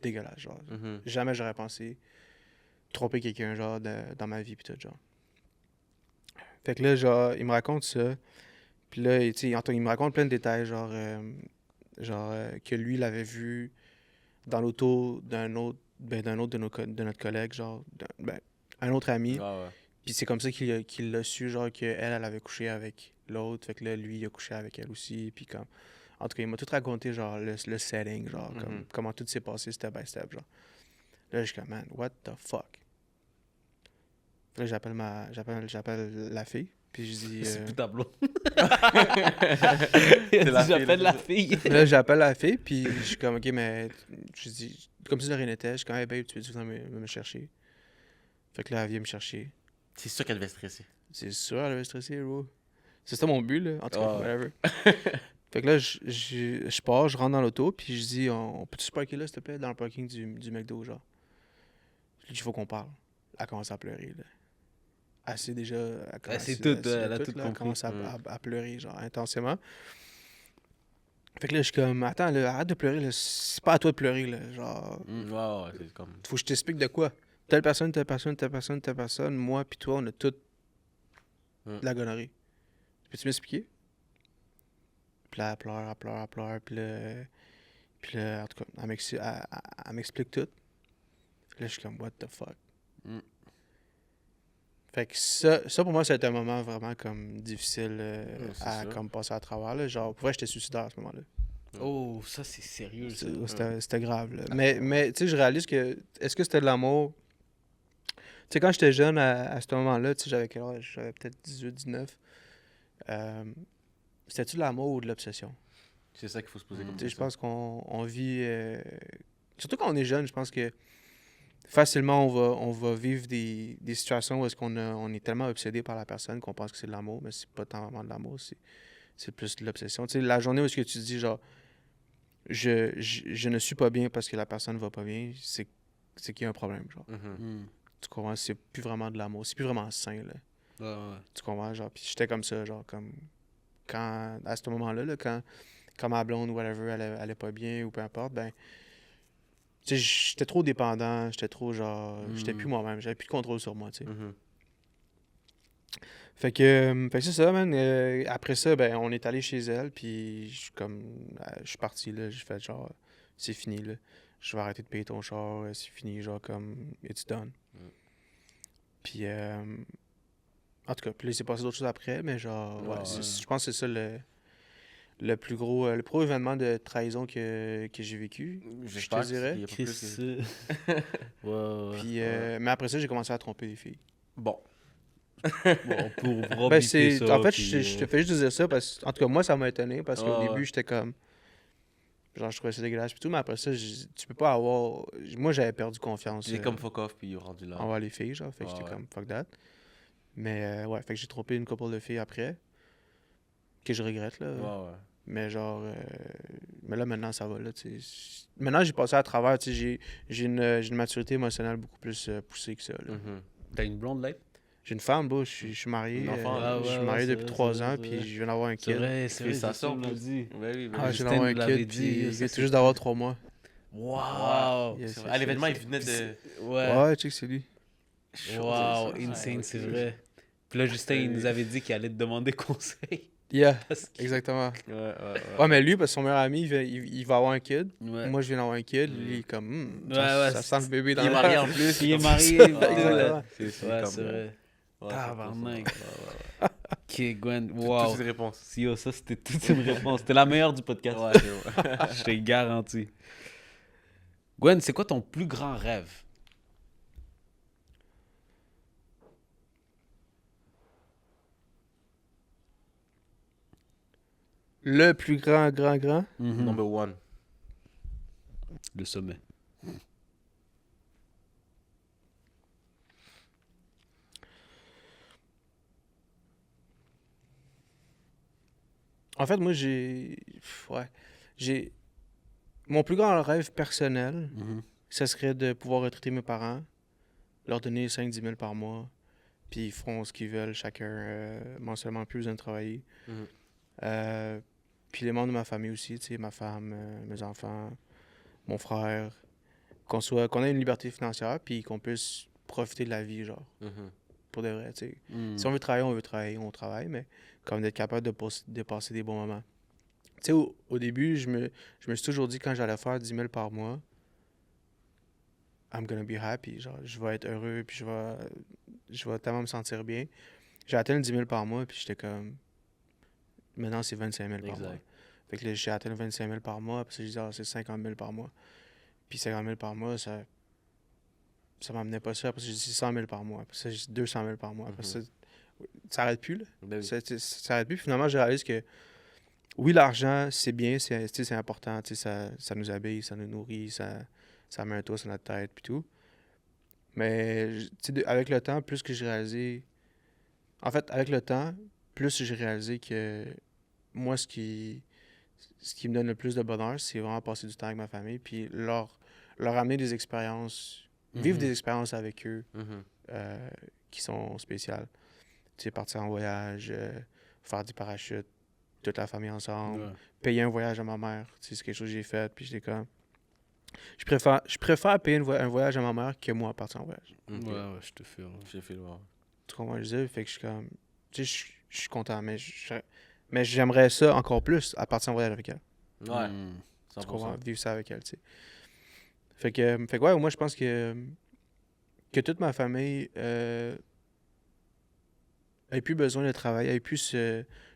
dégueulasse, genre. Jamais j'aurais pensé tromper quelqu'un, genre, dans ma vie, puis tout, genre. Fait que là, genre, il me raconte ça. Puis là, tu sais, il me raconte plein de détails, genre, que lui l'avait vu dans l'auto d'un autre de notre collègue, genre, un autre ami. Ouais. Puis c'est comme ça qu'il l'a su, genre, qu'elle avait couché avec l'autre. Fait que là, lui, il a couché avec elle aussi. Puis comme... En tout cas, il m'a tout raconté, genre, le setting, genre, comment tout s'est passé step by step, genre. Là, je suis comme, man, what the fuck? Là, j'appelle la fille. Puis je dis... C'est plus ta blonde. la fille, J'appelle là. la fille. Là, j'appelle la fille, puis je suis comme, ok, mais... Je dis, comme si de rien n'était, je suis comme, hey, babe, tu veux venir me chercher? Fait que là, elle vient me chercher. C'est sûr qu'elle devait stresser. C'est sûr, elle avait stressé, bro. C'est ça mon but, là. En tout cas, whatever. Fait que là, je pars, je rentre dans l'auto, puis je dis, on peut-tu se parker là, s'il te plaît, dans le parking du McDo, genre? Je dis, il faut qu'on parle. Elle commence à pleurer, là. Elle déjà... C'est tout, elle a tout là, elle compris. commence à pleurer, genre, intensément. Fait que là, je suis comme, attends, là, arrête de pleurer, là. C'est pas à toi de pleurer, là. Genre, Ouais, c'est comme. faut que je t'explique de quoi. Telle personne, telle personne, telle personne, telle personne, moi puis toi, on a toute de la gonorrhée. Peux-tu m'expliquer? Puis là, elle pleure, puis là, en tout cas, elle m'explique tout. Là, je suis comme, what the fuck? Fait que ça pour moi, c'était un moment vraiment comme difficile à comme passer à travers. Là. Genre, pour vrai, j'étais suicidaire à ce moment-là. Oh, ça, c'est sérieux, ça. C'était grave. Là. Mais tu sais, je réalise que, est-ce que c'était de l'amour? Tu sais, quand j'étais jeune, à ce moment-là, tu sais, j'avais quel âge? J'avais peut-être 18, 19. C'était-tu de l'amour ou de l'obsession? C'est ça qu'il faut se poser comme Tu sais, je question. pense qu'on vit... surtout quand on est jeune, je pense que facilement, on va vivre des situations où est-ce on est tellement obsédé par la personne qu'on pense que c'est de l'amour, mais c'est pas tant vraiment de l'amour, c'est plus de l'obsession. Tu sais, la journée où est-ce que tu dis, genre, je ne suis pas bien parce que la personne va pas bien, c'est qu'il y a un problème, genre. Tu comprends? C'est plus vraiment de l'amour, c'est plus vraiment sain, là. Ouais. Tu comprends? Genre, puis j'étais comme ça, genre, comme... Quand, à ce moment-là, là, quand ma blonde ou whatever, elle allait pas bien ou peu importe, ben... Tu sais, j'étais trop dépendant, j'étais trop genre... J'étais plus moi-même, j'avais plus de contrôle sur moi, tu sais. Fait que c'est ça, man. Après ça, ben, on est allé chez elle, puis je suis parti, là. J'ai fait genre, c'est fini, là. Je vais arrêter de payer ton char, c'est fini, genre, comme, it's done. Puis, en tout cas, puis là, il s'est passé d'autres choses après, mais genre, je pense que c'est ça le plus gros événement de trahison que j'ai vécu, je te dirais. Puis, mais après ça, j'ai commencé à tromper des filles. Bon, pour Ben, ça, en fait, puis, je te fais juste dire ça parce que, en tout cas, moi, ça m'a étonné parce qu'au début, j'étais comme. Genre, je trouvais ça dégueulasse et tout, mais après ça, tu peux pas avoir. Moi, j'avais perdu confiance. j'ai comme fuck off, puis il est rendu là. Envers les filles, genre. Fait que j'étais comme fuck that. Mais ouais, fait que j'ai trompé une couple de filles après. Que je regrette, là. Mais genre. Mais là, maintenant, ça va, là, tu sais. Maintenant, j'ai passé à travers, tu sais. J'ai une maturité émotionnelle beaucoup plus poussée que ça, là. T'as une blonde, là? J'ai une femme, bro, je suis marié. Je suis marié depuis 3 ans, puis je viens d'avoir un kid. C'est vrai, ça sort, on dit. Oui, Je viens d'avoir un kid, puis il vient tout juste d'avoir 3 mois. Wow! À l'événement, il venait de... Ouais, tu sais que c'est lui. Wow, insane, c'est vrai. Puis là, Justin, il nous avait dit qu'il allait te demander conseil. Yeah, exactement. Ouais, mais lui, parce que son meilleur ami, il va avoir un kid. Moi, je viens d'avoir un kid. Lui, il est comme, ça sent le bébé dans le... Il est marié en plus. Il est marié. Exactement. Ouais, c'est vrai. Tabarnak. Ok, Gwen. Wow. Toutes ces réponses. Yo, ça, c'était toute une réponse. C'était la meilleure du podcast. Ouais, je t'ai garanti. Gwen, c'est quoi ton plus grand rêve? Le plus grand. Number one. Le sommet. En fait, moi, j'ai... Mon plus grand rêve personnel, ça serait de pouvoir retraiter mes parents, leur donner 5-10 000 par mois, puis ils feront ce qu'ils veulent, chacun, mensuellement, plus besoin de travailler. Puis les membres de ma famille aussi, tu sais, ma femme, mes enfants, mon frère, qu'on ait une liberté financière, puis qu'on puisse profiter de la vie, genre, pour de vrai, tu sais. Si on veut travailler, on travaille, mais comme d'être capable de passer des bons moments. Tu sais, au début, je me suis toujours dit, quand j'allais faire 10 000 par mois, I'm gonna be happy, genre, je vais être heureux, puis je vais tellement me sentir bien. J'ai atteint 10 000 par mois, puis j'étais comme... Maintenant, c'est 25 000 par mois. Fait que là, j'ai atteint 25 000 par mois, puis j'ai dit, c'est 50 000 par mois. Puis 50 000 par mois, ça m'amenait pas ça. Après ça, j'ai dit 100 000 par mois. Après ça, j'ai dit 200 000 par mois. Après ça arrête plus, là. Ben oui. Ça arrête plus. Puis finalement, j'ai réalisé que, oui, l'argent, c'est bien, c'est important. Ça nous habille, ça nous nourrit, ça met un toit sur notre tête, puis tout. Mais, avec le temps, plus que j'ai réalisé... En fait, avec le temps, plus j'ai réalisé que moi, ce qui me donne le plus de bonheur, c'est vraiment passer du temps avec ma famille, puis leur amener des expériences, vivre des expériences avec eux qui sont spéciales. Tu sais, partir en voyage, faire du parachute, toute la famille ensemble, Ouais. payer un voyage à ma mère. Tu sais, c'est quelque chose que j'ai fait, puis j'étais comme... Je préfère payer un voyage à ma mère que moi partir en voyage. Ok. Ouais, ouais, je te fais. J'ai fait le voir. Tu comprends ce que je veux dire? Fait que je suis comme... Tu sais, je suis content, mais j'aimerais ça encore plus à partir en voyage avec elle. Ouais, Mm. Tu comprends? 100%. Vivre ça avec elle, tu sais. Fait que ouais, moi, je pense que toute ma famille ait plus besoin de travailler, ait plus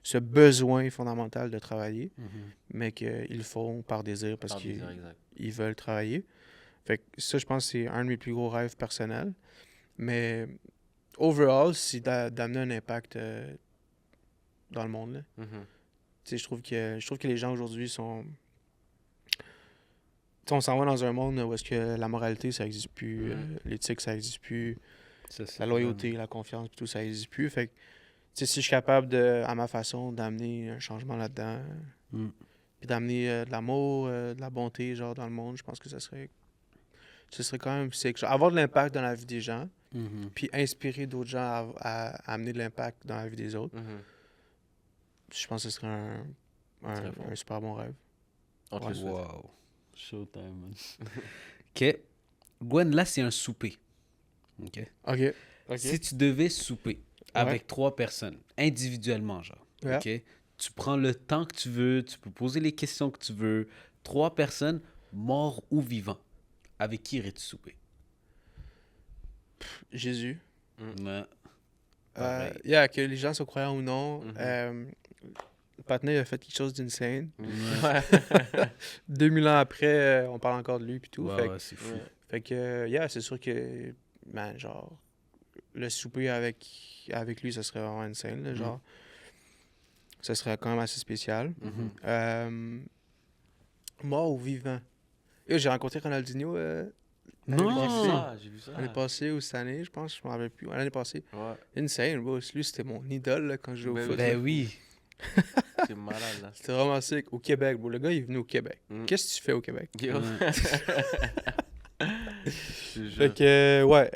ce besoin fondamental de travailler, Mhm. mais qu'ils le font par désir parce Par qu'ils désir, exact. ils veulent travailler. Fait que ça, je pense que c'est un de mes plus gros rêves personnels. Mais overall, c'est d'amener un impact dans le monde, là. Mhm. Tu sais, je trouve que les gens aujourd'hui sont... Tu sais, on s'en va dans un monde où est-ce que la moralité, ça n'existe plus, l'éthique, ça n'existe plus, Ça, c'est la loyauté, la confiance, puis tout, ça n'existe plus. Fait que, tu sais, si je suis capable, à ma façon, d'amener un changement là-dedans, Mm. puis d'amener de l'amour, de la bonté, genre, dans le monde, je pense que ce serait quand même sick. Genre, avoir de l'impact dans la vie des gens, Mhm. puis inspirer d'autres gens à amener de l'impact dans la vie des autres, Mhm. je pense que ce serait Très fort. un super bon rêve. On te le souhaite. Wow. Showtime, man. OK. Gwen, là, c'est un souper. OK. OK. Si tu devais souper avec 3 personnes, individuellement, genre, Ouais. OK? Tu prends le temps que tu veux, tu peux poser les questions que tu veux. 3 personnes, morts ou vivants. Avec qui irais-tu souper? Jésus. Ouais. Pareil. Yeah, que les gens soient croyants ou non. Mhm. Le Patnais a fait quelque chose d'insane. Ouais. 2000 ans après, on parle encore de lui puis tout. Ouais, fait, ouais, c'est fou. Ouais. fait que, yeah, c'est sûr que, man, genre, le souper avec lui, ça serait vraiment insane, là, genre. Ça serait quand même assez spécial. Mhm. Mort ou vivant? Yo, j'ai rencontré Ronaldinho Non! J'ai vu ça. l'année passée ou cette année, je pense, je m'en rappelle plus. L'année passée. Ouais, Insane, bro. Lui, c'était mon idole là, quand je jouais au Ben foot. Ben oui. c'est malade là. C'était vraiment sick. Au Québec, bro. Le gars, il est venu au Québec. Mm. Qu'est-ce que tu fais au Québec? Yo. Ouais. Je te Fait jure. que, ouais.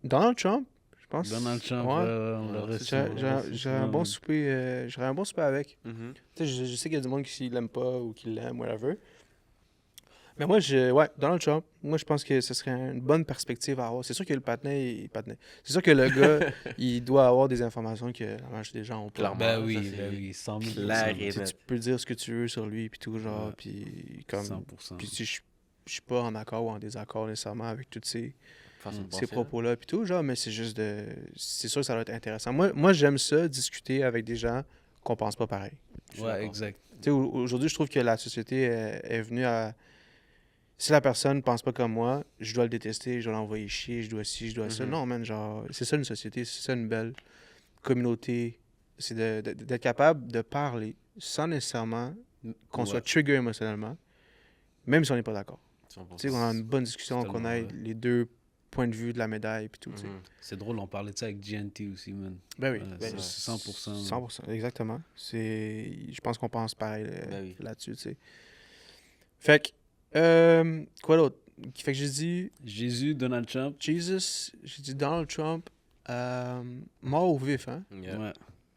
Donald Trump, je pense. Donald Trump, Ouais. on l'a Ouais, reçu. c'est J'aurais un bon souper. J'aurais un bon souper avec. Mhm. Tu sais, je sais qu'il y a du monde qui l'aime pas ou qui l'aime, whatever. Mais moi, Donald Trump, moi, je pense que ce serait une bonne perspective à avoir. C'est sûr que le patinet. C'est sûr que le gars, il doit avoir des informations que la majorité des gens ont pas. Clairement. Ben Ça, oui, c'est ben oui, 100 000 clair et Tu sais, net. tu peux dire ce que tu veux sur lui, puis tout, genre, Ouais. puis comme... 100%. Puis si je suis pas en accord ou en désaccord nécessairement avec tous ces Façon de ces penser, là. propos-là, puis tout, genre, mais c'est juste de... C'est sûr que ça doit être intéressant. Moi j'aime ça, discuter avec des gens qu'on pense pas pareil. Je suis Ouais, d'accord. exact. Tu sais, aujourd'hui, je trouve que la société est venue à... Si la personne pense pas comme moi, je dois le détester, je dois l'envoyer chier, je dois ci, je dois ça. Mhm. Non, man, genre, c'est ça une société, c'est ça une belle communauté. C'est d'être capable de parler sans nécessairement qu'on Ouais. soit trigger émotionnellement, même si on n'est pas d'accord. 100%. Tu sais, qu'on a une bonne discussion, C'est qu'on tellement ait vrai. les deux points de vue de la médaille, puis tout, tu sais. Mhm. C'est drôle, on parlait de ça avec GNT aussi, man. Ben oui, Ouais, ben, c'est 100%. 100%, exactement. Je pense qu'on pense pareil Ben oui. là-dessus, tu sais. Fait que, quoi d'autre? Fait que j'ai dit Jésus, Donald Trump. Jesus, j'ai dit Donald Trump, mort ou vif, hein? Yeah. Ouais.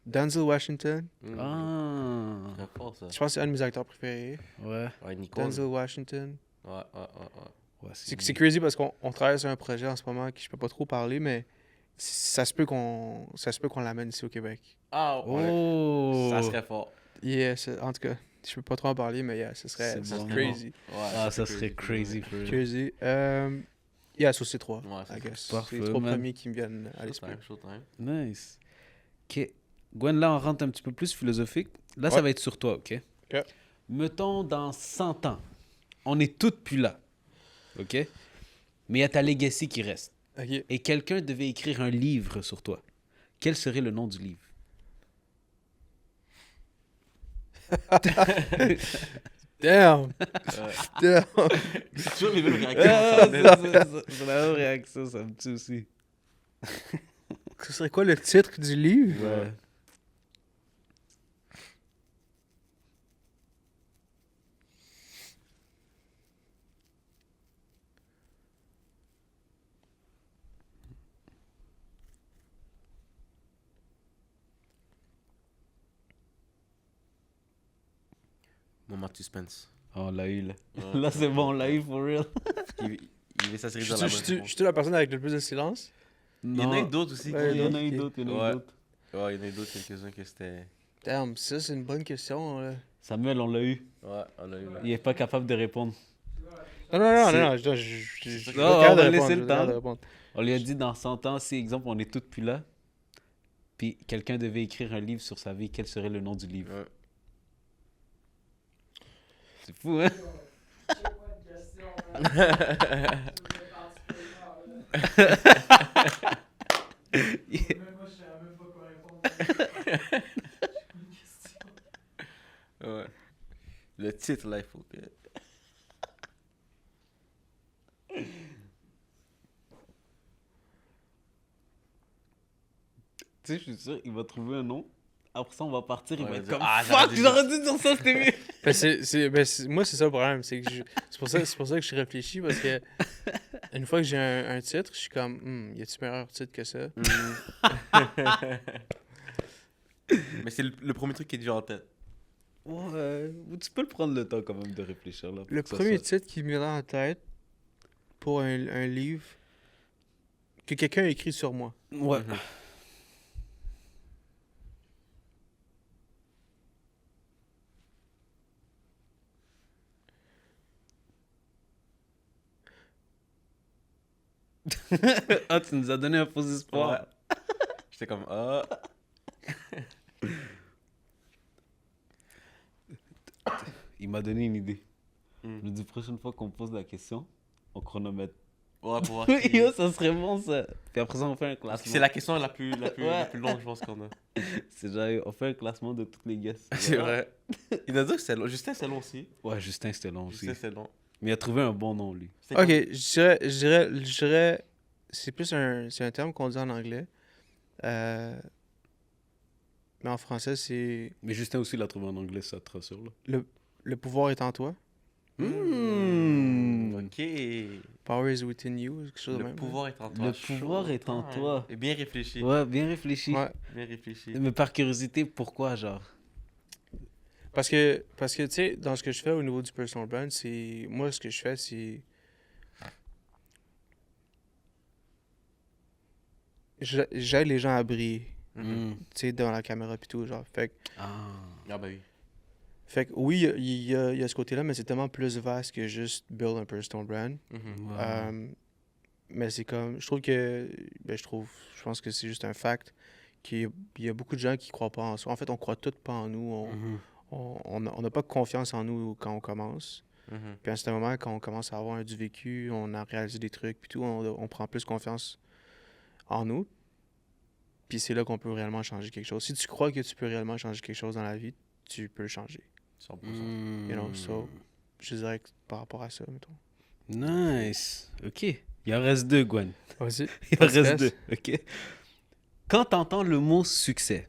Denzel Washington, Mhm. Ah. Très fort ça. je pense que c'est un de mes acteurs préférés. Ouais. Ouais, Nicole. Denzel Washington. Ouais, ouais, ouais, ouais. Ouais, C'est crazy parce qu'on travaille sur un projet en ce moment qui je peux pas trop parler, mais ça se peut qu'on l'amène ici au Québec. Ah, ouais. Oh! Ça serait fort. Yeah, en tout cas, je peux pas trop en parler, mais yeah, ce serait C'est bon. crazy. Ouais, Ah, ça serait crazy for real. Crazy. Yeah, ça c'est trois, Ouais, c'est I guess. parfait, C'est les trois man. premiers qui me viennent à l'esprit. Showtime. Nice. OK. Gwen, là, on rentre un petit peu plus philosophique. Là, ça Ouais. va être sur toi, OK? OK. Mettons, dans 100 ans, on est toutes plus là, OK? Mais il y a ta legacy qui reste. Ok. Et quelqu'un devait écrire un livre sur toi. Quel serait le nom du livre? Damn! Damn! C'est toujours les mêmes Ah, réactions. c'est la même réaction, ça me tue aussi. Ce serait quoi le titre du livre? Ouais. Moment de suspense. Oh, on l'a eu, là. Ouais. Là, c'est bon, on l'a eu, for real. Il veut s'assurer Je dans la bonne suis réponse. la personne avec le plus de silence. Il y en a eu d'autres aussi. Ouais, Il y en a eu Ok. d'autres, il y en a eu Ouais. d'autres. Ouais, il y en a eu d'autres, quelques-uns que c'était... Damn, ça, c'est une bonne question. Là. Samuel, on l'a eu. Ouais, on a eu là. Il est pas capable de répondre. Non, je ça. suis Non, pas on capable va de laisser répondre, le je suis pas capable de temps. répondre. On lui a dit dans 100 ans, si, exemple, on est tous plus là, puis quelqu'un devait écrire un livre sur sa vie, quel serait le nom du livre? Ouais. C'est fou, hein? Ouais. Le titre, là, il faut que... Tu sais, je suis sûr, il va trouver un nom. Après ça, on va partir, il Ouais, va il être va comme dire, ah, fuck, j'aurais dû dire ça, c'était mieux. Moi, c'est ça le problème. C'est pour ça que je réfléchis parce que une fois que j'ai un titre, je suis comme, y a-tu meilleur titre que ça? Mais c'est le premier truc qui est déjà en tête. Ouais, tu peux le prendre le temps quand même de réfléchir là. pour Le que ça premier soit- titre qui me vient en tête pour un livre que quelqu'un a écrit sur moi. Ouais. Mhm. Ah, tu nous as donné un faux espoir. Ouais. J'étais comme, ah... Il m'a donné une idée. Mm. Je me dis, prochaine fois qu'on pose la question, on chronomètre. Ouais, pour voir Yo, ça serait bon ça. Puis après ça, on fait un Parce que classement. c'est la question la plus Ouais. longue, je pense, qu'on a. C'est genre, on fait un classement de toutes les guests. C'est vrai. Il a dit que c'est long. Justin, c'est long aussi. Ouais, Justin, c'était long aussi. Justin, c'est long. Mais il a trouvé un bon nom, lui. C'est Ok, je dirais, c'est plus c'est un terme qu'on dit en anglais. Mais en français, c'est Mais Justin aussi l'a trouvé en anglais, ça te rassure, là. le pouvoir est en toi. Mmh. Ok. Power is within you, quelque chose de Le même. pouvoir est en toi. Le pouvoir est en toi. Et bien réfléchi. Ouais, bien réfléchi. Ouais. Bien réfléchi. Mais par curiosité, pourquoi, genre? Parce que tu sais, dans ce que je fais au niveau du personal brand, c'est. Moi, ce que je fais, c'est. J'aide les gens à briller, Mm. tu sais, devant la caméra et tout, genre. Ah. Ah, bah oui. Fait que oui, il y a ce côté-là, mais c'est tellement plus vaste que juste build un personal brand. Mhm. Ouais. Mais c'est comme. Je trouve que. Je pense que c'est juste un fact qu'il y a beaucoup de gens qui croient pas en soi. En fait, on croit tous pas en nous. Mhm. On n'a pas confiance en nous quand on commence. Mhm. Puis à un certain moment, quand on commence à avoir du vécu, on a réalisé des trucs, puis tout, on prend plus confiance en nous. Puis c'est là qu'on peut réellement changer quelque chose. Si tu crois que tu peux réellement changer quelque chose dans la vie, tu peux le changer. 100%. Mm. You know, so, je dirais que par rapport à ça, mettons. Nice. OK. Il en reste deux, Gwen. Vas-y. Il en reste deux. OK. Quand tu entends le mot succès,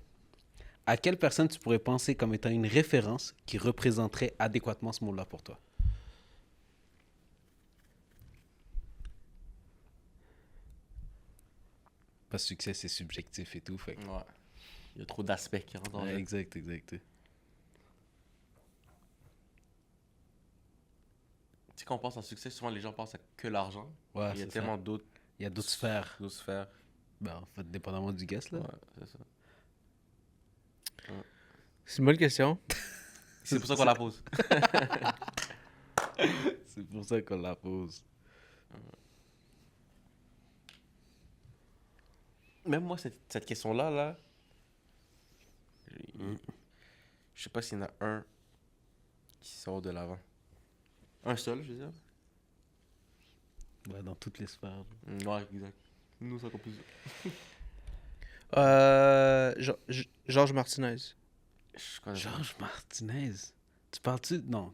à quelle personne tu pourrais penser comme étant une référence qui représenterait adéquatement ce mot-là pour toi? Parce que succès, c'est subjectif et tout. Fait que- Ouais. Il y a trop d'aspects qui rentrent en Ouais, jeu. exact, exact. Tu sais, quand on pense en succès, souvent les gens pensent à que l'argent. Ouais, Il y a c'est tellement ça. d'autres Il y a d'autres sphères. sphères. Ben, en fait, dépendamment du guest, là. Ouais, c'est ça. C'est une bonne question. C'est pour ça qu'on la pose. C'est pour ça qu'on la pose. Même moi, cette question-là, là, je sais pas s'il y en a un qui sort de l'avant. Un seul, je veux dire. Ouais, dans toutes les sphères. Ouais, exact. Nous, ça complique. Georges Martinez. Je connais pas. Georges Martinez. Tu parles-tu... Non,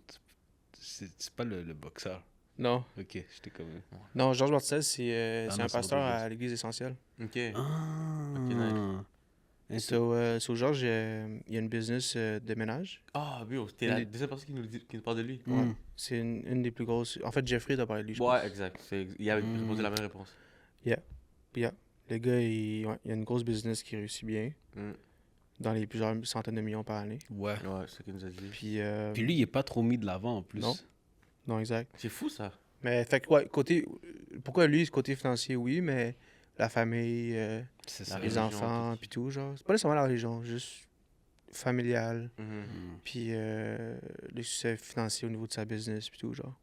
c'est pas le boxeur. Non. Ok, j'étais comme... Non, Georges Martinez, c'est Ah un non, c'est pasteur autre chose. à l'Église essentielle. Ok. Ah. nice. So Georges, il y a une business de ménage. Ah, oui, t'es la deuxième personne qui nous parle de lui. Ouais. C'est une des plus grosses. En fait, Jeffrey t'a parlé de lui, je pense. Ouais, exact. Il avait répondu la même réponse. Le gars, il a une grosse business qui réussit bien. Mm. dans les plusieurs centaines de millions par année. Ouais. Ouais, c'est ce qu'il nous a dit. Puis, Puis lui, il est pas trop mis de l'avant en plus. non, exact. C'est fou, ça. Mais fait que, ouais, pourquoi lui, ce côté financier, oui, mais la famille, C'est La ça. les religion, enfants, tout. puis tout, genre. C'est pas nécessairement la religion, juste familial, Mhm. puis les succès financiers au niveau de sa business, puis tout, genre.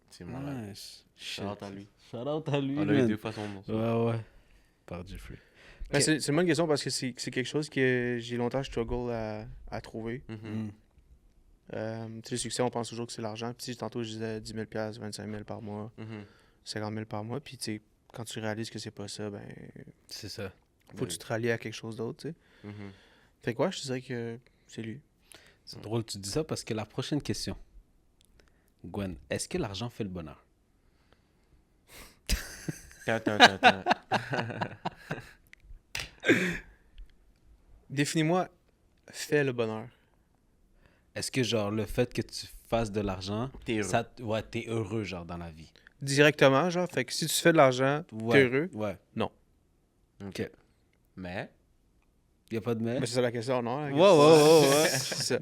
C'est malade. Nice. Shout out à lui. Shout out à lui, On a eu man. 2 fois son nom. Ouais. Par Jeffrey. Mais Ok. c'est une bonne question parce que c'est quelque chose que j'ai longtemps struggle à trouver. Mhm. Tu sais, le succès, on pense toujours que c'est l'argent. Puis tu sais, tantôt, je disais 10 000 25 000 par mois, Mhm. 50 000 par mois. Puis tu sais, quand tu réalises que c'est pas ça, ben, C'est ça. faut que tu te rallies à quelque chose d'autre, tu sais. Mhm. Fait que ouais, je te dirais que c'est lui. C'est drôle que tu dis ça parce que la prochaine question, Gwen, est-ce que l'argent fait le bonheur? Tin. Définis-moi, fais le bonheur. Est-ce que, genre, le fait que tu fasses de l'argent, T'es heureux. ouais, t'es heureux, genre, dans la vie? Directement, genre. Fait que si tu fais de l'argent, Ouais. t'es heureux. Ouais. OK. Mais... Y a pas de mais? Mais c'est ça la question, non? la Ouais, question? ouais. C'est ça.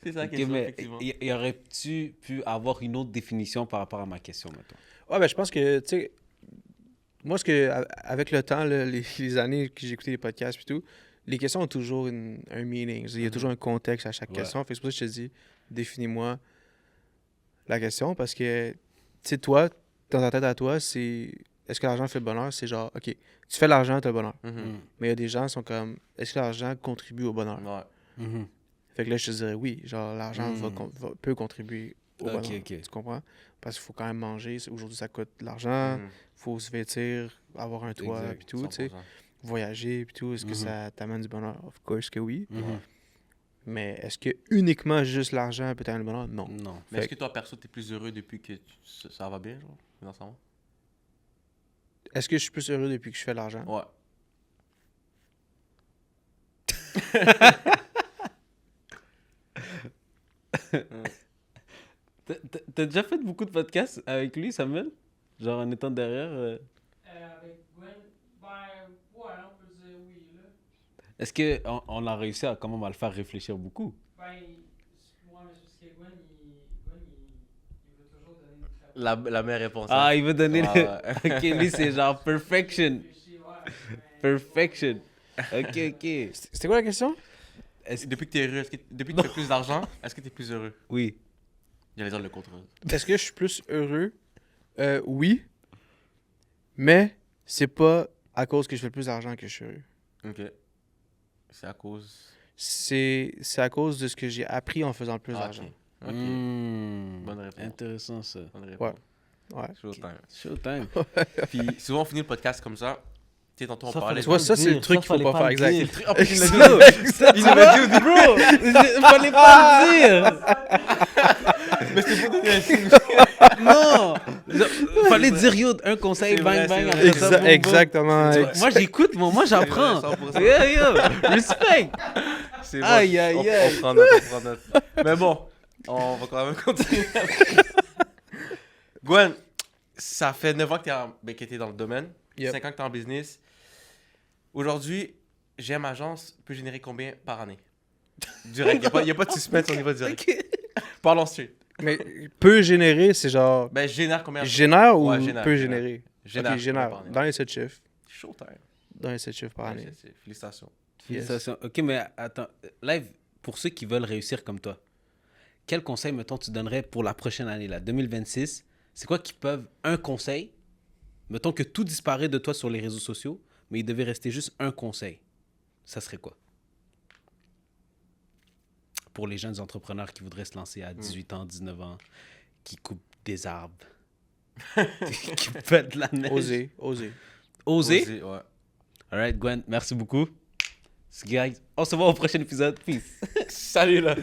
C'est ça Ok, qui est mais effectivement. y aurait-tu pu avoir une autre définition par rapport à ma question, maintenant? Ouais, ben je pense que, tu sais, moi, avec le temps, là, les années que j'ai écouté les podcasts et tout, les questions ont toujours un meaning. Il y a toujours un contexte à chaque Ouais. question. Fait que c'est pour ça que je te dis, définis-moi la question parce que, tu sais, toi, dans ta tête à toi, c'est est-ce que l'argent fait le bonheur? C'est genre, OK, tu fais de l'argent, t'as le bonheur. Mhm. Mais il y a des gens qui sont comme, est-ce que l'argent contribue au bonheur? Ouais. Mhm. Fait que là, je te dirais oui. Genre, l'argent peut contribuer au Ok, bonheur. ok. Tu comprends? Parce qu'il faut quand même manger. Aujourd'hui, ça coûte de l'argent. Mhm. Faut se vêtir, avoir un toit, Exact. puis tout, tu sais. 100%. Voyager, puis tout. Est-ce que ça t'amène du bonheur? Of course que oui. Mhm. Mais est-ce que uniquement juste l'argent peut t'amener le bonheur? Non. Non. Mais est-ce Fait que toi, perso, t'es plus heureux depuis que ça va bien, genre, financièrement? Est-ce que je suis plus heureux depuis que je fais de l'argent? Ouais. T'as déjà fait beaucoup de podcasts avec lui, Samuel? Genre en étant derrière? Avec Gwen, ben, ouais, on peut dire oui, là. Est-ce qu'on a réussi à comment on va le faire réfléchir beaucoup? Ben, ouais, mais c'est parce que Gwen, il veut toujours donner une très La meilleure réponse. Ah, il veut donner Ah, le... ouais. Ok, lui, c'est genre perfection. réfléchie, ouais. Perfection. Ok, ok. C'était quoi la question? Depuis que t'es heureux, depuis que tu fais plus d'argent, est-ce que t'es plus heureux? Oui. J'allais dire le contraire. Est-ce que je suis plus heureux? Oui. Mais c'est pas à cause que je fais plus d'argent que je suis heureux. Ok. C'est à cause. C'est à cause de ce que j'ai appris en faisant plus Ah, d'argent. ok. Ok. Hmm. Bonne réponse. Intéressant, ça. Bonne réponse. Ouais. Showtime. Showtime. Puis souvent on finit le podcast comme ça. Tu sais, tantôt on Ça, parlait. Tu vois, ça, c'est le truc qu'il faut pas faire. Exact. En plus, il l'a dit. Bro, il nous l'a dit au début. Bro, fallait pas le dire. Mais c'était pour donner un signe. Non. Fallait dire yo, un conseil, C'est bang, vrai, bang. c'est après vrai. ça, boum, boum. Exactement. Moi, j'écoute, moi, j'apprends. C'est vrai, 100%. Yeah, yo, respect. C'est bon. Aïe, aïe, aïe. On prend note. Mais bon, on va quand même continuer. Gwen, ça fait 9 ans que t'es dans le domaine. Yep. 5 ans que t'es en business. Aujourd'hui, GM Agence peut générer combien par année? Direct. Il n'y a pas de suspense au niveau direct. Parlons straight. Mais peut générer, c'est genre Ben, génère combien? génère ou Ouais, génère, peut génère. générer? Génère. Ok, génère. par année. Dans les 7 chiffres. Showtime. Dans les 7 chiffres par année. Félicitations. Félicitations. Ok, mais attends. Live, pour ceux qui veulent réussir comme toi, quel conseil, mettons, tu donnerais pour la prochaine année, là, 2026? C'est quoi qui peuvent... Un conseil, mettons que tout disparaît de toi sur les réseaux sociaux, mais il devait rester juste un conseil. Ça serait quoi? Pour les jeunes entrepreneurs qui voudraient se lancer à 18 ans, 19 ans, qui coupent des arbres, qui pètent la neige. Oser, oser. Oser? Ouais. All right, Gwen, merci beaucoup. So, guys, on se voit au prochain épisode. Peace. Salut là.